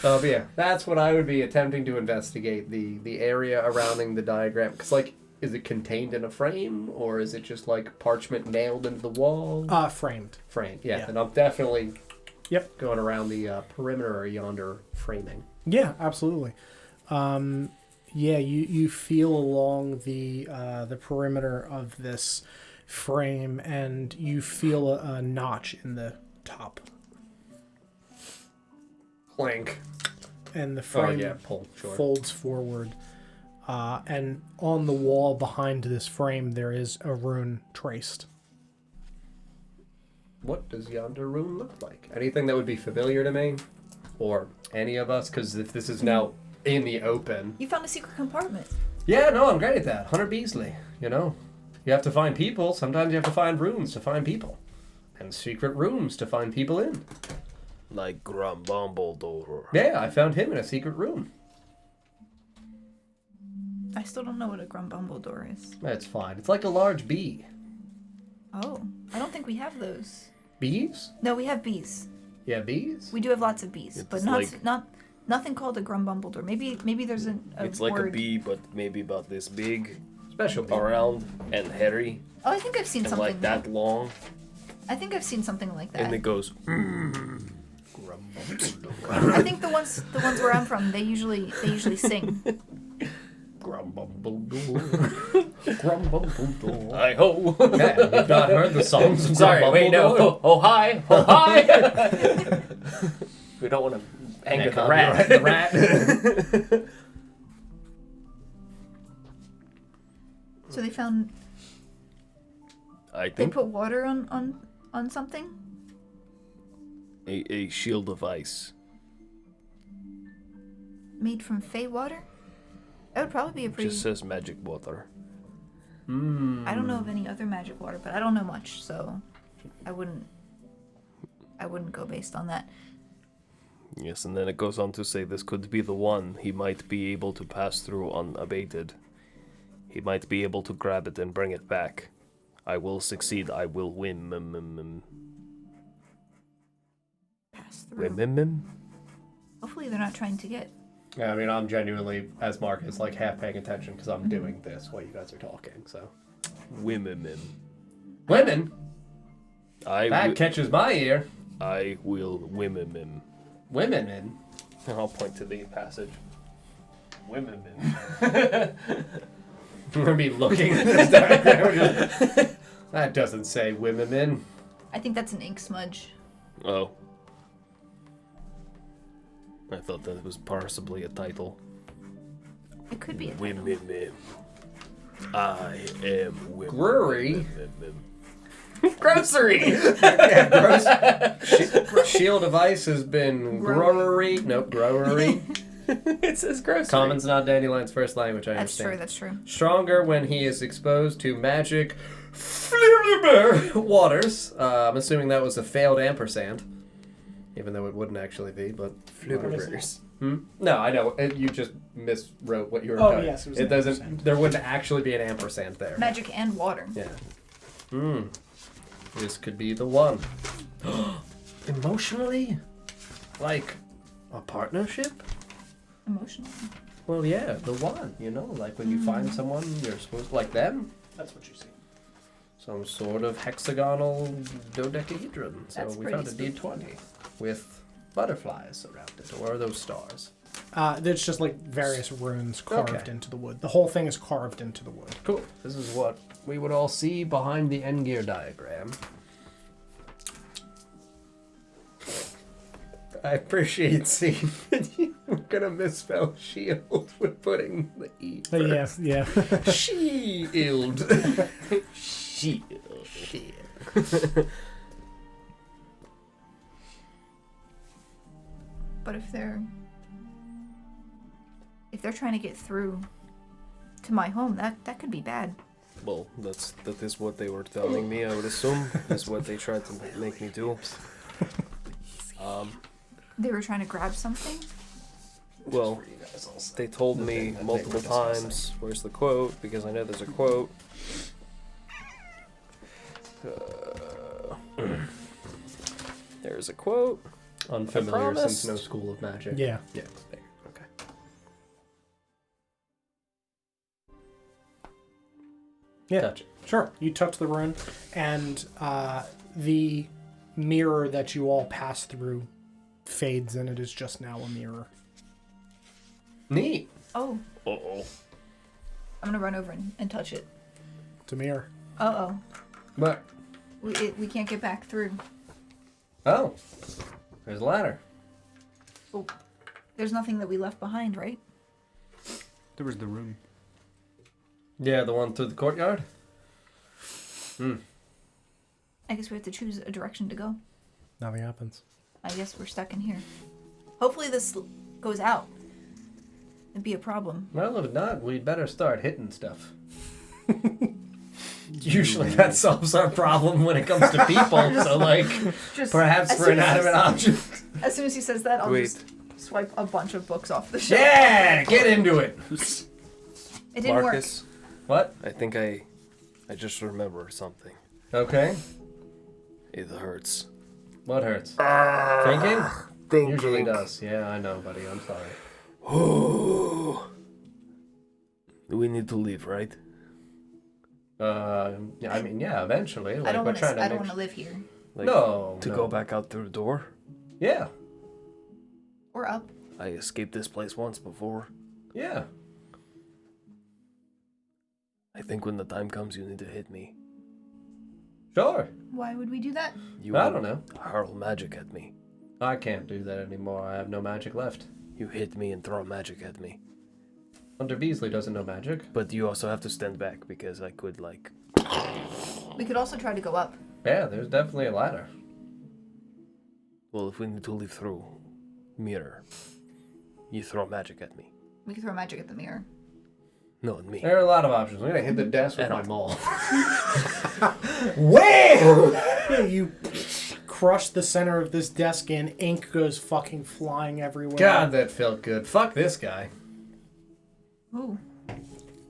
But yeah, that's what I would be attempting to investigate, the area surrounding the diagram. Because, like, is it contained in a frame? Or is it just, like, parchment nailed into the wall? Framed. Frame, yeah. yeah. And I'm definitely Yep. going around the perimeter of yonder framing. Yeah, absolutely. Yeah, you feel along the perimeter of this frame, and you feel a notch in the top, Clink. and the Oh, frame yeah, pull, sure. folds forward. And on the wall behind this frame, there is a rune traced. What does yonder room look like? Anything that would be familiar to me? Or any of us? Because if this is now in the open... You found a secret compartment. Yeah, no, I'm great at that. Hunter Beasley, You have to find people. Sometimes you have to find rooms to find people. And secret rooms to find people in. Like Grumbumbledore. Yeah, I found him in a secret room. I still don't know what a Grumbumbledore is. That's fine. It's like a large bee. Oh, I don't think we have those. Bees? No, we have bees. Yeah, bees? We do have lots of bees, but It's not like- nothing called a Grumbumbledore. Maybe there's a It's like word. a bee, but maybe about this big, Special bee. around, and hairy, Oh, I think I've seen and something like that long, I think I've seen something like that. and it goes. I think the ones where I'm from, they usually sing. Grumbumbledore. Grumbumbledore. Hi ho! Yeah, you've not heard the songs of Sorry, wait, no. Grumbumbledore? Oh, hi! Oh, hi! We don't want to anger the rat. The rat. So they found I they think put water on something. a shield of ice. Made from Fey water? That would probably be a pretty... Just says magic water. I don't know of any other magic water, but I don't know much, so I wouldn't go based on that. Yes, and then it goes on to say this could be the one. He might be able to pass through unabated. He might be able to grab it and bring it back. I will succeed. I will win. Pass through. Win. Hopefully they're not trying to get... Yeah, I mean, I'm genuinely, as Marcus, like half paying attention because I'm doing this while you guys are talking. So, Women. women, I that catches my ear. I will women. Women in. I'll point to the passage. Women. I'm gonna be looking at this diagram. That doesn't say women in. I think that's an ink smudge. Oh. I thought that was possibly a title. It could be a title. Women. I am Brewery? Grocery. Shield of Ice has been growery. Nope, growery. It says grocery. Common's not Dandelion's first language, I That's understand. true. That's true. Stronger when he is exposed to magic waters. I'm assuming that was a failed ampersand. Even though it wouldn't actually be, but... Flubberbears. No, I know. You just miswrote what you were Oh, talking. yes, it was It an doesn't... ampersand. There wouldn't actually be an ampersand there. Magic and water. Yeah. This could be the one. Emotionally? Like a partnership? Emotional. Well, yeah, the one, you know? Like when you find someone, you're supposed to like them. That's what you see. Some sort of hexagonal dodecahedron. So That's we pretty found a D20 with butterflies around it. Or are those stars? There's just like various runes carved Okay. into the wood. The whole thing is carved into the wood. Cool. This is what we would all see behind the N-gear diagram. I appreciate seeing that you were gonna misspell shield with putting the E first. Yeah. Shield. Shield. But if they're trying to get through to my home, that could be bad. Well, that is what they were telling me. I would assume that's what they tried to make me do. They were trying to grab something. Well, they told me multiple times. Where's the quote? Because I know there's a quote. There's a quote. Unfamiliar since promised. no school of magic. Yeah. Yeah. There. Okay. Yeah. Touch it. Sure. You touch the rune, and the mirror that you all pass through fades, and it is just now a mirror. Neat. Oh, Uh-oh. I'm gonna run over and touch it. It's a mirror. Uh-oh. But We can't get back through. oh, there's a ladder. Oh, there's nothing that we left behind, right? There was the room. Yeah, the one through the courtyard. I guess we have to choose a direction to go. Nothing happens. I guess we're stuck in here. Hopefully this goes out. It'd be a problem. Well, if not, we'd better start hitting stuff. Usually that solves our problem when it comes to people, so like, Just perhaps as for soon inanimate objects. As soon as he says that, I'll Wait. just swipe a bunch of books off the shelf. Yeah, get into it. It didn't Marcus, What? I think I just remember something. Okay. It hurts. What hurts? Thinking? Usually does. Yeah, I know, buddy. I'm sorry. We need to leave, right? Yeah, I mean, yeah, eventually. work. Like, I don't we're want trying to. to I don't make want to live here Like, No. To no. go back out through the door? Yeah. or up. I escaped this place once before. Yeah. I think when the time comes, you need to hit me. Sure. Why would we do that? You I would don't know. hurl magic at me. I can't do that anymore. I have no magic left. You hit me and throw magic at me. Hunter Beasley doesn't know magic. But you also have to stand back because I could, like... We could also try to go up. Yeah, there's definitely a ladder. Well, if we need to leave through mirror, you throw magic at me. We could throw magic at the mirror. No, at me. There are a lot of options. I'm gonna hit the desk with And my I'll- maul. Wham! Yeah, you crush the center of this desk, and ink goes fucking flying everywhere. God, that felt good. Fuck this guy. Ooh.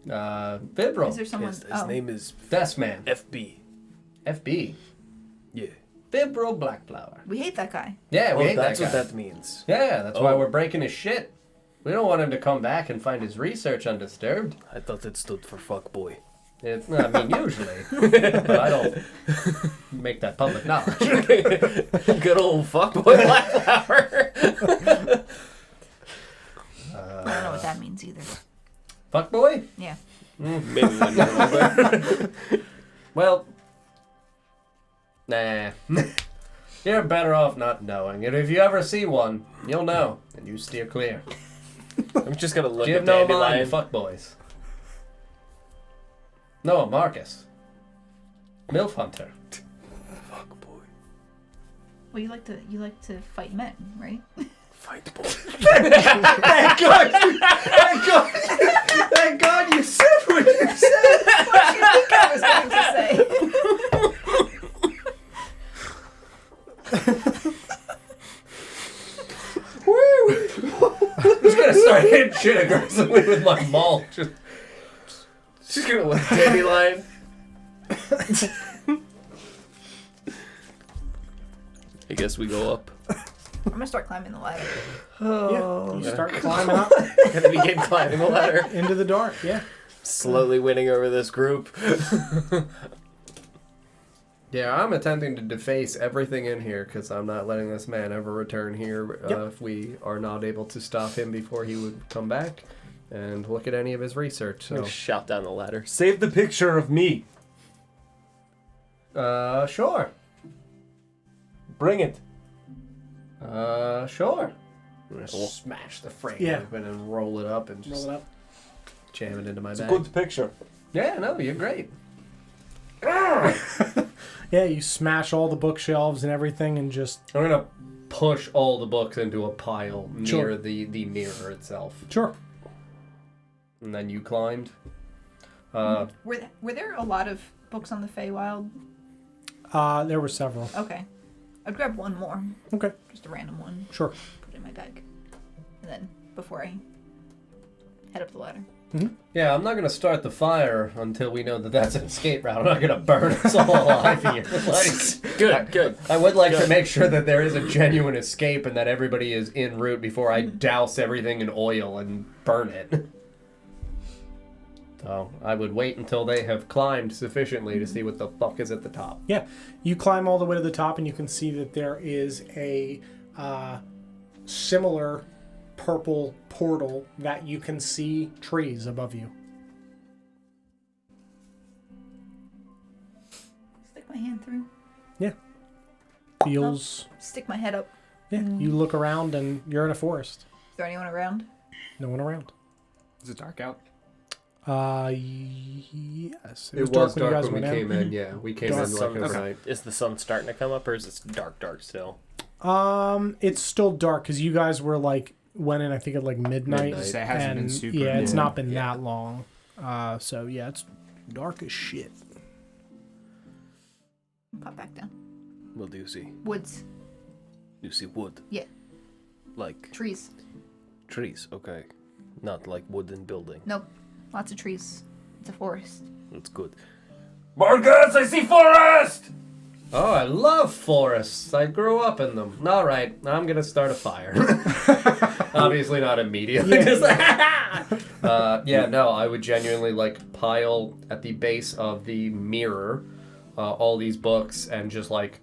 Fivrel. Is there someone? His name is Desk man. FB. FB. Yeah. Fivrel Blackflower. We hate that guy. Yeah, we Oh, hate that's that what guy. that means. Yeah, that's why Oh. we're breaking his shit. We don't want him to come back and find his research undisturbed. I thought it stood for fuckboy. I mean, usually. But I don't make that public knowledge. Good old fuckboy Blackflower. I don't know what that means either. Fuck boy? Yeah. Maybe when you're older. Well, nah. You're better off not knowing. And if you ever see one, you'll know. And you steer clear. I'm just gonna look Give at no mind, Dandelion. fuck boys. No, Marcus. MILF Hunter. Fuck boy. Well, you like to fight men, right? Fight boy. Thank God! Thank God! Thank God you said what you said! What do you think I was going to say? Woo! I'm just gonna start hitting shit aggressively with my maul. Just gonna let dandelion. I guess we go up. I'm gonna start climbing the ladder. Yeah, you start climbing up Gonna begin climbing the ladder. into the dark. Yeah. Slowly winning over this group. Yeah, I'm attempting to deface everything in here because I'm not letting this man ever return here if we are not able to stop him before he would come back and look at any of his research. So, Shout down the ladder. Save the picture of me. sure. Bring it. Sure. I'm gonna smash the frame Yeah. open and roll it up and just Roll it up. jam it into my It's a bag. good picture. Yeah, no, you're great. Yeah, you smash all the bookshelves and everything and just... I'm gonna push all the books into a pile near Sure. the mirror itself. Sure. And then you climbed. Were there a lot of books on the Feywild? There were several. Okay. I'd grab one more. Okay. Just a random one. Sure. Put it in my bag. And then, before I head up the ladder. Yeah, I'm not gonna start the fire until we know that that's an escape route. I'm not gonna burn us all alive here. Like, Good. I would like to make sure that there is a genuine escape and that everybody is en route before I douse everything in oil and burn it. So I would wait until they have climbed sufficiently to see what the fuck is at the top. Yeah. You climb all the way to the top and you can see that there is a similar purple portal that you can see trees above you. Stick my hand through. Yeah. Feels... Stick my head up. Yeah. You look around and you're in a forest. Is there anyone around? No one around. Is it dark out? Yes. It was dark when you guys when we went came in. Yeah, we came in like Sun- overnight. Is the sun starting to come up, or is it dark still? It's still dark because you guys were like went in I think at like midnight. It hasn't been and super yeah, it's long. not been that long. So yeah, it's dark as shit. Pop back down. What do you see? Woods. You see wood. Yeah. Like Trees. trees, okay. Not like wooden building. Nope. Lots of trees. It's a forest. That's good. Marcus, I see forest! Oh, I love forests. I grew up in them. All right, I'm gonna start a fire. Obviously not immediately. Just no, I would genuinely like pile at the base of the mirror all these books and just like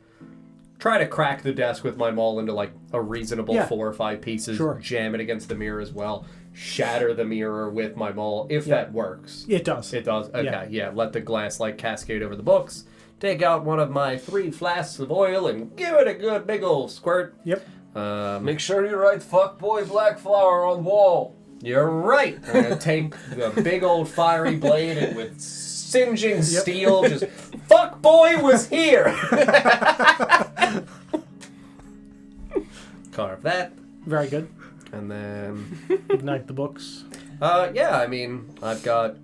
try to crack the desk with my maul into like a reasonable 4 or 5 pieces. Sure. Jam it against the mirror as well. Shatter the mirror with my maul if that works. It does. It does. Okay, yeah. Let the glass like cascade over the books. Take out one of my 3 flasks of oil and give it a good big old squirt. Yep. Make sure you write fuckboy black flower on wall. You're right. I'm gonna take the big old fiery blade and with singeing steel, just fuck boy was here. Carve that, Very good. and then Ignite the books. yeah. I mean, I've got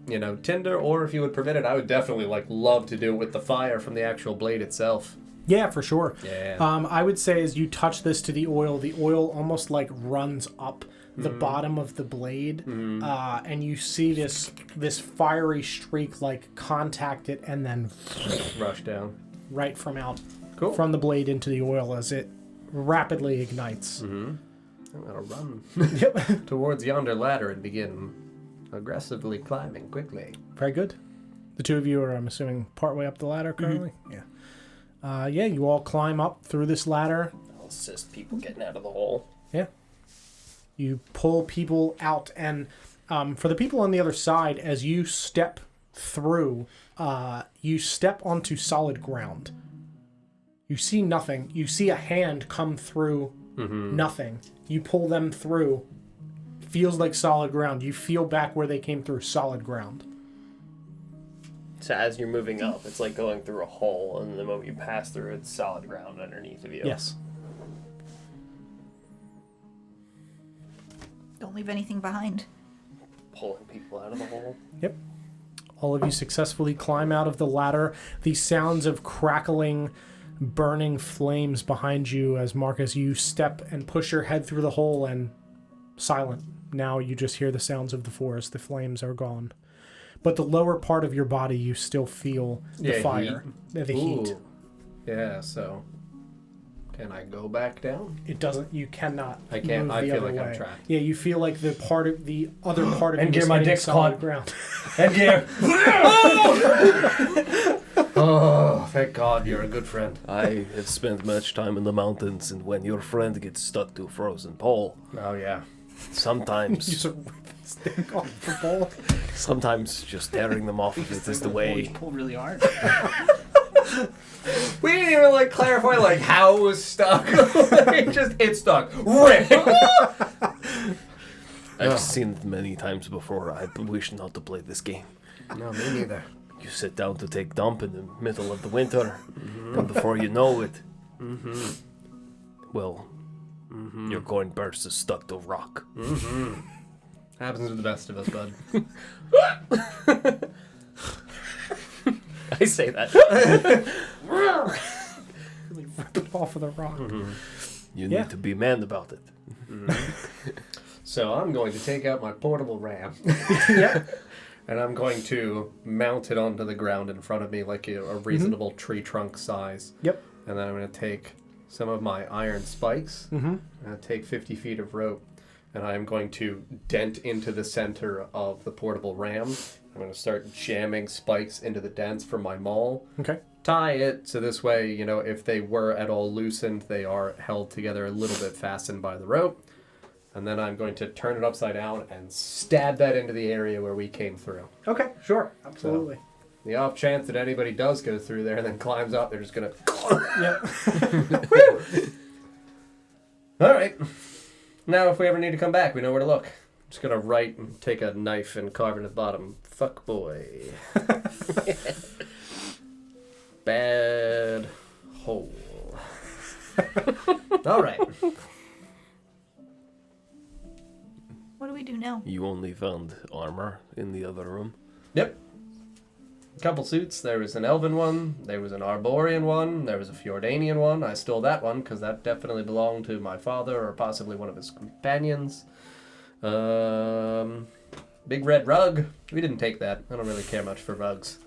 tinder, or if you would permit it, I would definitely love to do it with the fire from the actual blade itself. Yeah, for sure. Yeah. I would say as you touch this to the oil almost like runs up the bottom of the blade, and you see this fiery streak like contact it and then Rush down. right from Cool. the blade into the oil as it rapidly ignites. I'm gonna run Yep. towards yonder ladder and begin aggressively climbing quickly. Very good. The two of you are, I'm assuming, partway up the ladder currently. Yeah. Yeah. You all climb up through this ladder. I'll assist people getting out of the hole. Yeah. You pull people out, and for the people on the other side, as you step through, you step onto solid ground. You see nothing. You see a hand come through nothing. You pull them through. Feels like solid ground. You feel back where they came through solid ground. So as you're moving up, it's like going through a hole, and the moment you pass through, it's solid ground underneath of you. Yes. Don't leave anything behind. Pulling people out of the hole. Yep. All of you successfully climb out of the ladder. The sounds of crackling, burning flames behind you as Marcus, you step and push your head through the hole, and silent. Now you just hear the sounds of the forest. The flames are gone. But the lower part of your body, you still feel the fire, the heat. Yeah, so can I go back down? It doesn't. You cannot. I can't. Move I the feel other like way. I'm trapped. Yeah, you feel like the other part of And you gear is my hitting dick's solid caught. ground. And gear. Oh, thank God you're a good friend. I have spent much time in the mountains, and when your friend gets stuck to a frozen pole, Oh yeah. You sometimes just rip this thing off the pole. sometimes just tearing them off of it is the way. Pull really hard. We didn't even like clarify like how it was stuck. It's stuck. Rip. I've seen it many times before. I wish not to play this game. No, me neither. You sit down to take dump in the middle of the winter, and before you know it, well, your coin purse is stuck to rock. Happens to the best of us, bud. I say that. Rip it off of the rock. You Yeah. need to be man about it. So I'm going to take out my portable ram. Yeah. And I'm going to mount it onto the ground in front of me like a reasonable tree trunk size. Yep. And then I'm going to take some of my iron spikes and take 50 feet of rope. And I'm going to dent into the center of the portable ram. I'm going to start jamming spikes into the dents from my maul. Okay. Tie it so this way, you know, if they were at all loosened, they are held together a little bit fastened by the rope. And then I'm going to turn it upside down and stab that into the area where we came through. Okay. Sure. Absolutely. The off chance that anybody does go through there and then climbs up, they're just going to... Yep. All right. Now, if we ever need to come back, we know where to look. I'm just going to write and take a knife and carve it at the bottom. Fuck boy. Bad hole. All right. What do we do now? You only found armor in the other room. Yep. Couple suits. There was an elven one. There was an Arborian one. There was a Fjordanian one. I stole that one because that definitely belonged to my father or possibly one of his companions. Big red rug. We didn't take that. I don't really care much for rugs.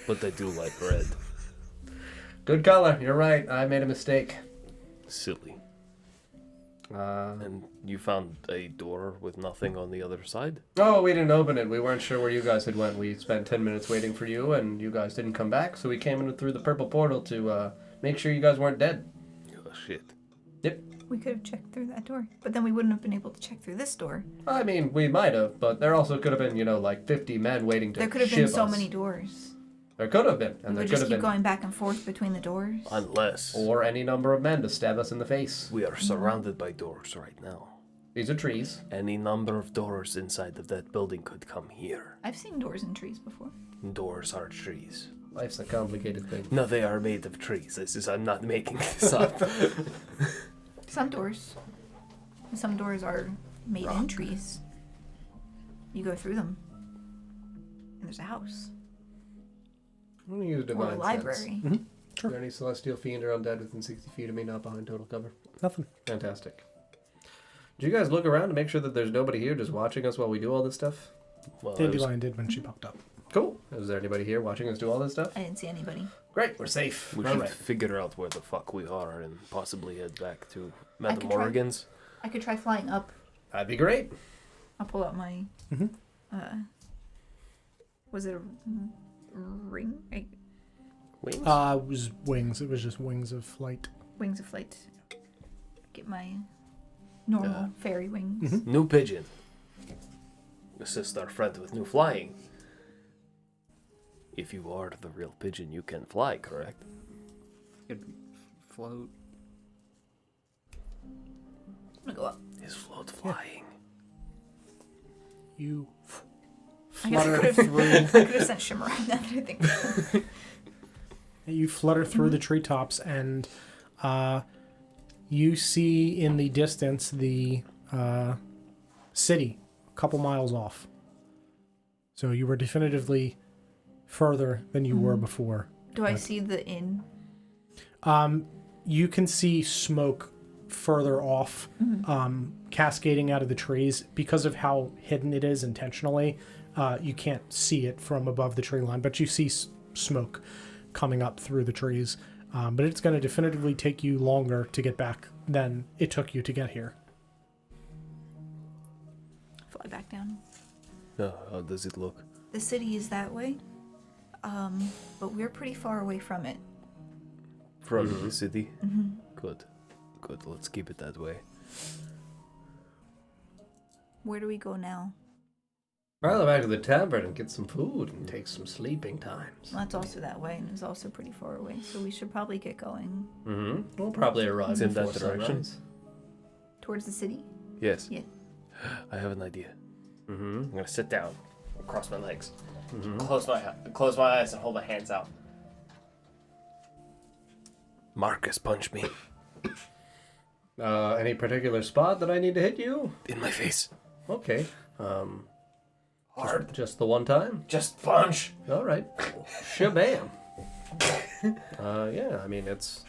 But I do like red. Good color. You're right. I made a mistake. Silly. And you found a door with nothing on the other side? Oh, we didn't open it. We weren't sure where you guys had went. We spent 10 minutes waiting for you, and you guys didn't come back, so we came in through the purple portal to make sure you guys weren't dead. Oh, shit. Yep. We could have checked through that door, but then we wouldn't have been able to check through this door. I mean, we might have, but there also could have been, you know, like 50 men waiting to There could have been shiv so us. many doors. There could have been, We and there would could just have keep been, going back and forth between the doors. Unless or any number of men to stab us in the face. we are surrounded by doors right now. These are trees. Any number of doors inside of that building could come here. I've seen doors in trees before. Doors are trees. Life's a complicated thing. No, they are made of trees. I'm not making this up. Some doors are made in trees. You go through them, and there's a house I'm going to use or divine a library. sense. Is there any celestial fiend or undead within 60 feet of me, not behind total cover? Nothing. Fantastic. Did you guys look around to make sure that there's nobody here just watching us while we do all this stuff? Well, I was- Dandelion did when she popped up. Cool. Is there anybody here watching us do all this stuff? I didn't see anybody. Great, we're safe. we All should right. figure out where the fuck we are and possibly head back to I could try. Metamorgans. I could try flying up. That'd be great. I'll pull out my. Mhm. Was it a ring? Wings? It was wings. It was just wings of flight. Wings of flight. Get my normal fairy wings. New pigeon. Assist our friend with new flying. If you are the real pigeon, you can fly, correct? Could float. I'm gonna go up. Is float flying? You I guess I flutter could through. have sent Shimmer on that, I think. You flutter through the treetops, and you see in the distance the city, a couple miles off. So you were definitively further than you were before. Do I see the inn? You can see smoke further off, cascading out of the trees. Because of how hidden it is intentionally, you can't see it from above the tree line, but you see smoke coming up through the trees. But it's going to definitively take you longer to get back than it took you to get here. Fly back down. How does it look? The city is that way, but we're pretty far away from it. From the city? Good. Good, let's keep it that way. Where do we go now? Rather back to the tavern and get some food and take some sleeping times. Well, that's also that way, and it's also pretty far away, so we should probably get going. We'll probably arrive In that before direction? sunrise. Towards the city? Yes. Yeah. I have an idea. I'm gonna sit down, cross my legs, close my eyes, and hold my hands out. Marcus, punch me. Any particular spot that I need to hit you? In my face. Okay. Hard. Just the one time? Just punch. All right. Shabam. Yeah, I mean, it's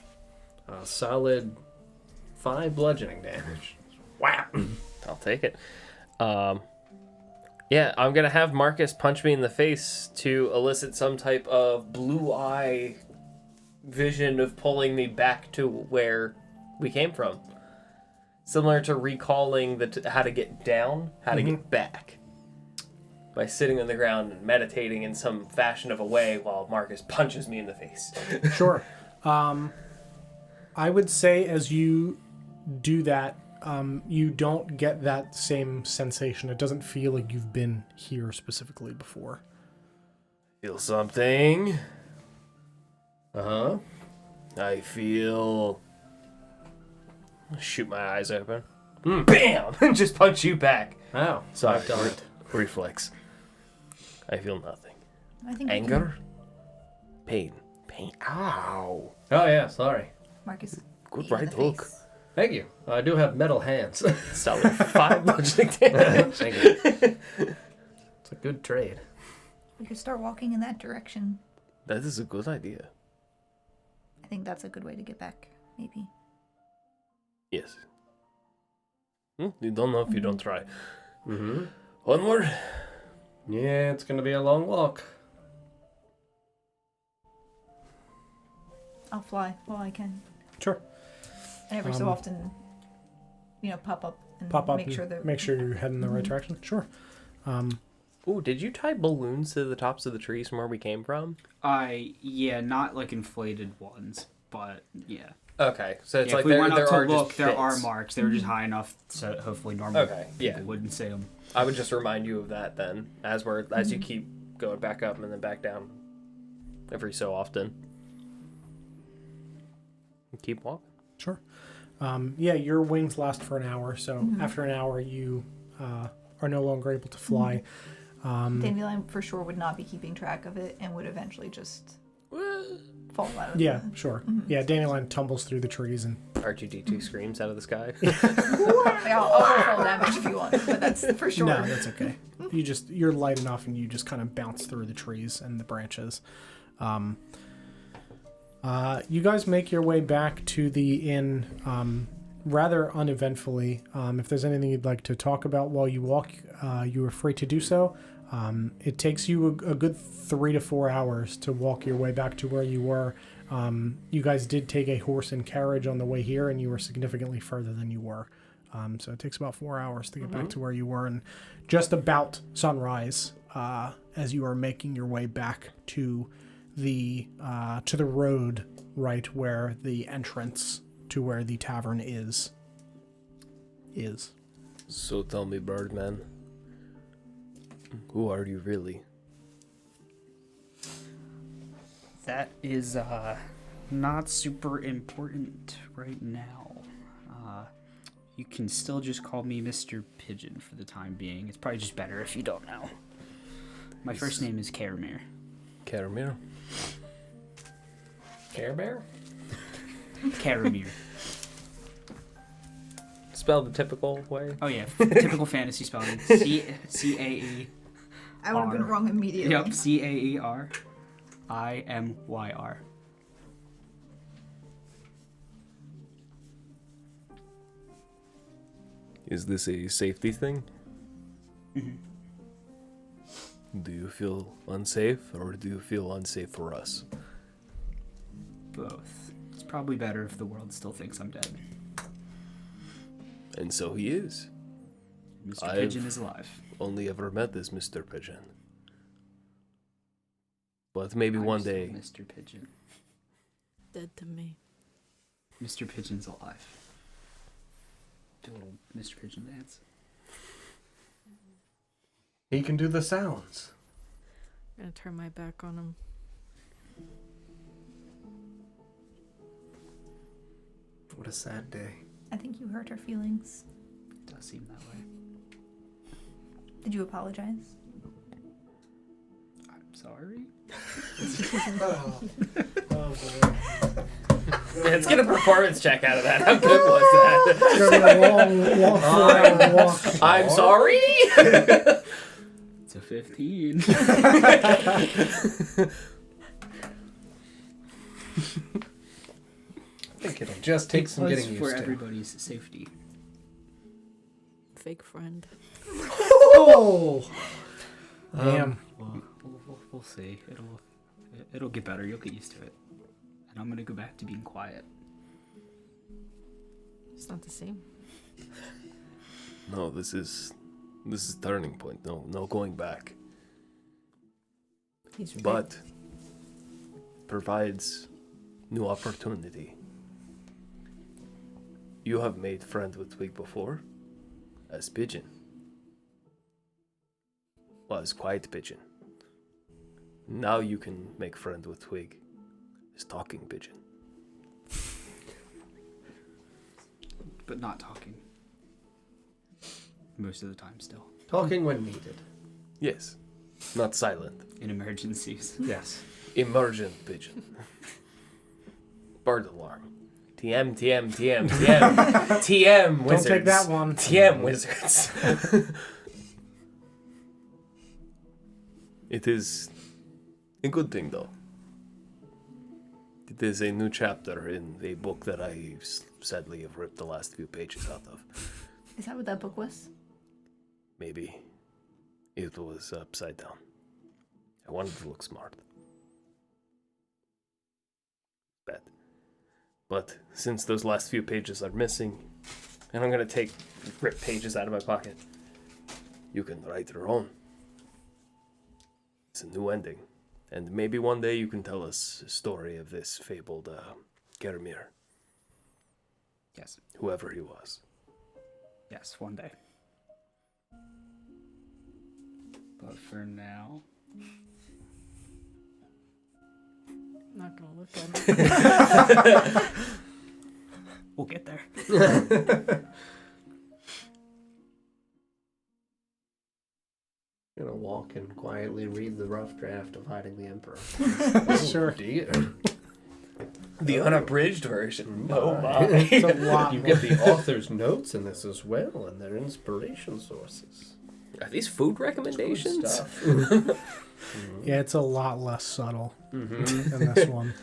a solid 5 bludgeoning damage. Wow. I'll take it. Yeah, I'm gonna have Marcus punch me in the face to elicit some type of blue eye vision of pulling me back to where we came from. Similar to recalling how to get down, how to get back. By sitting on the ground and meditating in some fashion of a way while Marcus punches me in the face. Sure. I would say as you do that, you don't get that same sensation. It doesn't feel like you've been here specifically before. Feel something. Uh-huh. I feel... Shoot my eyes open. Bam! And just punch you back. Wow. Sorry. I've done it. Reflex. I feel nothing. I think Anger? Pain. Pain. Ow. Oh, yeah, sorry. Marcus. Good beat you in right the hook. face. Thank you. I do have metal hands. Solid 5 bludgeoning damage. Thank you. It's a good trade. We could start walking in that direction. That is a good idea. I think that's a good way to get back, maybe. Yes. You don't know if you don't try. Mm-hmm. Onward. Yeah, it's gonna be a long walk. I'll fly while I can. Sure. And every so often, pop up and Make sure you're heading in the right direction. Sure. Ooh, did you tie balloons to the tops of the trees from where we came from? Yeah, not like inflated ones, but yeah. Okay, so it's Yeah, like if we went there up to are look, just there are bits. marks. They were just high enough so hopefully normal Okay, people yeah. wouldn't see them. I would just remind you of that then, as you keep going back up and then back down every so often. Keep walking. Sure. Yeah, your wings last for an hour, so after an hour you are no longer able to fly. Dandelion for sure would not be keeping track of it and would eventually just fall out of Yeah, sure. Yeah, Dandelion tumbles through the trees and R2D2 screams out of the sky. I'll roll full damage if you want, but that's for sure. No, that's okay. You're light enough and you just kind of bounce through the trees and the branches. You guys make your way back to the inn rather uneventfully. If there's anything you'd like to talk about while you walk, you are free to do so. It takes you a good 3 to 4 hours to walk your way back to where you were. You guys did take a horse and carriage on the way here, and you were significantly further than you were. So it takes about 4 hours to get back to where you were, and just about sunrise as you are making your way back to the road, right where the entrance to where the tavern is. So tell me, Birdman, who are you really? That is not super important right now. You can still just call me Mr. Pigeon for the time being. It's probably just better if you don't know. My first name is Caramir. Caramir. Care Bear? Caramir. Spelled the typical way. Oh yeah, typical fantasy spelling. C-A-E. I would have been wrong immediately. Yep, Caerymyr. Is this a safety thing? Mhm. Do you feel unsafe, or do you feel unsafe for us? Both. It's probably better if the world still thinks I'm dead. And so he is. Mr. Pigeon is alive. Only ever met this Mr. Pigeon. But maybe I'm one still day. Mr. Pigeon. Dead to me. Mr. Pigeon's alive. Do a little Mr. Pigeon dance. He can do the sounds. I'm gonna turn my back on him. What a sad day. I think you hurt her feelings. It does seem that way. Did you apologize? I'm sorry. Oh boy. Let's get a performance check out of that. How good was that? It's gonna be a long walk. I'm sorry. It's a 15. I think it'll just take some getting used for to. everybody's safety. Fake friend. Oh! Damn. We'll see. It'll get better. You'll get used to it. And I'm gonna go back to being quiet. It's not the same. No, this is turning point. No going back. He's right. But provides new opportunity. You have made friend with Twig before, as Pigeon. Was Quiet Pigeon. Now you can make friend with Twig, as Talking Pigeon. But not talking. Most of the time still. Talking when needed. Yes, not silent. In emergencies. Yes. Emergent Pigeon. Bird alarm. TM, TM, TM, TM. TM wizards. Don't take that one. TM wizards. It is a good thing, though. It is a new chapter in a book that I sadly have ripped the last few pages out of. Is that what that book was? Maybe it was upside down. I wanted to look smart. Bad. But since those last few pages are missing, and I'm going to rip pages out of my pocket, you can write your own. It's a new ending. And maybe one day you can tell us a story of this fabled Caramir. Yes. Whoever he was. Yes, one day. But for now... Not gonna look at him. We'll get there. I'm gonna walk and quietly read the rough draft of Hiding the Emperor. Sure. Dear. The unabridged version. Oh my. It's a lot. You get the author's notes in this as well, and their inspiration sources. Are these food Good recommendations? stuff. Yeah, it's a lot less subtle Mm-hmm. than this one.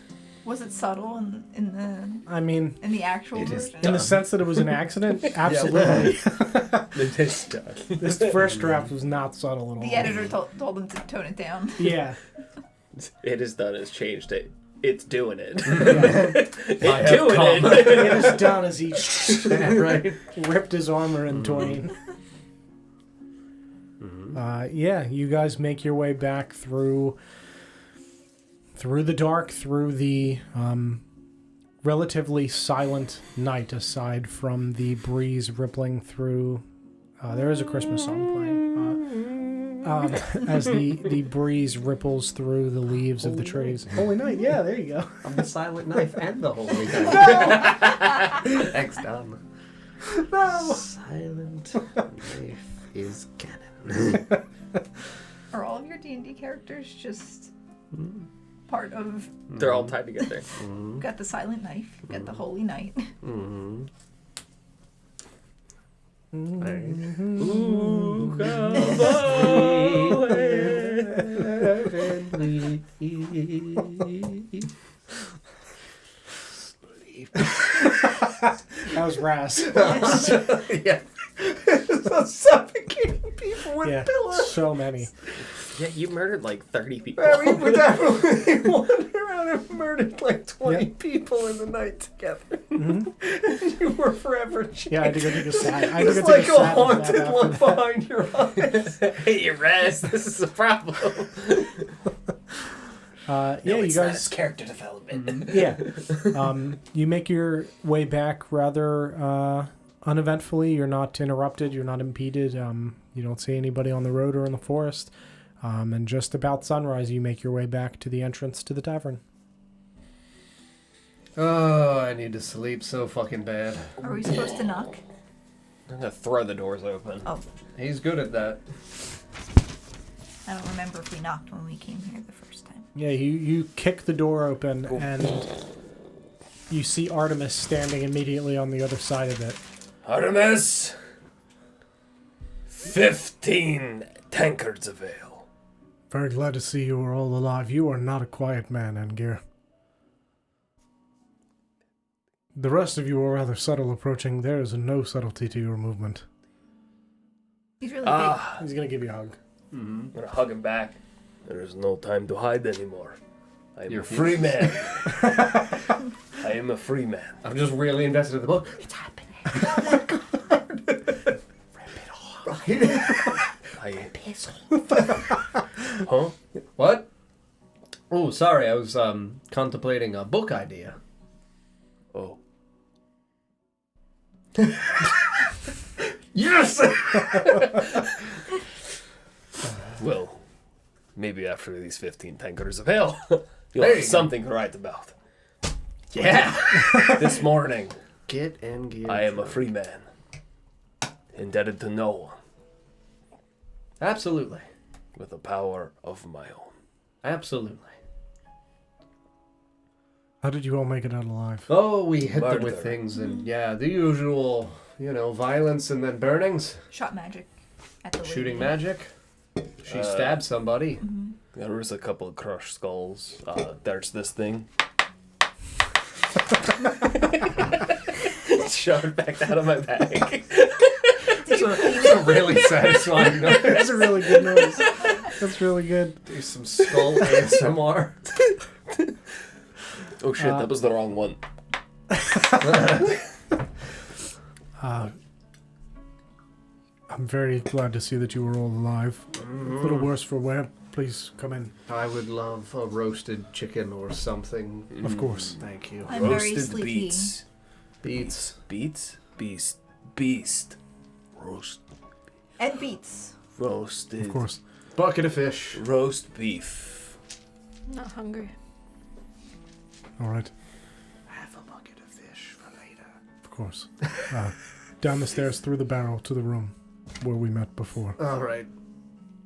Was it subtle in I mean, the actual It is version? in the sense that it was an accident, absolutely. It is done. This first draft was not subtle at all. The editor told him to tone it down. Yeah. It is done as changed it. It's doing it. Yeah. It's doing It it. is done as he Right. ripped his armor in twain. Yeah, you guys make your way back through the dark, through the relatively silent night, aside from the breeze rippling through. There is a Christmas song playing. As the breeze ripples through the leaves of the trees. Holy night, yeah, there you go. I'm the silent knife and the holy knife. X done. No. Silent knife is canon. Are all of your your D&D characters just part of... They're all tied together. You've got the silent knife, you've got the holy knight. Mm-hmm. That was Raz. Yeah. Suffocating people with Yeah, pillows. so many. Yeah, you murdered like 30 people. We would definitely wandered around and murdered like 20 Yeah. people in the night together. You were forever changed. Yeah, I had to go take a sad. I had to It's go take like a sad nap haunted after look that. behind your eyes. Hey, you Raz, this is a problem. Yeah, No, you it's not. guys. It's character development. Yeah. You make your way back rather uneventfully. You're not interrupted. You're not impeded. You don't see anybody on the road or in the forest. And just about sunrise, you make your way back to the entrance to the tavern. Oh, I need to sleep so fucking bad. Are we supposed to knock? I'm gonna throw the doors open. Oh, He's good at that. I don't remember if we knocked when we came here the first time. Yeah, you kick the door open, and you see Artemis standing immediately on the other side of it. Artemis! 15 tankards of ale. Very glad to see you are all alive. You are not a quiet man, Angir. The rest of you are rather subtle approaching. There is no subtlety to your movement. He's really big. He's gonna give you a hug. I'm gonna hug him back. There is no time to hide anymore. I am You're a free man. I am a free man. I'm just really invested in the book. It's happening. Huh? What? Oh, sorry. I was contemplating a book idea. Oh. Yes! Well, maybe after these 15 tankards of ale, you'll There have you go. something to write about. Yeah. This morning, Get and gear. I am a free man. Indebted to no one, Absolutely. with a power of my own. Absolutely. How did you all make it out alive? Oh, we hit them with Murder. things and, yeah, the usual, violence and then burnings. Shot magic at the Shooting lady. magic. She stabbed somebody. There was a couple of crushed skulls. There's this thing. Shove it back out of my bag. It's a really satisfying noise. That's a really good noise. That's really good. Do some skull ASMR. Oh shit, that was the wrong one. I'm very glad to see that you were all alive. A little worse for wear. Please come in. I would love a roasted chicken or something. Of course. Thank you. I'm very Roasted sleepy. beets. Beets. Beets? Beast. Beast. Roast. And beets. Roasted. Of course. Bucket of fish. Roast beef. Not hungry. All right. Have a bucket of fish for later. Of course. Down the stairs, through the barrel, to the room where we met before. All right.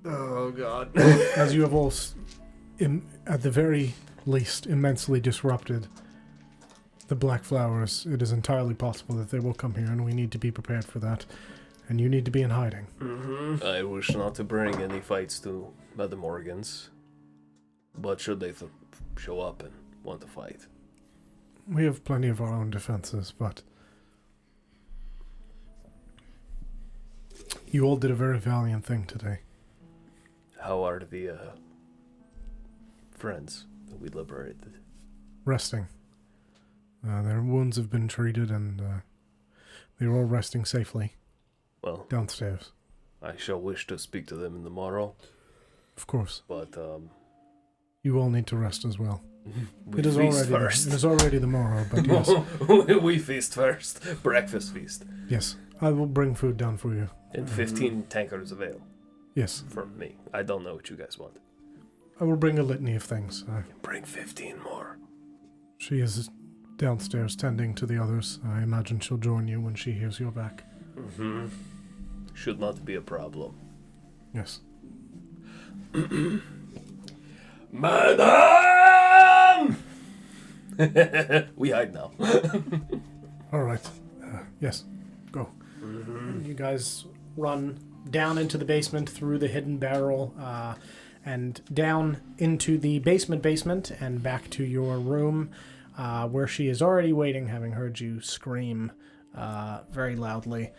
Oh, God. As you have all, at the very least, immensely disrupted the Black Flowers, it is entirely possible that they will come here, and we need to be prepared for that. And you need to be in hiding. I wish not to bring any fights to Madame Morgan's. But should they show up and want to fight? We have plenty of our own defenses, but you all did a very valiant thing today. How are the friends that we liberated? Resting. Their wounds have been treated, and they are all resting safely Well, downstairs. I shall wish to speak to them in the morrow, Of course. but You all need to rest as well. we It is feast already first. it is already the morrow, but yes. We feast first. Breakfast feast. Yes. I will bring food down for you. And 15 tankards of ale Yes. from me. I don't know what you guys want. I will bring a litany of things. Bring 15 more. She is downstairs tending to the others. I imagine she'll join you when she hears you're back. Should not be a problem. Yes. Madam! We hide now. All right. Yes. Go. You guys run down into the basement through the hidden barrel and down into the basement and back to your room where she is already waiting, having heard you scream very loudly.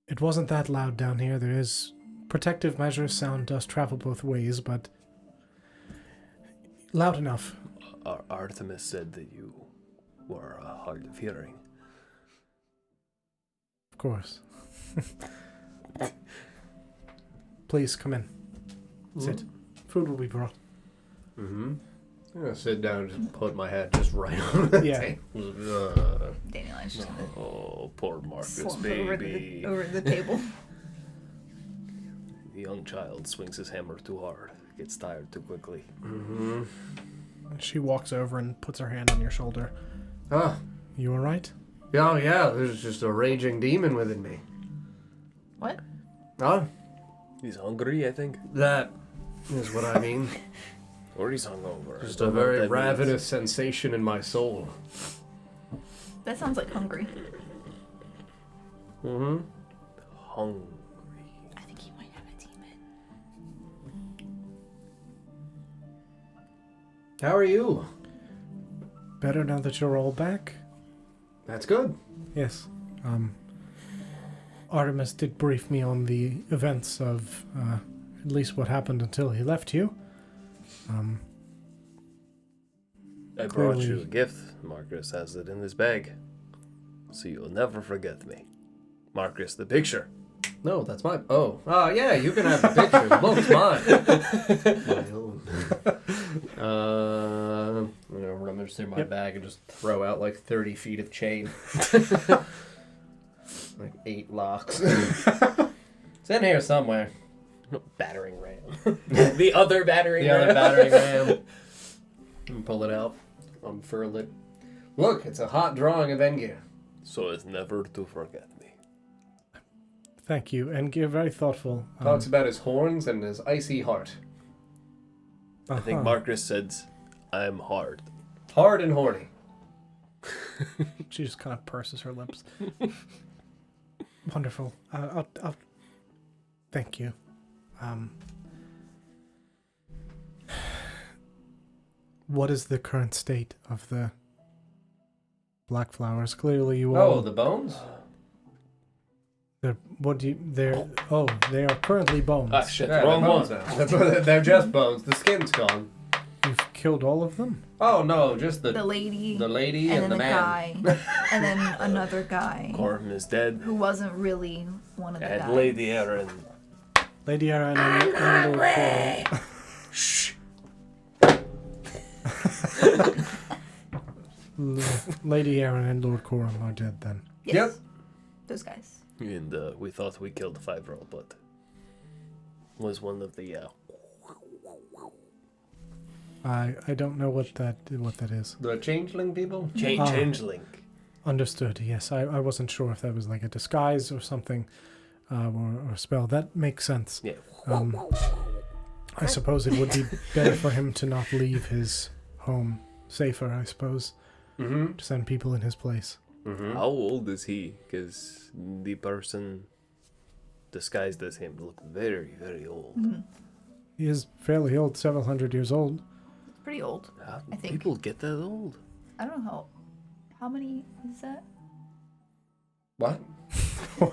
It wasn't that loud down here. There is protective measures. Sound does travel both ways, but loud enough. Artemis said that you were hard of hearing. Of course. Please come in. Sit. Food will be brought. Mm-hmm. I'm gonna sit down and just put my head just right on the table. Dandelions just gonna Oh, poor Marcus, slump baby. over the table. The young child swings his hammer too hard, gets tired too quickly. Mm-hmm. She walks over and puts her hand on your shoulder. Ah, You all right? yeah, yeah. There's just a raging demon within me. What? Ah, He's hungry, I think. that is what I mean. Or he's hungover. I Just don't a know what very that ravenous means. sensation in my soul. That sounds like hungry. Mm-hmm. Hungry. I think he might have a demon. How are you? Better now that you're all back? That's good. Yes. Artemis did brief me on the events of at least what happened until he left you. I brought you Clearly- a gift. Marcus has it in his bag. So you'll never forget me. Marcus, the picture. No, that's mine. Oh, yeah, you can have the picture. Look, it's mine. My own. I'm gonna rummage through my bag and just throw out like 30 feet of chain. Like 8 locks. It's in here somewhere. Battering ram. The other battering ram. The other battering ram. And pull it out. Unfurl it. Look, it's a hot drawing of Engir. So as never to forget me. Thank you, and you're very thoughtful. Talks about his horns and his icy heart. I think uh-huh. Marcus said, I'm hard. Hard and horny. She just kind of purses her lips. Wonderful. I'll thank you. What is the current state of the black flowers? Clearly, you all. Oh, the bones? They're, what do you? They're. Oh, they are currently bones. Ah, shit, Yeah, wrong they're one. bones now. That's what they're just bones. The skin's gone. You've killed all of them. Oh no, just The lady. the lady and and, then the the man. guy. And then another guy. Corym is dead. Who wasn't really one of the And guys. Lady Arynn. Lady Arynn and Lord Corym. Shh. Lady Arynn and Lord Corym are dead then. Yes. Yep. Those guys. And we thought we killed Fivrel, but was one of the I don't know what that is. The changeling people? changeling. Understood. Yes, I wasn't sure if that was like a disguise or something, or a spell. That makes sense. Yeah. I suppose it would be better for him to not leave his home. Safer, I suppose, Mm-hmm. to send people in his place. Mm-hmm. How old is he? Because the person disguised as him looked very, very old. He is fairly old, several hundred years old. It's pretty old. How do I think. people get that old? I don't know how many is that? What?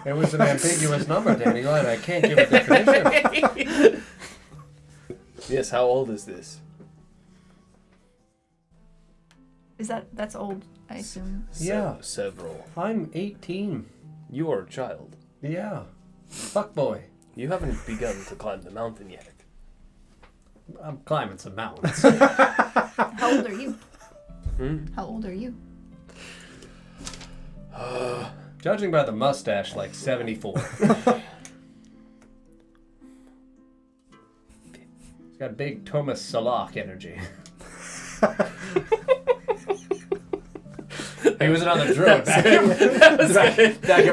It was an ambiguous number, Dandelion. I can't give a definition. Yes, how old is this? Is that's old? I assume. Yeah. Several. I'm 18. You are a child. Yeah. Fuck boy. You haven't begun to climb the mountain yet. I'm climbing some mountains. How old are you? How old are you? Judging by the mustache, like 74. He's got big Thomas Salak energy. He was another druid back in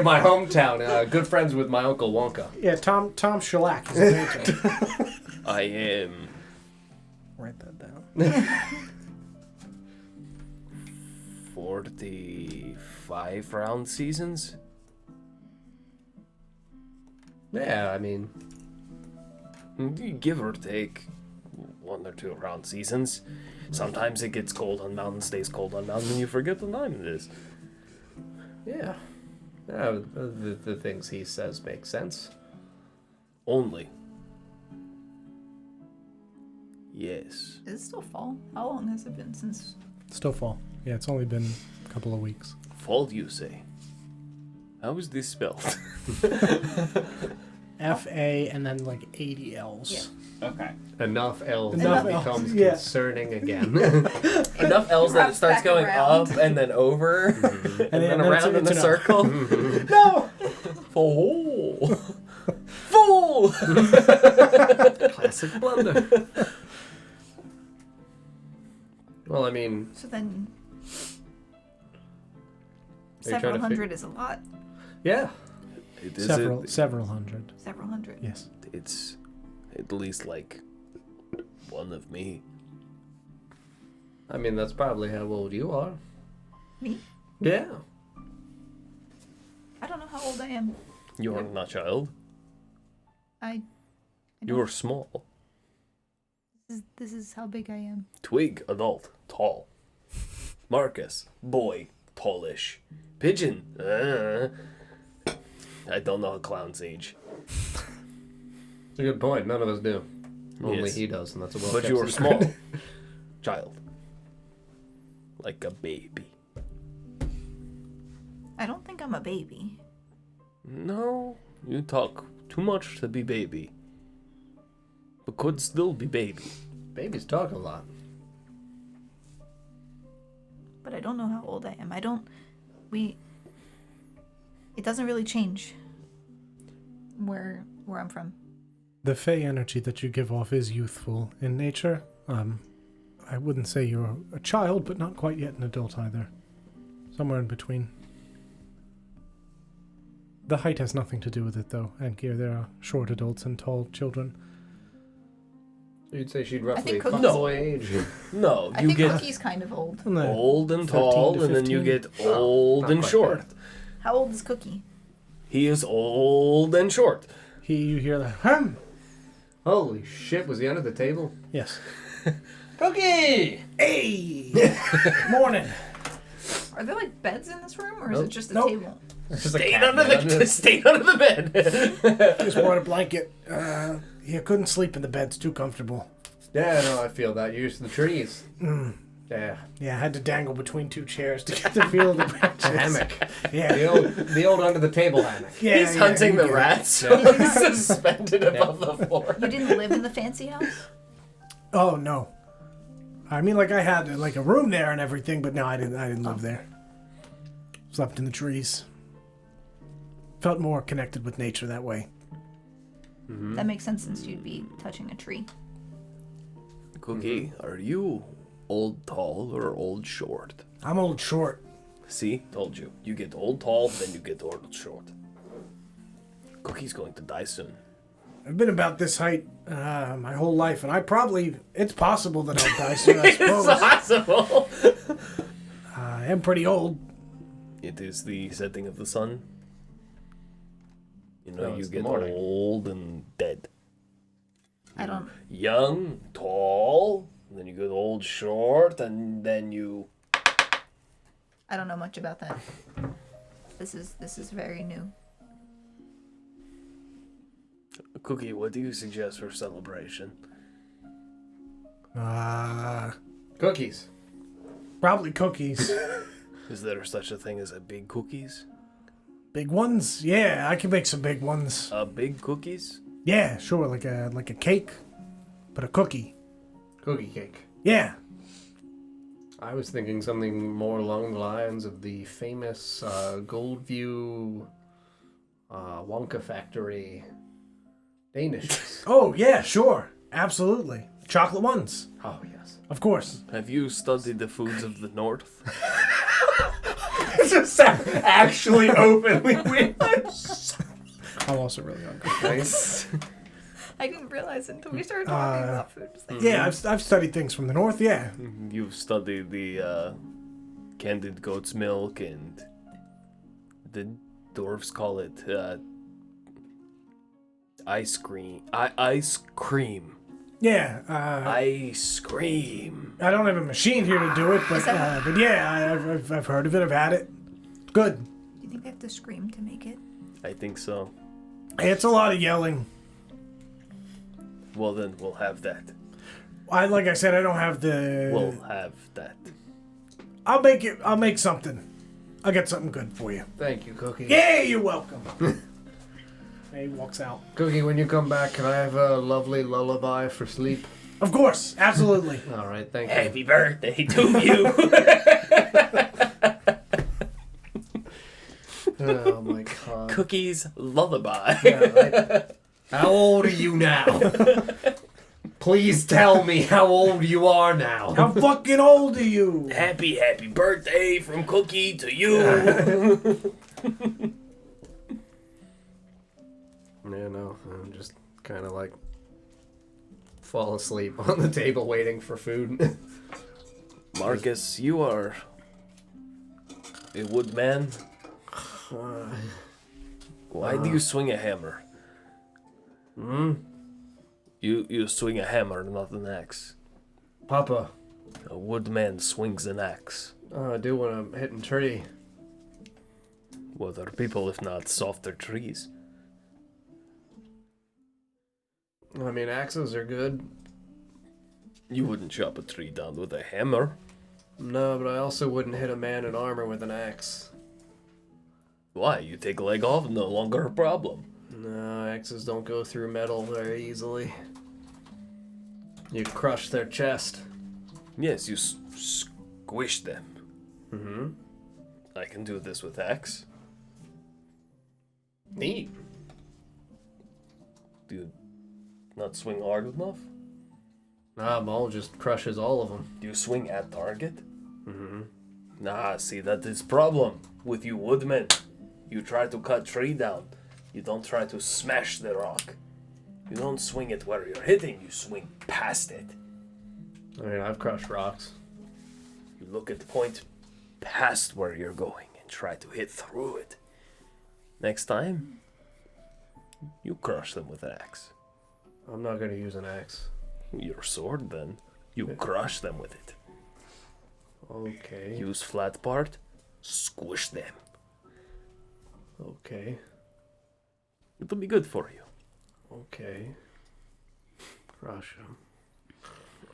my hometown. Good friends with my Uncle Wonka. Yeah, Tom Shellac is a painter. I am. Write that down. 45 round seasons? Yeah, I mean... Give or take 1 or 2 round seasons. Sometimes it gets cold on mountain, stays cold on mountain, and you forget the time it is. Yeah. The things he says make sense. Only. Yes. Is it still fall? How long has it been since? Still fall. Yeah, it's only been a couple of weeks. Fall, you say? How is this spelled? F-A and then like 80 L's. Yeah. Okay. Enough L's Enough that L's, becomes yeah. concerning again. Enough L's that it Wraps starts back going around. up and then over and then then around in it's the an circle. No! Fool! Fool! Classic blunder. Well, I mean... So then, Are you trying several to hundred is a lot. Yeah. It is Several hundred. Several hundred. Yes. It's at least like one of me. I mean, that's probably how old you are. Me? Yeah. I don't know how old I am. You are not a child. I You don't- are small. This is how big I am. Twig, adult, tall. Marcus, boy, tallish. Pigeon, I don't know a clown's age. It's a good point. None of us do. Only Yes. he does, and that's a well. But you are small. Child. Like a baby. I don't think I'm a baby. No, you talk too much to be baby. But could still be baby. Babies talk a lot. But I don't know how old I am. It doesn't really change where I'm from. The Fey energy that you give off is youthful in nature. I wouldn't say you're a child, but not quite yet an adult either. Somewhere in between. The height has nothing to do with it, though, Angier. There are short adults and tall children. You'd say she'd roughly think Cookie's- no age. No, I you think get Cookie's kind of old. And the- old and 13 tall, to and then you 15. get old not and quite short. How old is Cookie? He is old and short. you hear the Holy shit! Was he under the table? Yes. Cookie! Hey! Morning. Are there like beds in this room, or is Nope. it just a Nope. table? It's just a Stayed cat under bed. the stayed under the bed. Just brought a blanket. You couldn't sleep in the bed. It's too comfortable. Yeah, no, I feel that. Use the trees. Mm. Yeah. Yeah, I had to dangle between two chairs to get the feel of the branches. Hammock. Yeah. The old under the table hammock. Yeah, He's yeah, hunting you the get it. rats, so he's suspended above the floor. You didn't live in the fancy house? Oh no. I mean, like I had like a room there and everything, but no, I didn't live there. Slept in the trees. Felt more connected with nature that way. That makes sense since you'd be touching a tree. Cookie, are you old tall or old short? I'm old short. See, told you. You get old tall, then you get old short. Cookie's going to die soon. I've been about this height my whole life, and it's possible that I'll die soon, I suppose. It's possible. I am pretty old. It is the setting of the sun. You know, No, you it's the get morning. old and dead. I don't. Young, tall, then you get old, short, and then you... I don't know much about that. This is very new. Cookie, what do you suggest for celebration? Cookies. Probably cookies. Is there such a thing as a big cookies? Big ones? Yeah, I can make some big ones. Big cookies? Yeah, sure, like a cake, but a cookie. Cookie cake. Yeah. I was thinking something more along the lines of the famous Goldview Wonka Factory Danishes. Oh, yeah, sure. Absolutely. Chocolate ones. Oh, yes. Of course. Have you studied the foods of the north? Just actually openly windows. I'm also really hungry. Nice. I didn't realize until we started talking about food. Just like, Yeah, I've studied things from the north. Yeah. You've studied the candied goat's milk, and the dwarves call it ice cream. Ice cream. Yeah. Ice cream. I don't have a machine here to do it, but yeah, I've heard of it. I've had it. Good. do you think they have to scream to make it? I think so. Hey, it's a lot of yelling. Well, then we'll have that. Like I said, I don't have the. We'll have that. I'll make it. I'll make something. I'll get something good for you. Thank you, Cookie. Yeah, you're welcome. And he walks out. Cookie, when you come back, can I have a lovely lullaby for sleep? Of course, absolutely. All right, thank you. Happy birthday to you. Oh my god. Cookies lullaby. Yeah, right. How old are you now? Please tell me how old you are now. How fucking old are you? Happy birthday from Cookie to you. Yeah, no, I'm just kind of like fall asleep on the table waiting for food. Marcus, you are a woodman. Why do you swing a hammer? You swing a hammer, not an axe. Papa, A woodman swings an axe. I do when I'm hitting tree. What are people if not softer trees? I mean, axes are good. You wouldn't chop a tree down with a hammer. No, but I also wouldn't hit a man in armor with an axe. Why? You take a leg off, no longer a problem. No, axes don't go through metal very easily. You crush their chest. Yes, you squish them. Mm-hmm. I can do this with axe. Neat. Do you not swing hard enough? Nah, Maul just crushes all of them. Do you swing at target? Mm-hmm. Nah, see, that is problem with you woodmen. You try to cut tree down. You don't try to smash the rock. You don't swing it where you're hitting, you swing past it. I mean, I've crushed rocks. You look at the point past where you're going and try to hit through it. Next time, you crush them with an axe. I'm not gonna use an axe. Your sword, then. You crush them with it. Okay. Use flat part, squish them. Okay. It'll be good for you. Okay. Crush him.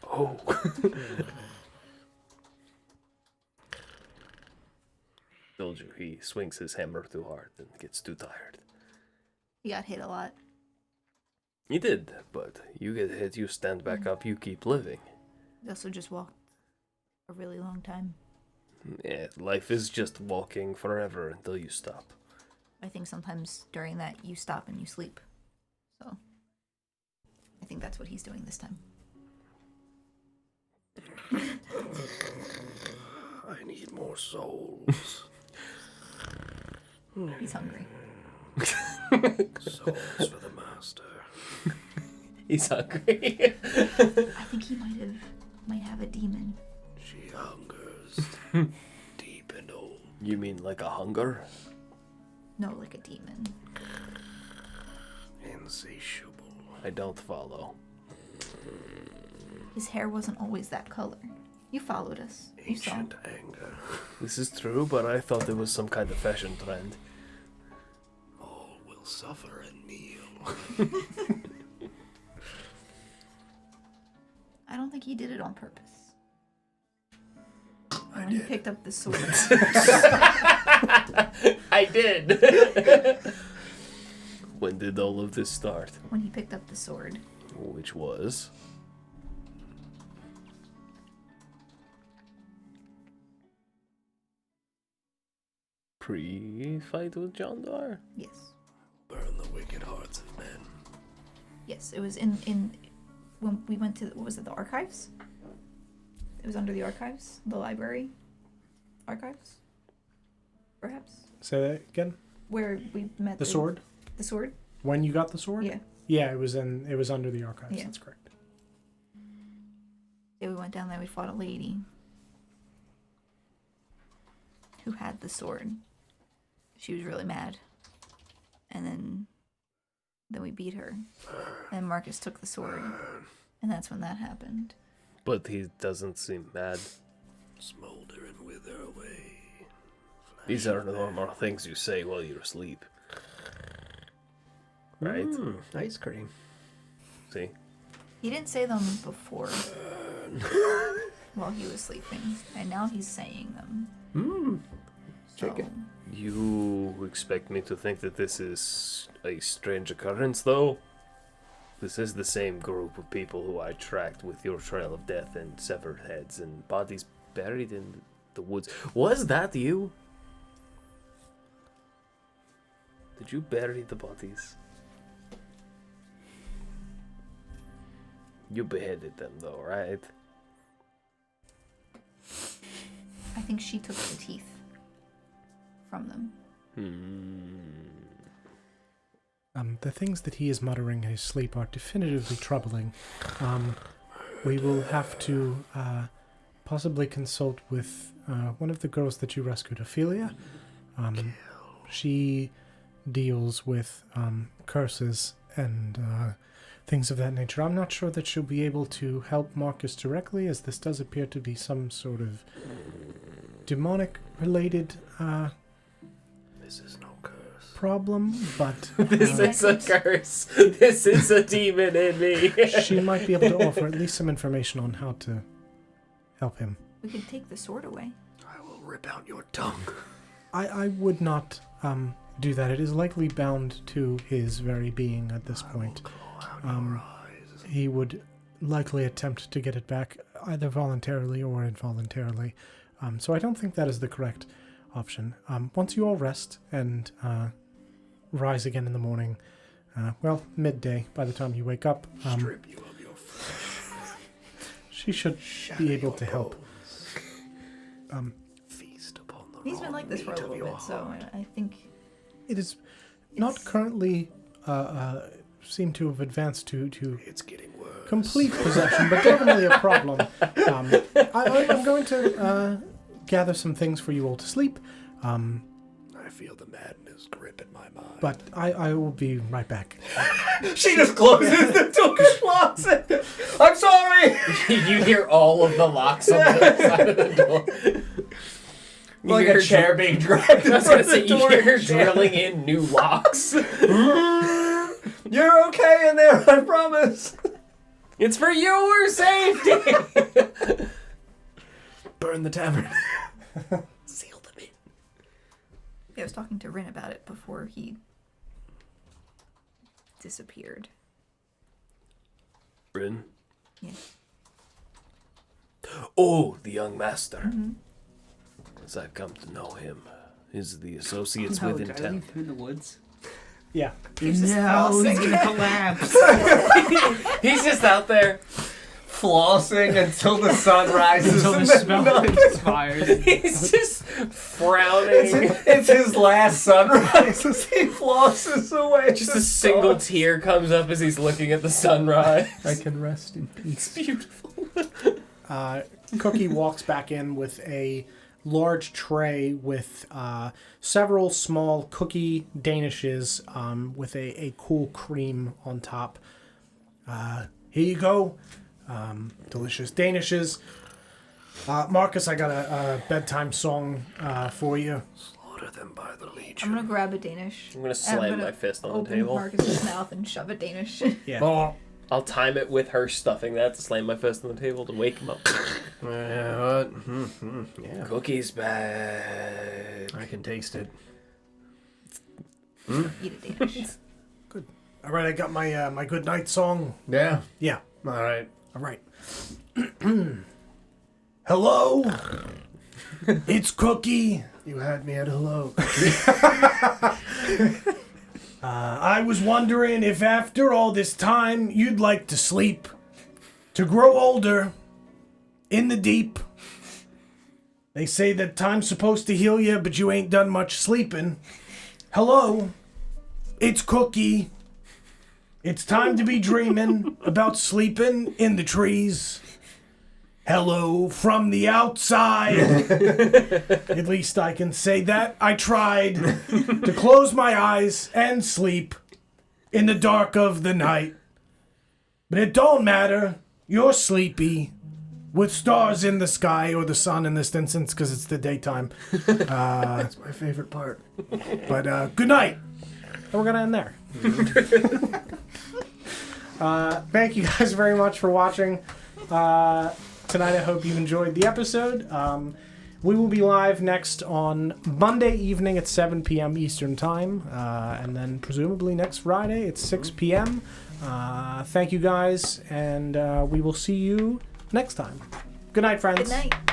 Oh. Told you, he swings his hammer too hard and gets too tired. He got hit a lot. He did, but you get hit, you stand back up, you keep living. He also just walked a really long time. Yeah, life is just walking forever until you stop. I think sometimes during that you stop and you sleep. So I think that's what he's doing this time. I need more souls. He's hungry. Souls for the master. He's hungry. I think he might have a demon. She hungers deep and old. You mean like a hunger? No, like a demon. Insatiable. I don't follow. His hair wasn't always that color. You followed us. You saw. Ancient anger. This is true, but I thought it was some kind of fashion trend. All will suffer and kneel. I don't think he did it on purpose. When he picked up the sword. I did. When did all of this start? When he picked up the sword. Which was? Pre-fight with Jondar? Yes. Burn the wicked hearts of men. Yes, it was in when we went to, what was it, the archives? It was under the archives? The library? Archives? perhaps. Say that again. Where we met The sword. The sword? When you got the sword? Yeah. Yeah, it was under the archives. Yeah. That's correct. Yeah, we went down there, we fought a lady who had the sword. She was really mad. And then we beat her. And Marcus took the sword. And that's when that happened. But he doesn't seem mad. Smolder and wither away. These are normal things you say while you're asleep. Right? Ice cream. See? He didn't say them before while he was sleeping. And now he's saying them. Chicken. You expect me to think that this is a strange occurrence, though? This is the same group of people who I tracked with your trail of death and severed heads and bodies buried in the woods. Was that you? Did you bury the bodies? You beheaded them, though, right? I think she took the teeth from them. The things that he is muttering in his sleep are definitively troubling. We will have to possibly consult with one of the girls that you rescued, Ophelia. She deals with curses and things of that nature. I'm not sure that she'll be able to help Marcus directly, as this does appear to be some sort of demonic-related This is no curse. problem, but This is a curse. This is a demon in me. she might be able to offer at least some information on how to help him. We could take the sword away. I will rip out your tongue. I would not do that. It is likely bound to his very being at this point. He would likely attempt to get it back, either voluntarily or involuntarily. So I don't think that is the correct option. Once you all rest and rise again in the morning, midday, by the time you wake up, Strip you of your flesh. she should be able to help. Feast upon the He's been like this for a meat of little your bit, so heart. I think It is not currently seem to have advanced to It's getting worse. complete possession, but definitely a problem. I'm going to gather some things for you all to sleep, I feel the madness grip at my mind. but I will be right back. She just closes the door and locks it. I'm sorry. You hear all of the locks on the other side of the door. Like hear a chair being dragged I in was front gonna of say, the you door. hear her drilling in new locks. You're okay in there, I promise. It's for your safety. Burn the tavern. Seal them in. I was talking to Rin about it before he disappeared. Rin? Yeah. Oh, the young master. As I've come to know him, is the associates No, within did I town. leave him in the woods? Yeah. No, he's gonna collapse. He's just out there. Flossing until the sun rises. Until the and then spell nothing. expires. He's just frowning. It's his last sunrise as he flosses away. Just a single tear comes up as he's looking at the sunrise. I can rest in peace. Beautiful. Cookie walks back in with a large tray with several small cookie danishes with a cool cream on top. Here you go. Delicious danishes. Marcus, I got a bedtime song for you. Slaughter them by the I'm legion. gonna grab a Danish. I'm gonna and slam my fist on the open table. Marcus's mouth and shove a Danish. Yeah. I'll time it with her stuffing that to slam my fist on the table to wake him up. Yeah. Cookies bad. I can taste it. Eat a Danish. All right, I got my my good night song. Yeah. Yeah. All right. All right. Hello. It's Cookie. You had me at hello. I was wondering if after all this time you'd like to sleep, to grow older, in the deep, They say that time's supposed to heal you, but you ain't done much sleeping. Hello, it's Cookie. It's time to be dreaming about sleeping in the trees. Hello from the outside. At least I can say that. I tried to close my eyes and sleep in the dark of the night. But it don't matter. You're sleepy. With stars in the sky, or the sun in this instance, because it's the daytime. That's my favorite part. But good night. And we're going to end there. Thank you guys very much for watching tonight. I hope you enjoyed the episode. We will be live next on Monday evening at 7 p.m. Eastern Time. And then presumably next Friday at 6 p.m. Thank you guys, and we will see you next time. Good night, friends. Good night.